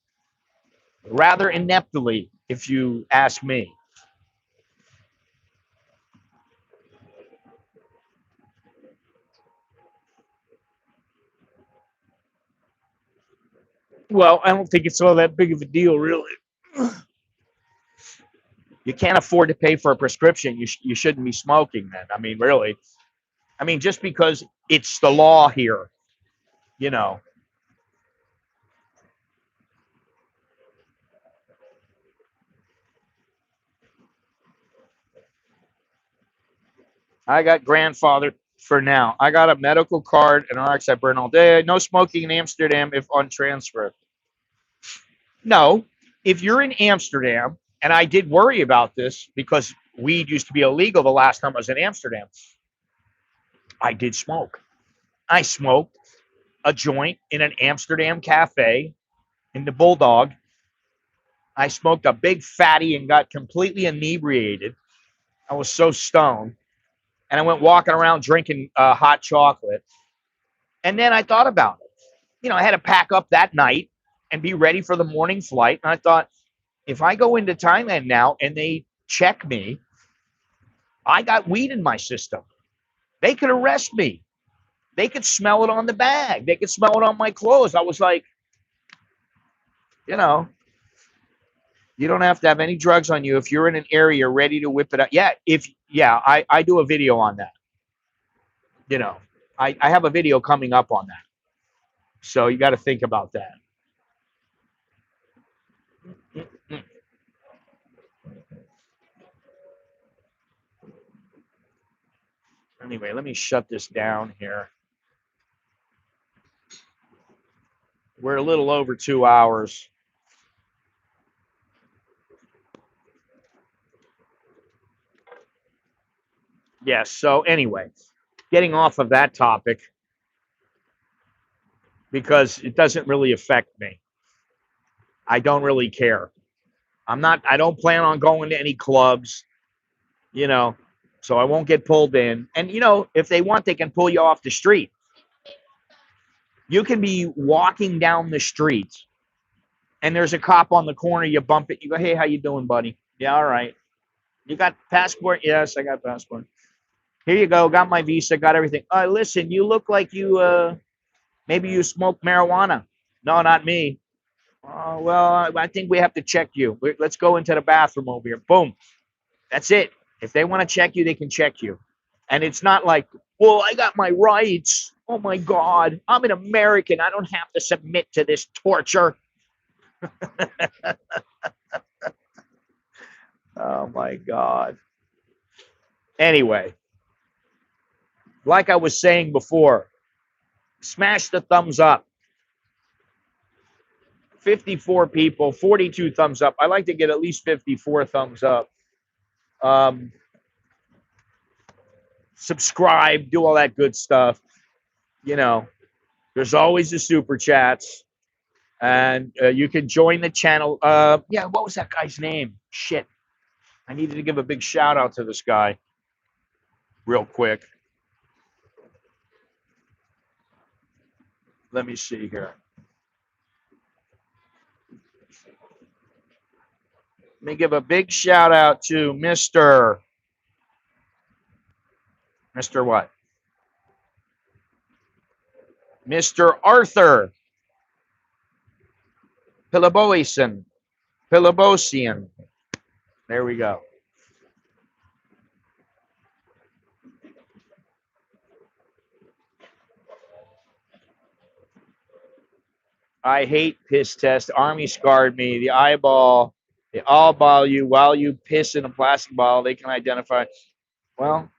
rather ineptly, if you ask me. Well, I don't think it's all that big of a deal, really. You can't afford to pay for a prescription. You shouldn't be smoking then. I mean, really. I mean, just because it's the law here, you know. I got grandfather for now. I got a medical card and RX I burn all day. No smoking in Amsterdam if on transfer. No, if you're in Amsterdam, and I did worry about this because weed used to be illegal the last time I was in Amsterdam. I did smoke. I smoked a joint in an Amsterdam cafe in the Bulldog. I smoked a big fatty and got completely inebriated. I was so stoned. And I went walking around drinking hot chocolate. And then I thought about it. I had to pack up that night and be ready for the morning flight. And I thought, if I go into Thailand now and they check me, I got weed in my system. They could arrest me. They could smell it on the bag. They could smell it on my clothes. I was like, you know, you don't have to have any drugs on you if you're in an area ready to whip it out. I do a video on that. I have a video coming up on that. So you got to think about that. Anyway, let me shut this down here. We're a little over 2 hours. Yes. So anyway, getting off of that topic because it doesn't really affect me. I don't really care. I don't plan on going to any clubs, you know, so I won't get pulled in. And, if they want, they can pull you off the street. You can be walking down the street and there's a cop on the corner. You bump it. You go, hey, how you doing, buddy? Yeah, all right. You got passport? Yes, I got passport. Here you go. Got my visa. Got everything. Listen, you look like maybe you smoke marijuana. No, not me. Well, I think we have to check you. Let's go into the bathroom over here. Boom. That's it. If they want to check you, they can check you. And it's not like, well, I got my rights. Oh my God. I'm an American. I don't have to submit to this torture. Oh my God. Anyway, like I was saying before, smash the thumbs up. 54 people, 42 thumbs up. I like to get at least 54 thumbs up. subscribe, do all that good stuff. You know, there's always the super chats, and you can join the channel. Yeah, what was that guy's name? Shit, I needed to give a big shout out to this guy real quick. Let me see here. Let me give a big shout out to Mr. What? Mr. Arthur Pilabosian. There we go. I hate piss test. Army scarred me. The eyeball, they all ball you while you piss in a plastic bottle. They can identify. Well,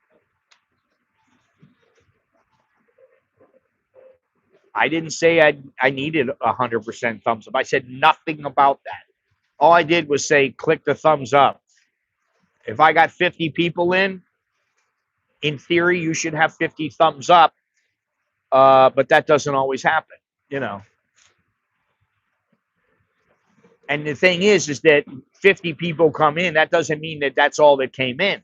I didn't say I needed 100% thumbs up. I said nothing about that. All I did was say click the thumbs up. If I got 50 people in theory, you should have 50 thumbs up. But that doesn't always happen, you know. And the thing is that 50 people come in. That doesn't mean that that's all that came in.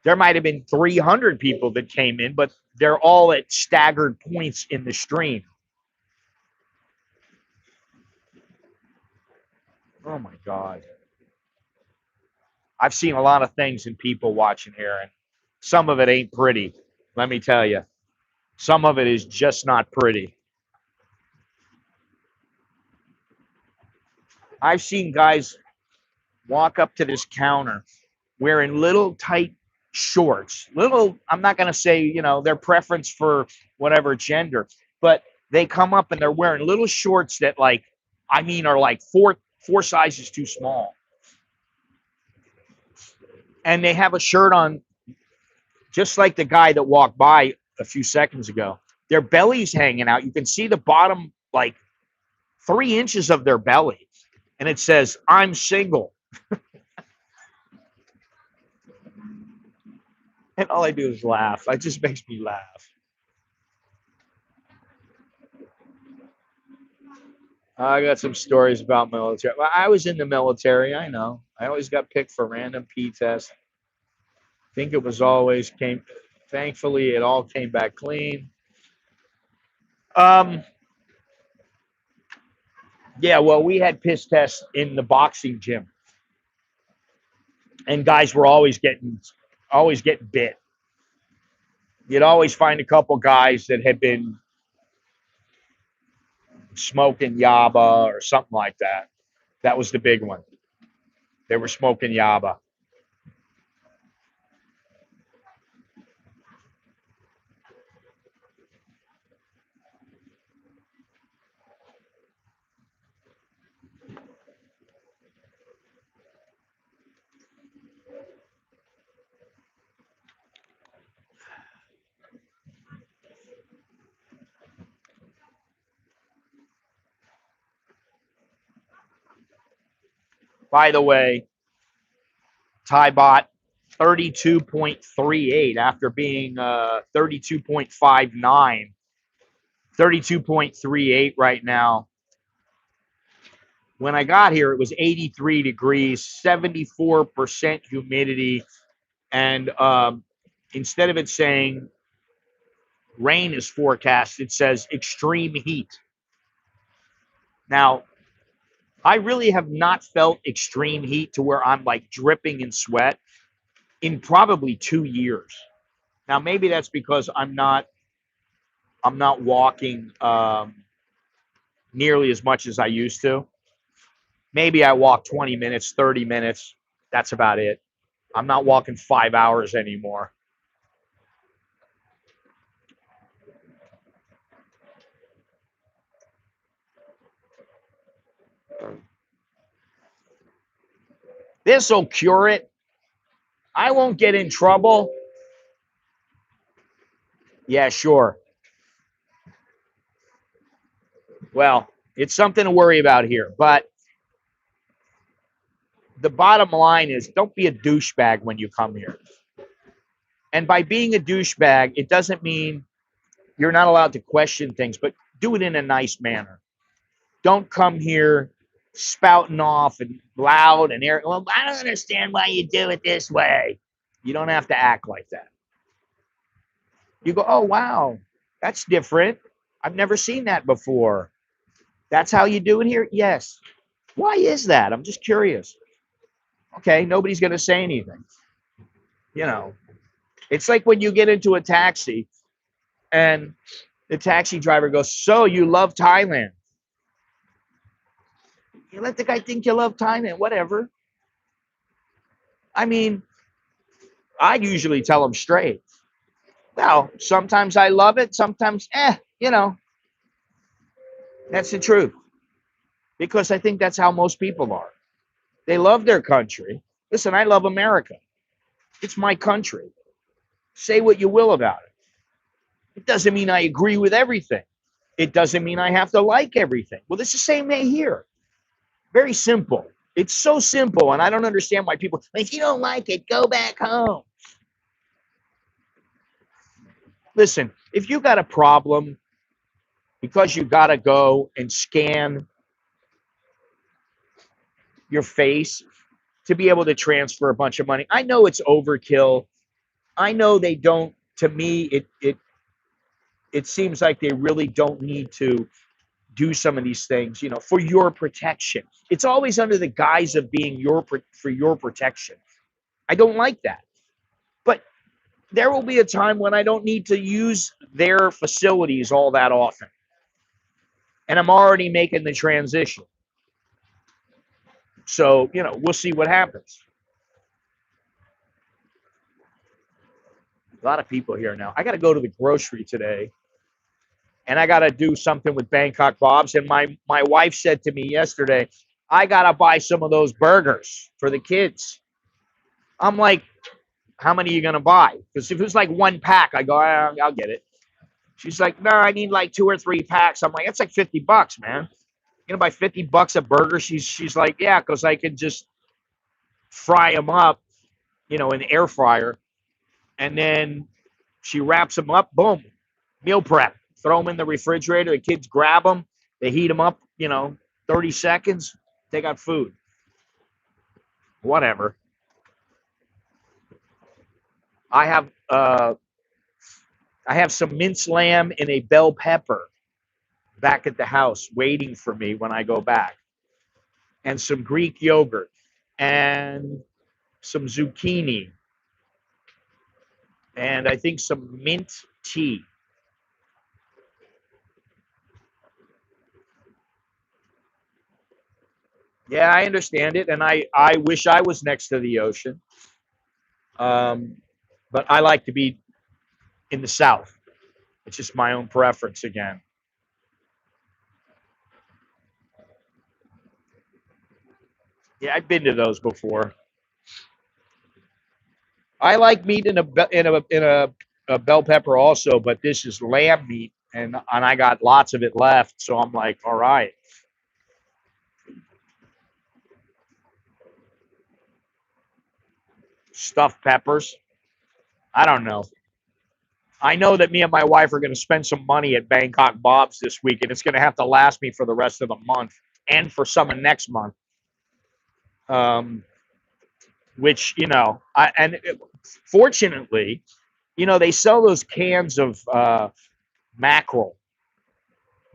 There might have been 300 people that came in, but they're all at staggered points in the stream. Oh my God. I've seen a lot of things in people watching here, and some of it ain't pretty. Let me tell you. Some of it is just not pretty. I've seen guys walk up to this counter wearing little tight shorts. Little, I'm not going to say, you know, their preference for whatever gender, but they come up and they're wearing little shorts that, like, I mean, are like four sizes too small. And they have a shirt on just like the guy that walked by a few seconds ago. Their belly's hanging out. You can see the bottom, like 3 inches of their belly. And it says, I'm single. And all I do is laugh. It just makes me laugh. I got some stories about military. Well, I was in the military. I know. I always got picked for random P tests. Think it was always came. Thankfully, it all came back clean. Yeah, well, we had piss tests in the boxing gym, and guys were always getting bit. You'd always find a couple guys that had been smoking yaba or something like that. That was the big one. They were smoking yaba. By the way, Ty bought 32.38 after being 32.59, 32.38 right now. When I got here, it was 83 degrees, 74% humidity, and instead of it saying rain is forecast, it says extreme heat. Now, I really have not felt extreme heat to where I'm like dripping in sweat in probably 2 years. Now, maybe that's because I'm not walking nearly as much as I used to. Maybe I walk 20 minutes, 30 minutes. That's about it. I'm not walking 5 hours anymore. This'll cure it. I won't get in trouble. Yeah, sure. Well, it's something to worry about here. But the bottom line is don't be a douchebag when you come here. And by being a douchebag, it doesn't mean you're not allowed to question things, but do it in a nice manner. Don't come here spouting off and loud and air. Well, I don't understand why you do it this way. You don't have to act like that. You go, oh, wow, that's different. I've never seen that before. That's how you do it here? Yes. Why is that? I'm just curious. Okay, nobody's going to say anything. You know, it's like when you get into a taxi and the taxi driver goes, so you love Thailand? You let the guy think you love Thailand, whatever. I mean, I usually tell them straight. Well, sometimes I love it, sometimes, that's the truth. Because I think that's how most people are. They love their country. Listen, I love America. It's my country. Say what you will about it. It doesn't mean I agree with everything. It doesn't mean I have to like everything. Well, it's the same way here. Very simple. It's so simple, and I don't understand why people, if you don't like it, go back home. Listen, if you got a problem because you got to go and scan your face to be able to transfer a bunch of money, I know it's overkill. I know they don't, to me, it seems like they really don't need to do some of these things, for your protection. It's always under the guise of being for your protection. I don't like that. But there will be a time when I don't need to use their facilities all that often. And I'm already making the transition. So, we'll see what happens. A lot of people here now. I got to go to the grocery today. And I got to do something with Bangkok Bob's. And my wife said to me yesterday, I got to buy some of those burgers for the kids. I'm like, how many are you going to buy? Because if it was like one pack, I go, I'll get it. She's like, no, I need like 2 or 3 packs. I'm like, that's like $50, man. You're going to buy $50 a burger? She's like, yeah, because I can just fry them up, in the air fryer. And then she wraps them up, boom, meal prep. Throw them in the refrigerator. The kids grab them. They heat them up, 30 seconds. They got food. Whatever. I have some minced lamb and a bell pepper back at the house waiting for me when I go back. And some Greek yogurt and some zucchini and I think some mint tea. Yeah, I understand it, and I wish I was next to the ocean. Um, but I like to be in the south. It's just my own preference again. Yeah, I've been to those before. I like meat in a bell pepper also, but this is lamb meat, and I got lots of it left, so I'm like, all right, stuffed peppers. I don't know. I know that me and my wife are going to spend some money at Bangkok Bob's this week, and it's going to have to last me for the rest of the month and for some of next month. Which fortunately, they sell those cans of mackerel.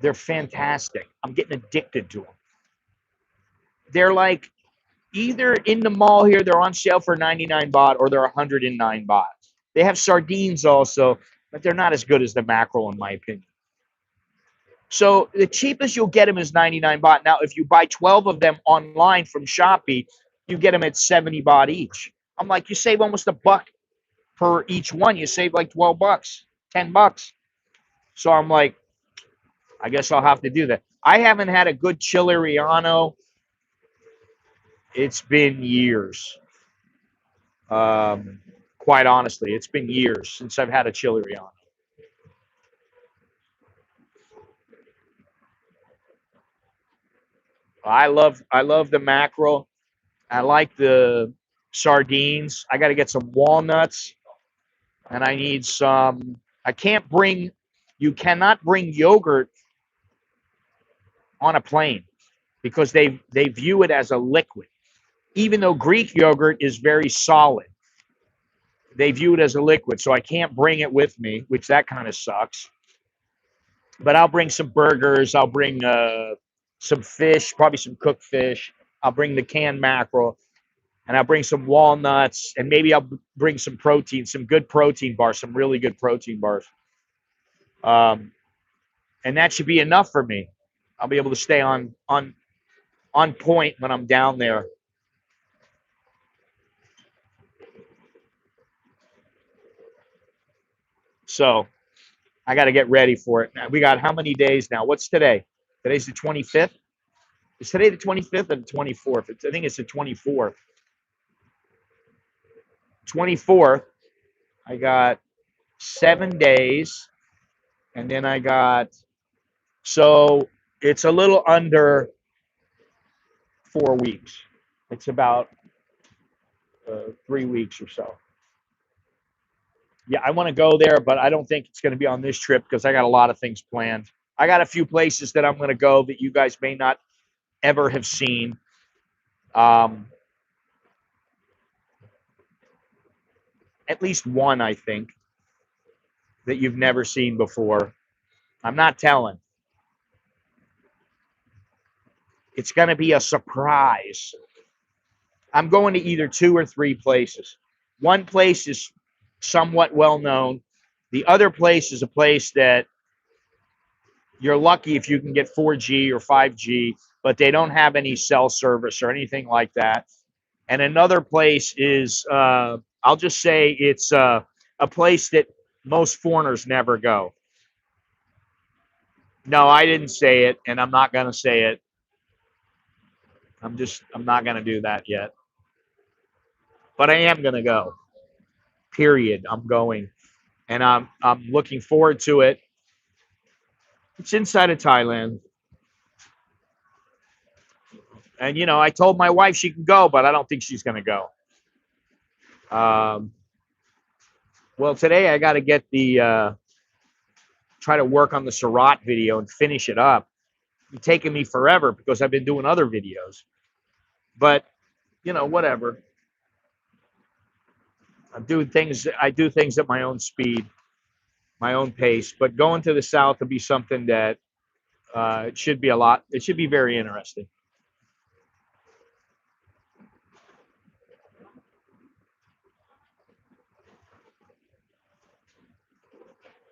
They're fantastic. I'm getting addicted to them. They're like either in the mall here, they're on sale for 99 baht or they're 109 baht. They have sardines also, but they're not as good as the mackerel in my opinion. So the cheapest you'll get them is 99 baht. Now, if you buy 12 of them online from Shopee, you get them at 70 baht each. I'm like, you save almost a buck per each one. You save like $12, $10. So I'm like, I guess I'll have to do that. I haven't had a good chili relleno. It's been years. Quite honestly, it's been years since I've had a chili relleno. I love the mackerel. I like the sardines. I got to get some walnuts. And I need some. I can't bring. You cannot bring yogurt on a plane because they view it as a liquid. Even though Greek yogurt is very solid, they view it as a liquid. So I can't bring it with me, which that kind of sucks. But I'll bring some burgers. I'll bring some fish, probably some cooked fish. I'll bring the canned mackerel, and I'll bring some walnuts, and maybe I'll bring some protein, some good protein bars, some really good protein bars. And that should be enough for me. I'll be able to stay on point when I'm down there. So I got to get ready for it. We got how many days now? What's today? Today's the 25th. Is today the 25th or the 24th? I think it's the 24th. 24th. I got 7 days, and then I got, so it's a little under 4 weeks. It's about 3 weeks or so. Yeah, I want to go there, but I don't think it's going to be on this trip because I got a lot of things planned. I got a few places that I'm going to go that you guys may not ever have seen. At least one, I think, that you've never seen before. I'm not telling. It's going to be a surprise. I'm going to either 2 or 3 places. One place is somewhat well known. The other place is a place that you're lucky if you can get 4G or 5G, but they don't have any cell service or anything like that. And another place is, I'll just say it's a place that most foreigners never go. No, I didn't say it, and I'm not going to say it. I'm not going to do that yet. But I am going to go. Period. I'm going. And I'm looking forward to it. It's inside of Thailand. And, you know, I told my wife she can go, but I don't think she's going to go. Well, today I got to get the, try to work on the Surat video and finish it up. It's taken me forever because I've been doing other videos. But, you know, whatever. I do things at my own speed, my own pace. But going to the South will be something that it should be it should be very interesting.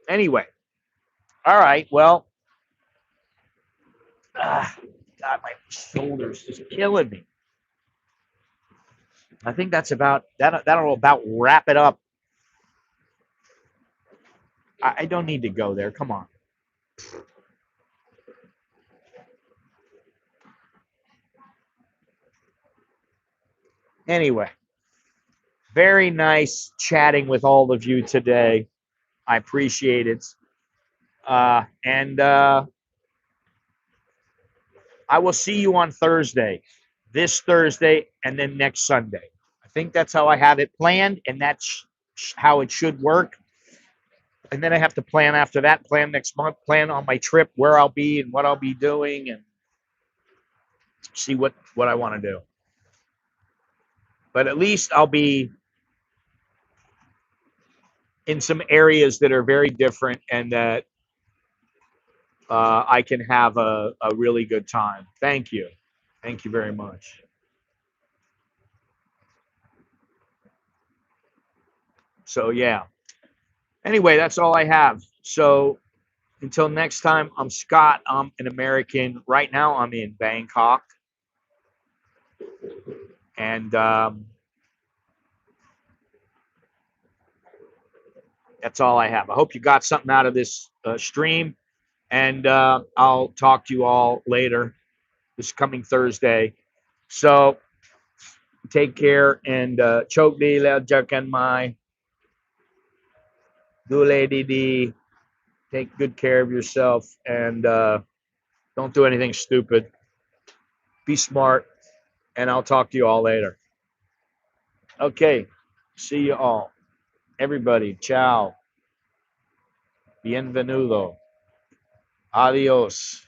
Anyway, all right. Well, God, my shoulders just killing me. I think that's about that. That'll about wrap it up. I don't need to go there. Come on. Anyway, very nice chatting with all of you today. I appreciate it. And I will see you on Thursday, this Thursday, and then next Sunday. I think that's how I have it planned, and that's how it should work. And then I have to plan after that, plan next month, plan on my trip, where I'll be and what I'll be doing, and see what I want to do. But at least I'll be in some areas that are very different and that I can have a really good time. Thank you. Thank you very much. So, yeah. Anyway, that's all I have. So, until next time, I'm Scott. I'm an American. Right now, I'm in Bangkok. And that's all I have. I hope you got something out of this stream. And I'll talk to you all later this coming Thursday. So, take care and choke di leo jakan mai. Dule di. Take good care of yourself and don't do anything stupid. Be smart, and I'll talk to you all later. Okay, see you all. Everybody, ciao. Bienvenido. Adios.